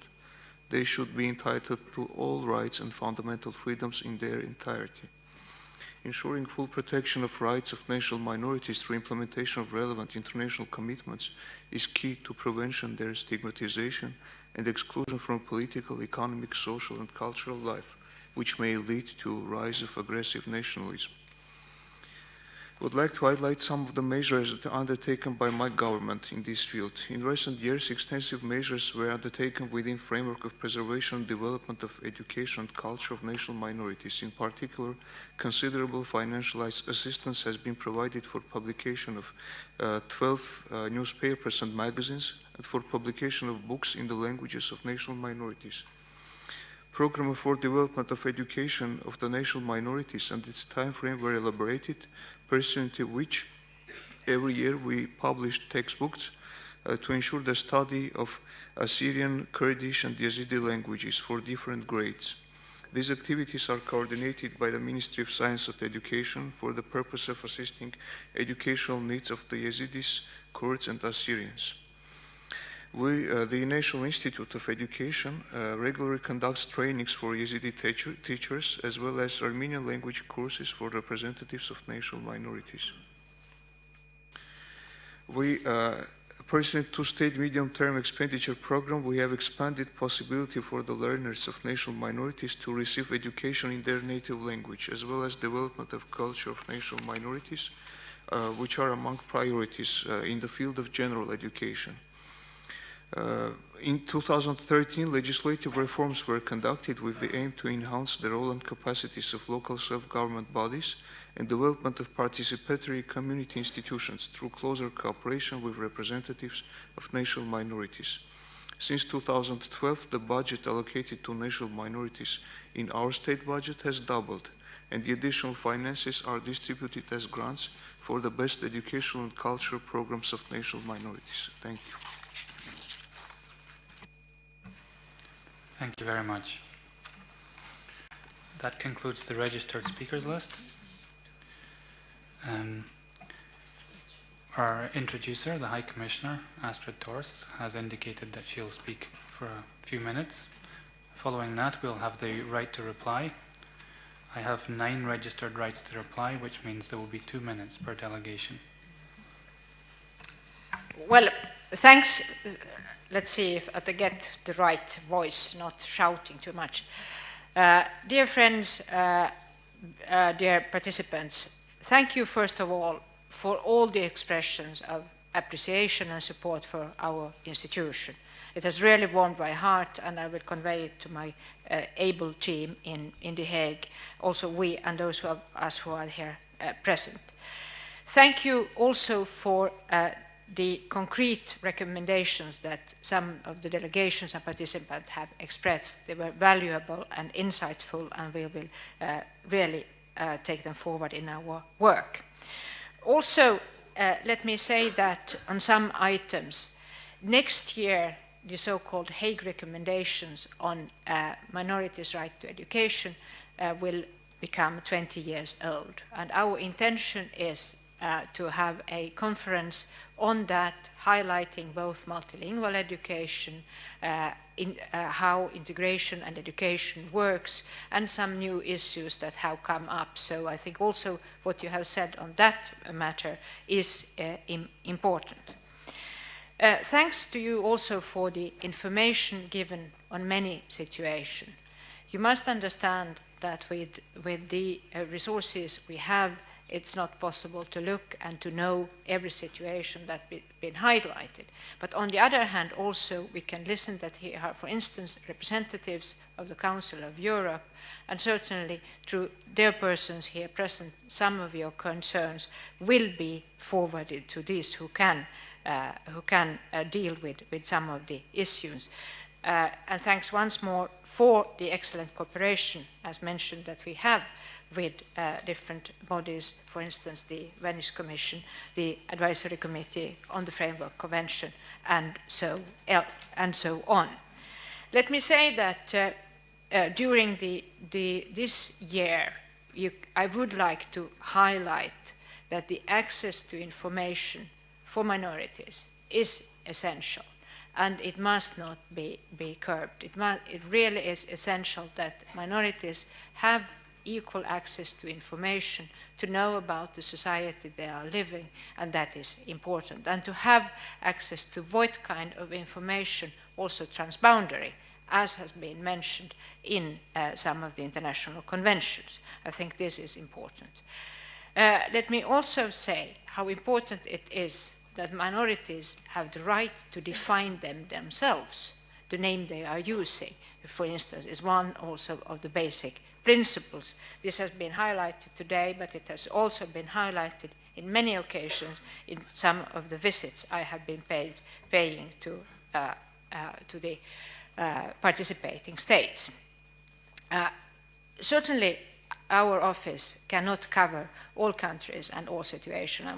They should be entitled to all rights and fundamental freedoms in their entirety. Ensuring full protection of rights of national minorities through implementation of relevant international commitments is key to prevention their stigmatization and exclusion from political, economic, social, and cultural life, which may lead to rise of aggressive nationalism. I would like to highlight some of the measures undertaken by my government in this field. In recent years, extensive measures were undertaken within the framework of preservation and development of education and culture of national minorities. In particular, considerable financial assistance has been provided for publication of 12 newspapers and magazines and for publication of books in the languages of national minorities. Program for development of education of the national minorities and its time frame were elaborated, pursuant to which every year we published textbooks to ensure the study of Assyrian, Kurdish, and Yazidi languages for different grades. These activities are coordinated by the Ministry of Science and Education for the purpose of assisting educational needs of the Yazidis, Kurds, and Assyrians. The National Institute of Education regularly conducts trainings for Yazidi teachers as well as Armenian language courses for representatives of national minorities. Pursuant to State Medium-Term Expenditure Program, we have expanded possibility for the learners of national minorities to receive education in their native language, as well as development of culture of national minorities, which are among priorities in the field of general education. In 2013, legislative reforms were conducted with the aim to enhance the role and capacities of local self-government bodies and development of participatory community institutions through closer cooperation with representatives of national minorities. Since 2012, the budget allocated to national minorities in our state budget has doubled, and the additional finances are distributed as grants for the best educational and cultural programs of national minorities. Thank you. Thank you very much. That concludes the registered speakers list. Our introducer, the High Commissioner, Astrid Thors, has indicated that she'll speak for a few minutes. Following that, we'll have the right to reply. I have 9 registered rights to reply, which means there will be 2 minutes per delegation. Well, thanks. Let's see if I get the right voice, not shouting too much. Dear friends, dear participants, thank you first of all for all the expressions of appreciation and support for our institution. It has really warmed my heart, and I will convey it to my able team in The Hague, also we and those of us who are here present. Thank you also for the concrete recommendations that some of the delegations and participants have expressed. They were valuable and insightful, and we will really take them forward in our work. Also, let me say that on some items, next year, the so-called Hague recommendations on minorities' right to education will become 20 years old. And our intention is to have a conference on that, highlighting both multilingual education, how integration and education works, and some new issues that have come up. So I think also what you have said on that matter is important. Thanks to you also for the information given on many situations. You must understand that with the resources we have, it's not possible to look and to know every situation that's been highlighted. But on the other hand, also we can listen that here are, for instance, representatives of the Council of Europe, and certainly through their persons here present, some of your concerns will be forwarded to these who can deal with some of the issues. And thanks once more for the excellent cooperation, as mentioned, that we have with different bodies, for instance, the Venice Commission, the Advisory Committee on the Framework Convention, and so on. Let me say that during this year, I would like to highlight that the access to information for minorities is essential. and it must not be curbed. It really is essential that minorities have equal access to information, to know about the society they are living, and that is important. And to have access to what kind of information, also transboundary, as has been mentioned in some of the international conventions. I think this is important. Let me also say how important it is that minorities have the right to define them themselves. The name they are using, for instance, is one also of the basic principles. This has been highlighted today, but it has also been highlighted in many occasions in some of the visits I have been paying to the participating states. Certainly, our office cannot cover all countries and all situations. I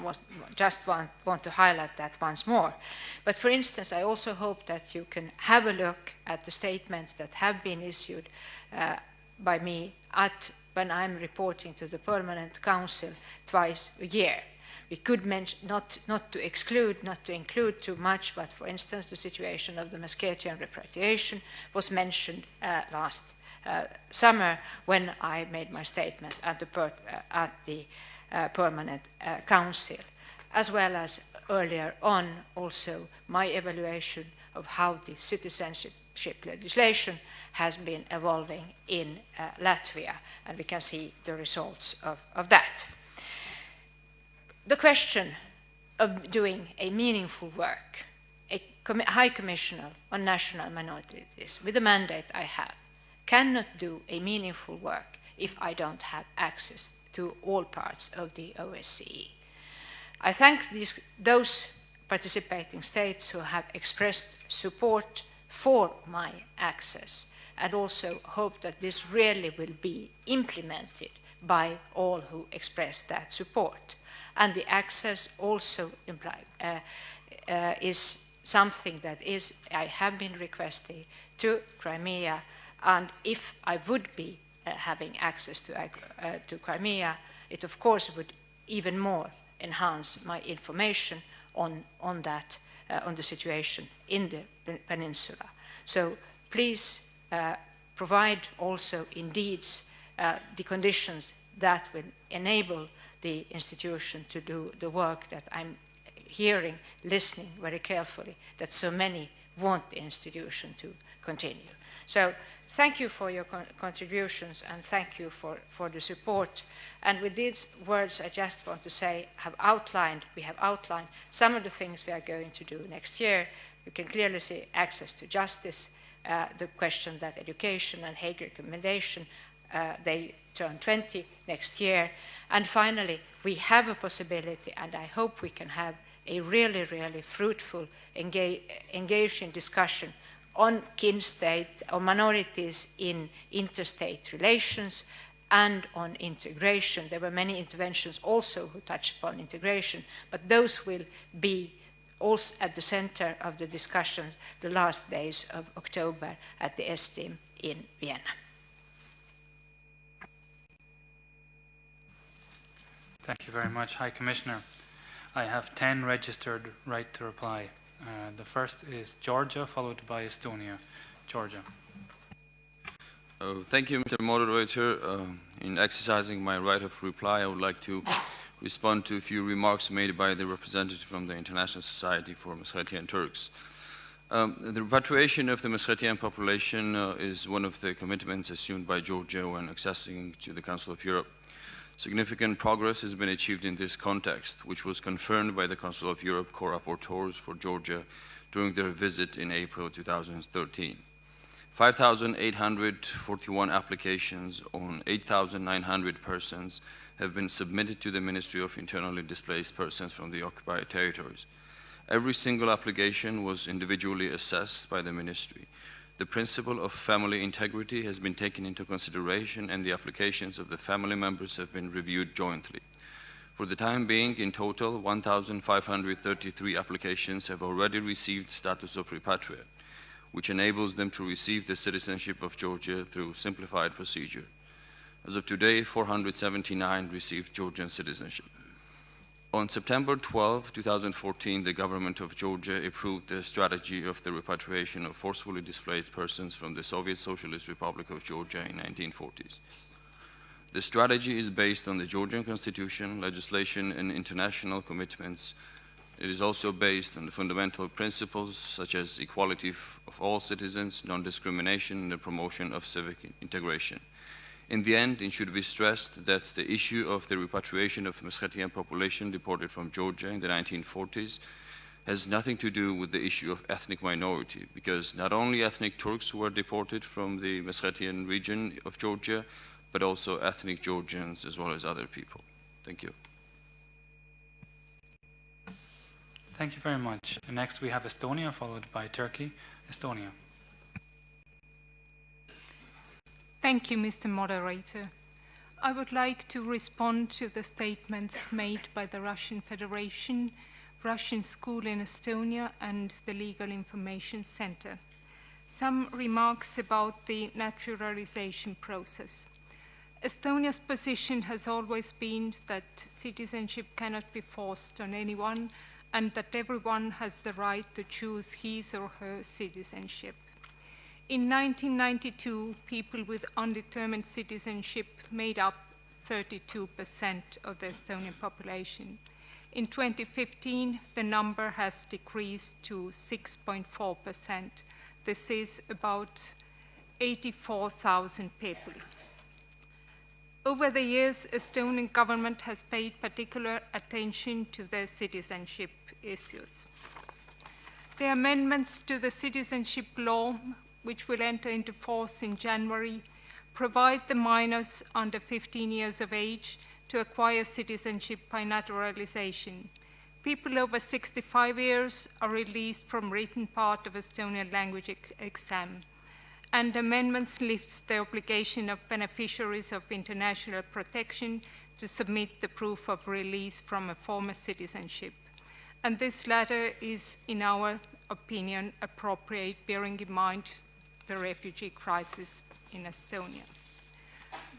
just want to highlight that once more. But for instance, I also hope that you can have a look at the statements that have been issued by me when I'm reporting to the Permanent Council twice a year. We could mention, not to include too much, but for instance, the situation of the Meskhetian repatriation was mentioned last summer when I made my statement at the Permanent Council, as well as earlier on also my evaluation of how the citizenship legislation has been evolving in Latvia, and we can see the results of that. The question of doing a meaningful work, a High Commissioner on National Minorities, with the mandate I have, cannot do a meaningful work if I don't have access to all parts of the OSCE. I thank those participating states who have expressed support for my access, and also hope that this really will be implemented by all who express that support. And the access also is something that I have been requesting to Crimea, and if I would be having access to Crimea, it of course would even more enhance my information on the situation in the peninsula. So please provide also indeed the conditions that will enable the institution to do the work that I'm hearing, listening very carefully, that so many want the institution to continue. So thank you for your contributions, and thank you for the support. And with these words, I just want to say, we have outlined some of the things we are going to do next year. You can clearly see access to justice, the question that education and Hague recommendation, they turn 20 next year. And finally, we have a possibility, and I hope we can have a really, really fruitful, engaging discussion on kin state, on minorities in interstate relations, and on integration. There were many interventions also who touched upon integration, but those will be also at the center of the discussions the last days of October at the SDIM in Vienna. Thank you very much, High Commissioner. I have 10 registered right to reply. The first is Georgia, followed by Estonia. Georgia. Thank you, Mr. Moderator. In exercising my right of reply, I would like to respond to a few remarks made by the representative from the International Society for Meskhetian Turks. The repatriation of the Meskhetian population is one of the commitments assumed by Georgia when accessing to the Council of Europe. Significant progress has been achieved in this context, which was confirmed by the Council of Europe co-rapporteurs for Georgia during their visit in April 2013. 5,841 applications on 8,900 persons have been submitted to the Ministry of Internally Displaced Persons from the occupied territories. Every single application was individually assessed by the Ministry. The principle of family integrity has been taken into consideration, and the applications of the family members have been reviewed jointly. For the time being, in total, 1,533 applications have already received status of repatriate, which enables them to receive the citizenship of Georgia through simplified procedure. As of today, 479 received Georgian citizenship. On September 12, 2014, the government of Georgia approved the strategy of the repatriation of forcefully displaced persons from the Soviet Socialist Republic of Georgia in 1940s. The strategy is based on the Georgian constitution, legislation, and international commitments. It is also based on the fundamental principles such as equality of all citizens, non-discrimination, and the promotion of civic integration. In the end, it should be stressed that the issue of the repatriation of Meskhetian population deported from Georgia in the 1940s has nothing to do with the issue of ethnic minority, because not only ethnic Turks were deported from the Meskhetian region of Georgia, but also ethnic Georgians as well as other people. Thank you. Thank you very much. And next we have Estonia, followed by Turkey. Estonia. Thank you, Mr. Moderator. I would like to respond to the statements made by the Russian Federation, Russian School in Estonia, and the Legal Information Center. Some remarks about the naturalization process. Estonia's position has always been that citizenship cannot be forced on anyone and that everyone has the right to choose his or her citizenship. In 1992, people with undetermined citizenship made up 32% of the Estonian population. In 2015, the number has decreased to 6.4%. This is about 84,000 people. Over the years, Estonian government has paid particular attention to the citizenship issues. The amendments to the citizenship law, which will enter into force in January, provide the minors under 15 years of age to acquire citizenship by naturalization. People over 65 years are released from written part of Estonian language exam. And amendments lifts the obligation of beneficiaries of international protection to submit the proof of release from a former citizenship. And this latter is, in our opinion, appropriate, bearing in mind the refugee crisis in Estonia.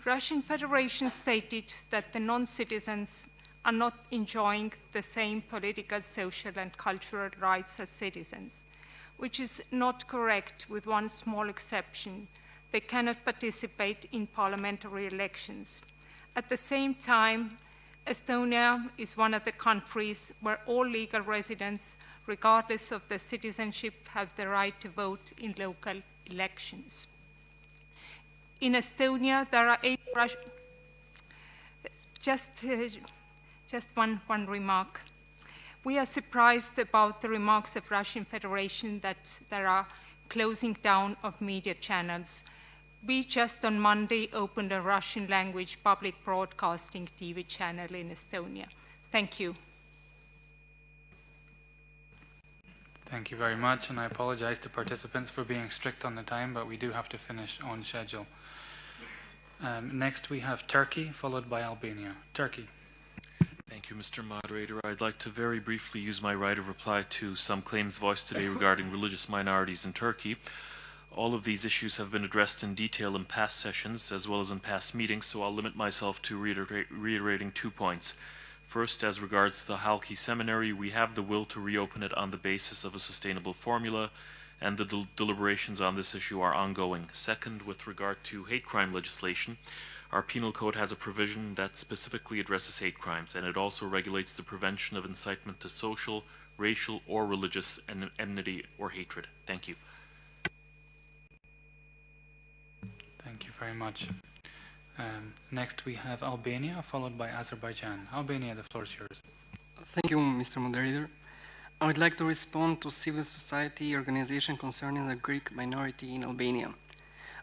Russian Federation stated that the non-citizens are not enjoying the same political, social, and cultural rights as citizens, which is not correct with one small exception. They cannot participate in parliamentary elections. At the same time, Estonia is one of the countries where all legal residents, regardless of their citizenship, have the right to vote in local elections. In Estonia, there are 8 just one remark. We are surprised about the remarks of Russian Federation that there are closing down of media channels. We just on Monday opened a Russian language public broadcasting TV channel in Estonia. Thank you. Thank you very much, and I apologize to participants for being strict on the time, but we do have to finish on schedule. Next we have Turkey, followed by Albania. Turkey. Thank you, Mr. Moderator. I'd like to very briefly use my right of reply to some claims voiced today regarding religious minorities in Turkey. All of these issues have been addressed in detail in past sessions as well as in past meetings, so I'll limit myself to reiterating 2 points. First, as regards the Halki Seminary, we have the will to reopen it on the basis of a sustainable formula, and the deliberations on this issue are ongoing. Second, with regard to hate crime legislation, our penal code has a provision that specifically addresses hate crimes, and it also regulates the prevention of incitement to social, racial, or religious enmity or hatred. Thank you. Thank you very much. Next we have Albania, followed by Azerbaijan. Albania, the floor is yours. Thank you, Mr. Moderator. I would like to respond to civil society organization concerning the Greek minority in Albania.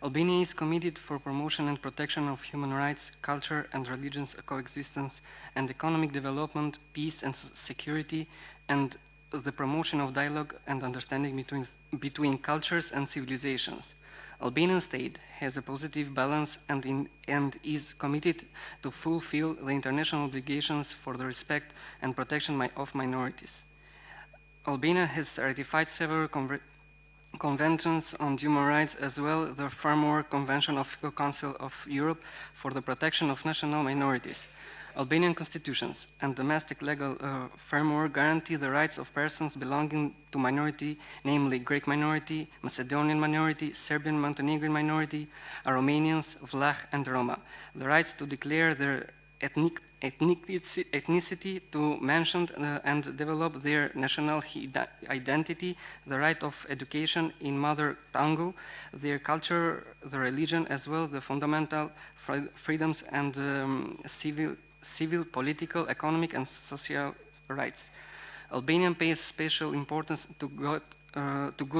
Albania is committed for promotion and protection of human rights, culture and religions coexistence, and economic development, peace and security, and the promotion of dialogue and understanding between cultures and civilizations. Albanian state has a positive balance and is committed to fulfill the international obligations for the respect and protection of minorities. Albania has ratified several conventions on human rights, as well as the Framework Convention of the Council of Europe for the protection of national minorities. Albanian constitutions and domestic legal framework guarantee the rights of persons belonging to minority, namely Greek minority, Macedonian minority, Serbian Montenegrin minority, Aromanians, Vlach, and Roma. The rights to declare their ethnicity, to mention and develop their national identity, the right of education in mother tongue, their culture, the religion, as well the fundamental freedoms and civil, political, economic, and social rights. Albania pays special importance to good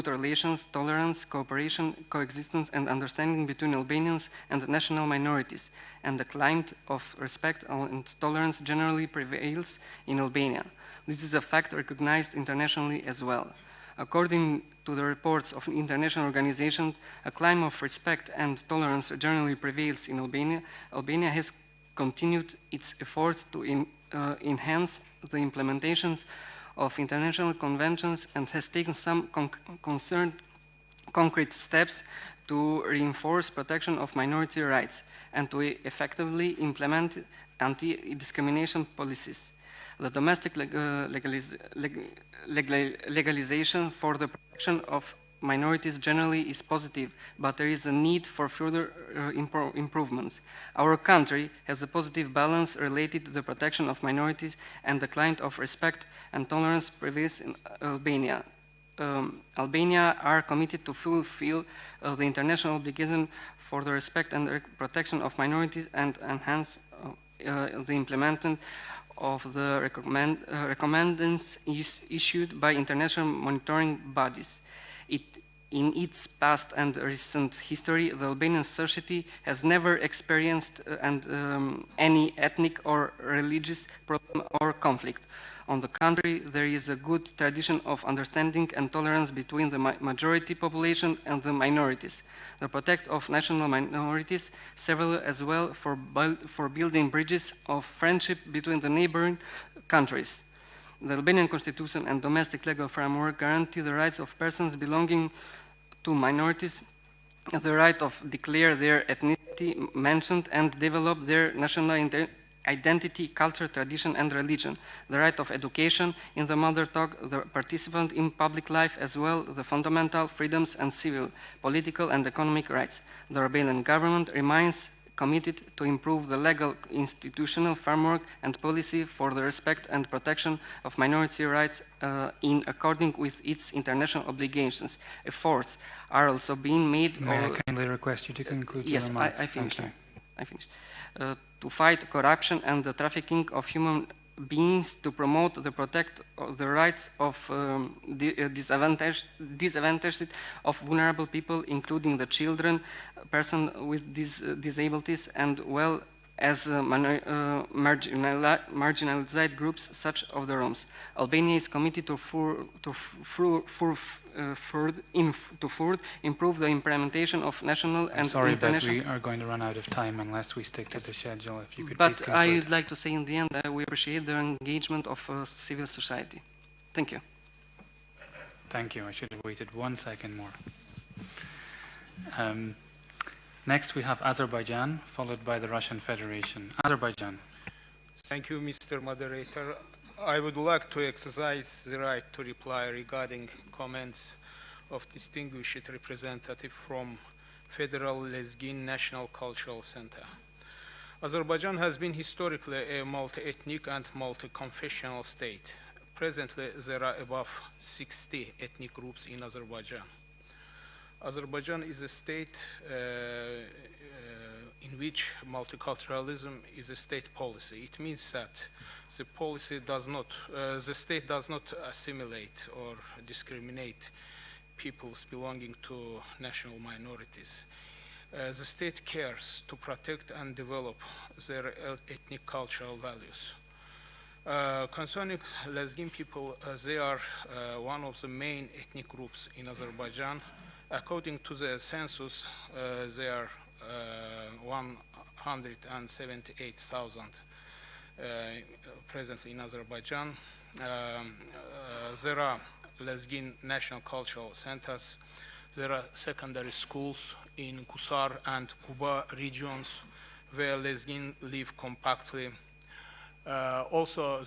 relations, tolerance, cooperation, coexistence, and understanding between Albanians and national minorities, and the climate of respect and tolerance generally prevails in Albania. This is a fact recognized internationally as well. According to the reports of international organizations, a climate of respect and tolerance generally prevails in Albania. Albania has continued its efforts to enhance the implementations of international conventions and has taken some concrete steps to reinforce protection of minority rights and to effectively implement anti-discrimination policies. The domestic legalization for the protection of minorities generally is positive, but there is a need for further improvements. Our country has a positive balance related to the protection of minorities, and the climate of respect and tolerance prevails in Albania. Albania are committed to fulfill the international obligation for the respect and protection of minorities and enhance the implementation of the recommendations issued by international monitoring bodies. In its past and recent history, the Albanian society has never experienced any ethnic or religious problem or conflict. On the contrary, there is a good tradition of understanding and tolerance between the majority population and the minorities. The protect of national minorities serve as well for building bridges of friendship between the neighboring countries. The Albanian constitution and domestic legal framework guarantee the rights of persons belonging to minorities, the right of declare their ethnicity, mentioned and develop their national identity, culture, tradition, and religion, the right of education in the mother tongue, the participant in public life, as well the fundamental freedoms and civil, political, and economic rights. The Albanian government remains committed to improve the legal institutional framework and policy for the respect and protection of minority rights in accordance with its international obligations. Efforts are also being made. May I kindly request you to conclude your remarks? Yes, I finish. I finish. To fight corruption and the trafficking of human beings, to promote the protect the rights of disadvantaged of vulnerable people, including the children, persons with disabilities, and well as marginalized groups such as the Roms. Albania is committed to improve the implementation of national and sorry, international... but we are going to run out of time unless we stick to the schedule. If you could but please conclude. I would like to say in the end that we appreciate the engagement of civil society. Thank you. Thank you. I should have waited 1 second more. Next, we have Azerbaijan, followed by the Russian Federation. Azerbaijan. Thank you, Mr. Moderator. I would like to exercise the right to reply regarding comments of distinguished representative from Federal Lezgin National Cultural Center. Azerbaijan has been historically a multi-ethnic and multi-confessional state. Presently, there are above 60 ethnic groups in Azerbaijan. Azerbaijan is a state in which multiculturalism is a state policy. It means that the policy does not, the state does not assimilate or discriminate peoples belonging to national minorities. The state cares to protect and develop their ethnic cultural values. Concerning Lezgin people, they are one of the main ethnic groups in Azerbaijan. According to the census, there are 178,000 presently in Azerbaijan. There are Lezgin National Cultural Centers. There are secondary schools in Kusar and Kuba regions where Lezgin live compactly. Also,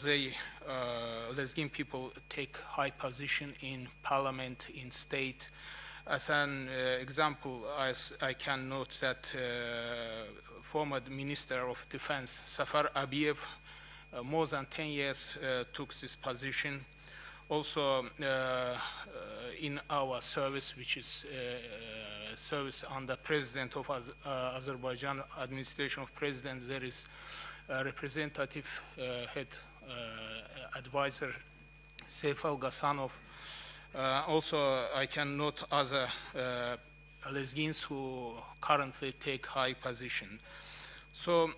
lesbian people take high position in parliament, in state. As an example, I can note that former Minister of Defense, Safar Abiyev, more than 10 years took this position. Also, in our service, which is service under President of Azerbaijan, administration of President, there is a representative head advisor, Seif Al-Ghassanov. Also, I can note other lesbians who currently take high position. So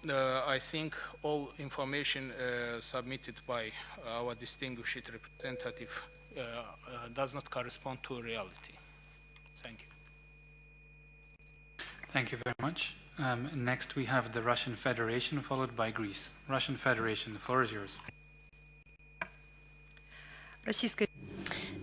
I think all information submitted by our distinguished representative does not correspond to reality. Thank you. Thank you very much. Next we have the Russian Federation, followed by Greece. Russian Federation, the floor is yours.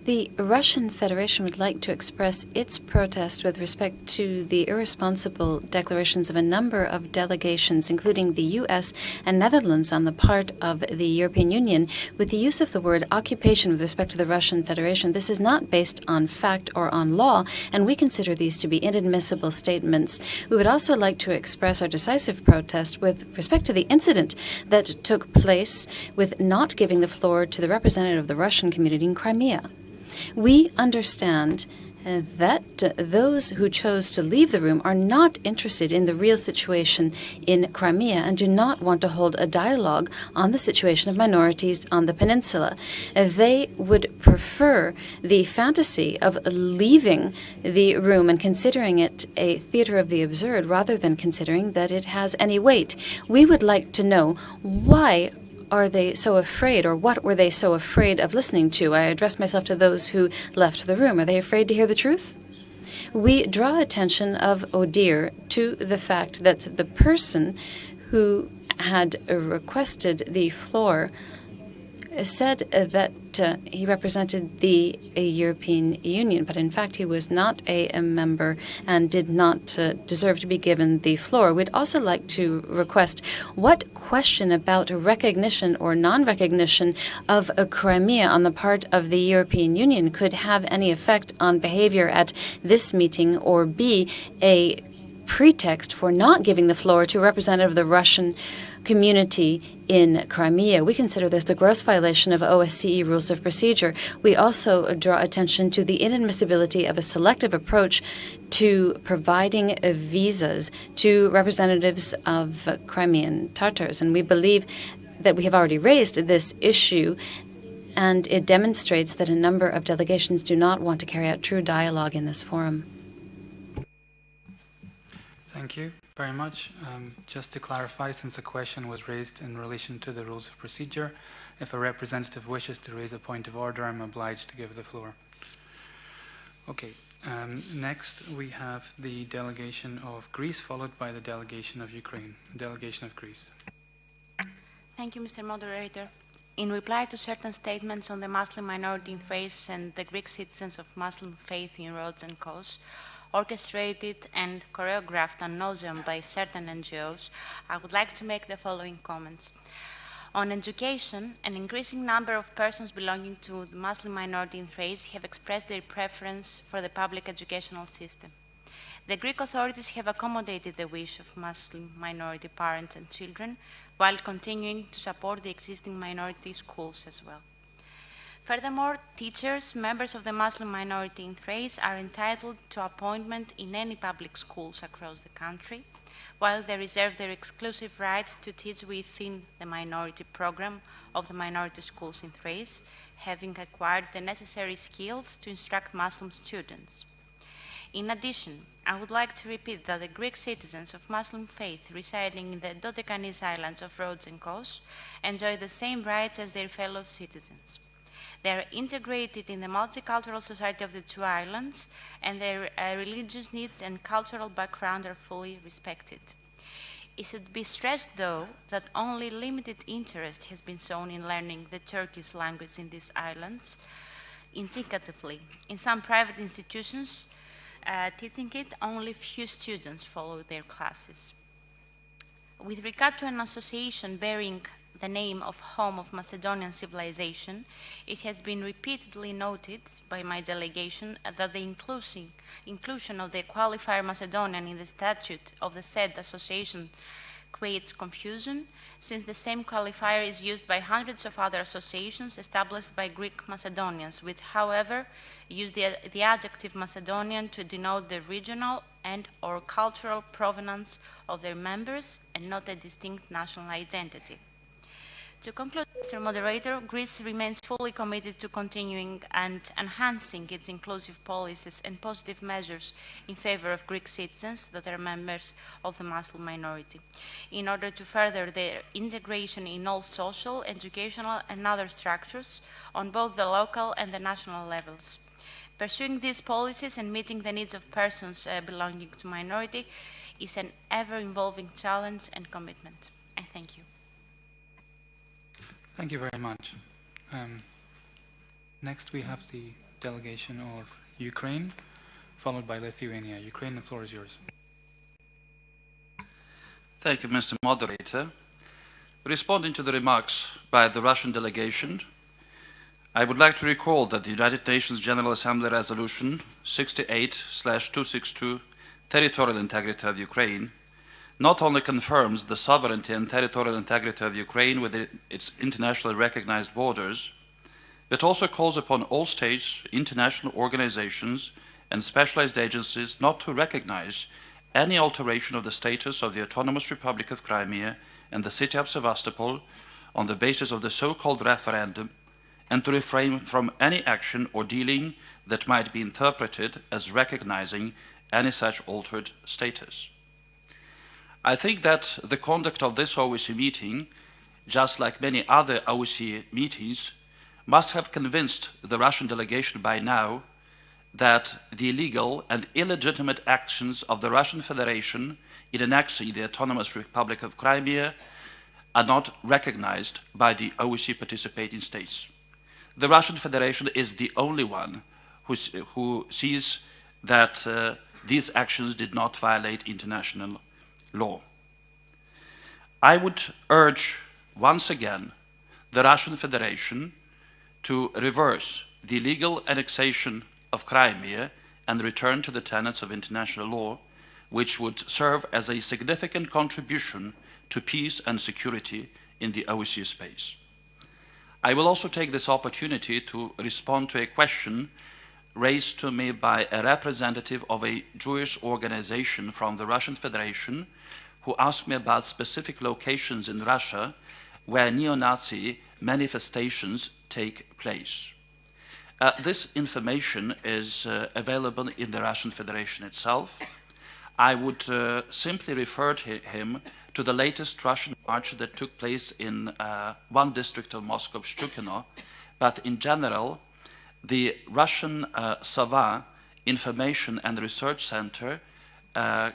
The Russian Federation would like to express its protest with respect to the irresponsible declarations of a number of delegations, including the US and Netherlands, on the part of the European Union, with the use of the word occupation with respect to the Russian Federation. This is not based on fact or on law, and we consider these to be inadmissible statements. We would also like to express our decisive protest with respect to the incident that took place with not giving the floor to the representative of the Russian community in Crimea. We understand that those who chose to leave the room are not interested in the real situation in Crimea and do not want to hold a dialogue on the situation of minorities on the peninsula. They would prefer the fantasy of leaving the room and considering it a theater of the absurd rather than considering that it has any weight. We would like to know why are they so afraid, or what were they so afraid of listening to? I address myself to those who left the room. Are they afraid to hear the truth? We draw attention of Odir to the fact that the person who had requested the floor said that he represented the European Union, but in fact he was not a member and did not deserve to be given the floor. We'd also like to request what question about recognition or non-recognition of Crimea on the part of the European Union could have any effect on behavior at this meeting, or be a pretext for not giving the floor to a representative of the Russian community in Crimea. We consider this a gross violation of OSCE rules of procedure. We also draw attention to the inadmissibility of a selective approach to providing visas to representatives of Crimean Tatars. And we believe that we have already raised this issue, and it demonstrates that a number of delegations do not want to carry out true dialogue in this forum. Thank you very much. Just to clarify, since a question was raised in relation to the rules of procedure, if a representative wishes to raise a point of order, I'm obliged to give the floor. Okay. Next, we have the delegation of Greece, followed by the delegation of Ukraine. Delegation of Greece. Thank you, Mr. Moderator. In reply to certain statements on the Muslim minority in Thrace and the Greek citizens of Muslim faith in Rhodes and Kos, orchestrated and choreographed ad nauseam by certain NGOs, I would like to make the following comments. On education, an increasing number of persons belonging to the Muslim minority in Thrace have expressed their preference for the public educational system. The Greek authorities have accommodated the wish of Muslim minority parents and children, while continuing to support the existing minority schools as well. Furthermore, teachers, members of the Muslim minority in Thrace, are entitled to appointment in any public schools across the country, while they reserve their exclusive right to teach within the minority program of the minority schools in Thrace, having acquired the necessary skills to instruct Muslim students. In addition, I would like to repeat that the Greek citizens of Muslim faith residing in the Dodecanese islands of Rhodes and Kos enjoy the same rights as their fellow citizens. They are integrated in the multicultural society of the two islands, and their religious needs and cultural background are fully respected. It should be stressed, though, that only limited interest has been shown in learning the Turkish language in these islands indicatively. In some private institutions teaching it, only few students follow their classes. With regard to an association bearing the name of home of Macedonian civilization, it has been repeatedly noted by my delegation that the inclusion of the qualifier Macedonian in the statute of the said association creates confusion, since the same qualifier is used by hundreds of other associations established by Greek Macedonians, which, however, use the adjective Macedonian to denote the regional and/or cultural provenance of their members and not a distinct national identity. To conclude, Mr. Moderator, Greece remains fully committed to continuing and enhancing its inclusive policies and positive measures in favor of Greek citizens that are members of the Muslim minority, in order to further their integration in all social, educational, and other structures on both the local and the national levels. Pursuing these policies and meeting the needs of persons belonging to minority is an ever-evolving challenge and commitment. I thank you. Thank you very much. Next we have the delegation of Ukraine, followed by Lithuania. Ukraine, the floor is yours. Thank you, Mr. Moderator. Responding to the remarks by the Russian delegation, I would like to recall that the United Nations General Assembly Resolution 68/262, Territorial Integrity of Ukraine, not only confirms the sovereignty and territorial integrity of Ukraine within its internationally recognized borders, but also calls upon all states, international organizations, and specialized agencies not to recognize any alteration of the status of the Autonomous Republic of Crimea and the city of Sevastopol on the basis of the so-called referendum, and to refrain from any action or dealing that might be interpreted as recognizing any such altered status. I think that the conduct of this OSCE meeting, just like many other OSCE meetings, must have convinced the Russian delegation by now that the illegal and illegitimate actions of the Russian Federation in annexing the Autonomous Republic of Crimea are not recognized by the OSCE participating states. The Russian Federation is the only one who sees that these actions did not violate international law. I would urge once again the Russian Federation to reverse the illegal annexation of Crimea and return to the tenets of international law, which would serve as a significant contribution to peace and security in the OSCE space. I will also take this opportunity to respond to a question raised to me by a representative of a Jewish organization from the Russian Federation who asked me about specific locations in Russia where neo-Nazi manifestations take place. This information is available in the Russian Federation itself. I would simply refer him to the latest Russian march that took place in one district of Moscow, Shchukino, but in general, the Russian Sava Information and Research Center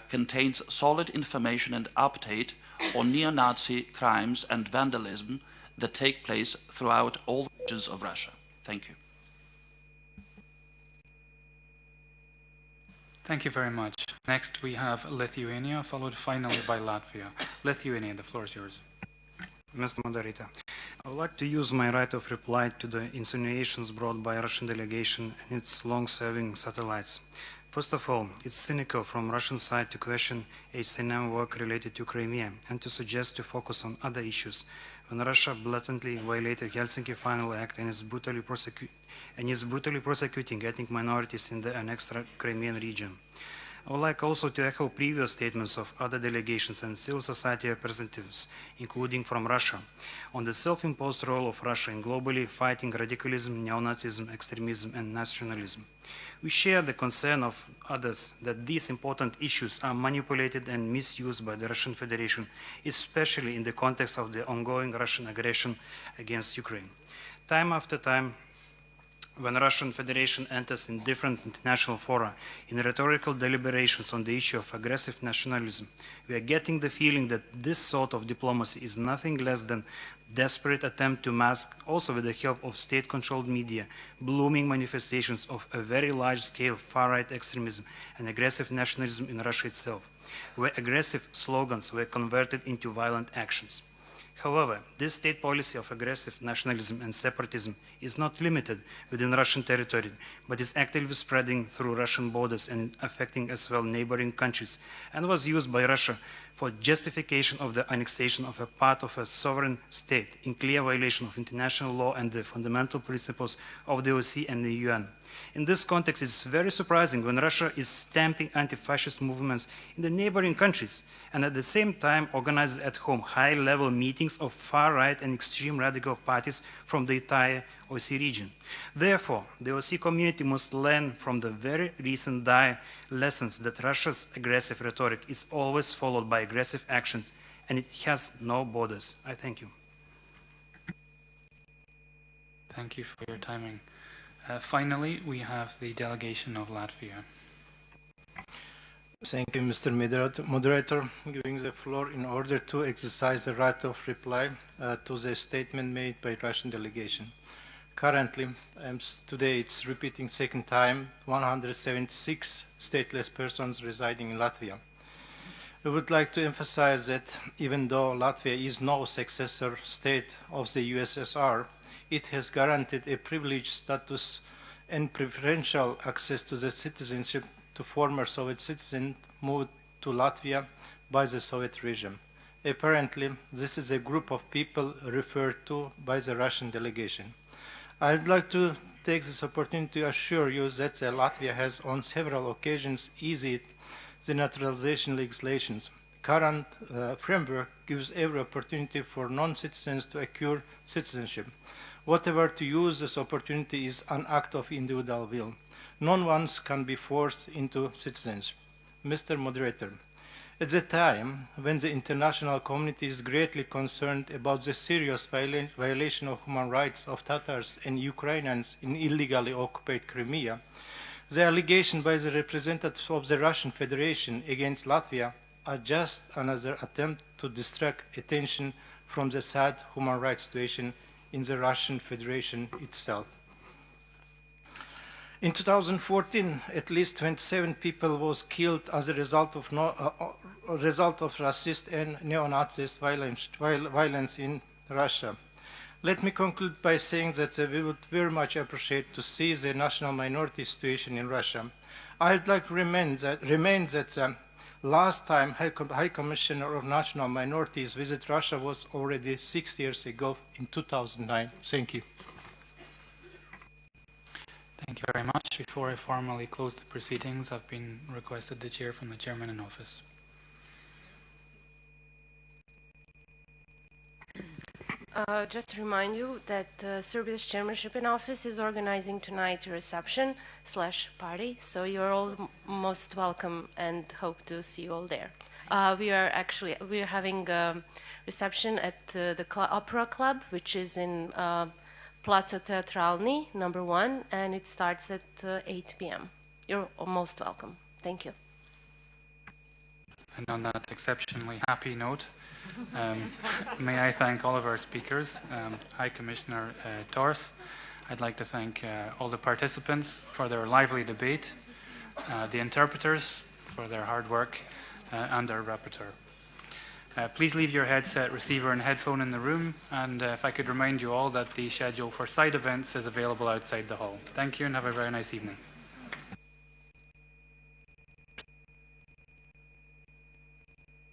contains solid information and update on neo-Nazi crimes and vandalism that take place throughout all regions of Russia. Thank you. Thank you very much. Next we have Lithuania, followed finally by Latvia. Lithuania, the floor is yours. Mr. Moderator, I would like to use my right of reply to the insinuations brought by Russian delegation and its long-serving satellites. First of all, it's cynical from Russian side to question HCNM work related to Crimea and to suggest to focus on other issues when Russia blatantly violated Helsinki Final Act and is brutally prosecuting ethnic minorities in the annexed Crimean region. I would like also to echo previous statements of other delegations and civil society representatives, including from Russia, on the self-imposed role of Russia in globally fighting radicalism, neo-Nazism, extremism, and nationalism. We share the concern of others that these important issues are manipulated and misused by the Russian Federation, especially in the context of the ongoing Russian aggression against Ukraine. Time after time, when the Russian Federation enters in different international fora in rhetorical deliberations on the issue of aggressive nationalism, we are getting the feeling that this sort of diplomacy is nothing less than desperate attempt to mask, also with the help of state-controlled media, blooming manifestations of a very large-scale far-right extremism and aggressive nationalism in Russia itself, where aggressive slogans were converted into violent actions. However, this state policy of aggressive nationalism and separatism is not limited within Russian territory, but is actively spreading through Russian borders and affecting as well neighboring countries, and was used by Russia for justification of the annexation of a part of a sovereign state in clear violation of international law and the fundamental principles of the OSCE and the UN. In this context, it's very surprising when Russia is stamping anti-fascist movements in the neighboring countries and at the same time organizes at home high-level meetings of far-right and extreme radical parties from the entire OSCE region. Therefore, the OSCE community must learn from the very recent dire lessons that Russia's aggressive rhetoric is always followed by aggressive actions, and it has no borders. I thank you. Thank you for your timing. Finally, we have the delegation of Latvia. Thank you, Mr. Moderator. Giving the floor in order to exercise the right of reply to the statement made by Russian delegation. Currently, today it's repeating second time, 176 stateless persons residing in Latvia. I would like to emphasize that even though Latvia is no successor state of the USSR, it has guaranteed a privileged status and preferential access to the citizenship to former Soviet citizens moved to Latvia by the Soviet regime. Apparently, this is a group of people referred to by the Russian delegation. I would like to take this opportunity to assure you that Latvia has on several occasions eased the naturalization legislations. Current framework gives every opportunity for non-citizens to acquire citizenship. Whatever to use this opportunity is an act of individual will. No one can be forced into citizenship. Mr. Moderator, at the time when the international community is greatly concerned about the serious violation of human rights of Tatars and Ukrainians in illegally occupied Crimea, the allegation by the representatives of the Russian Federation against Latvia are just another attempt to distract attention from the sad human rights situation in the Russian Federation itself. In 2014, at least 27 people was killed as a result of racist and neo-Nazist violence in Russia. Let me conclude by saying that we would very much appreciate to see the national minority situation in Russia. I would like to remind that last time High Commissioner of National Minorities visited Russia was already 6 years ago in 2009. Thank you. Thank you very much. Before I formally close the proceedings, I've been requested the chair from the chairman in office. Just to remind you that Serbia's chairmanship in office is organizing tonight a reception/party, so you're all most welcome and hope to see you all there. We are having a reception at the Opera Club, which is in Plaza Teatralny, number 1, and it starts at 8 p.m. You're most welcome. Thank you. And on that exceptionally happy note, may I thank all of our speakers, High Commissioner Tors. I'd like to thank all the participants for their lively debate, the interpreters for their hard work, and our rapporteur. Please leave your headset, receiver, and headphone in the room, and if I could remind you all that the schedule for side events is available outside the hall. Thank you and have a very nice evening.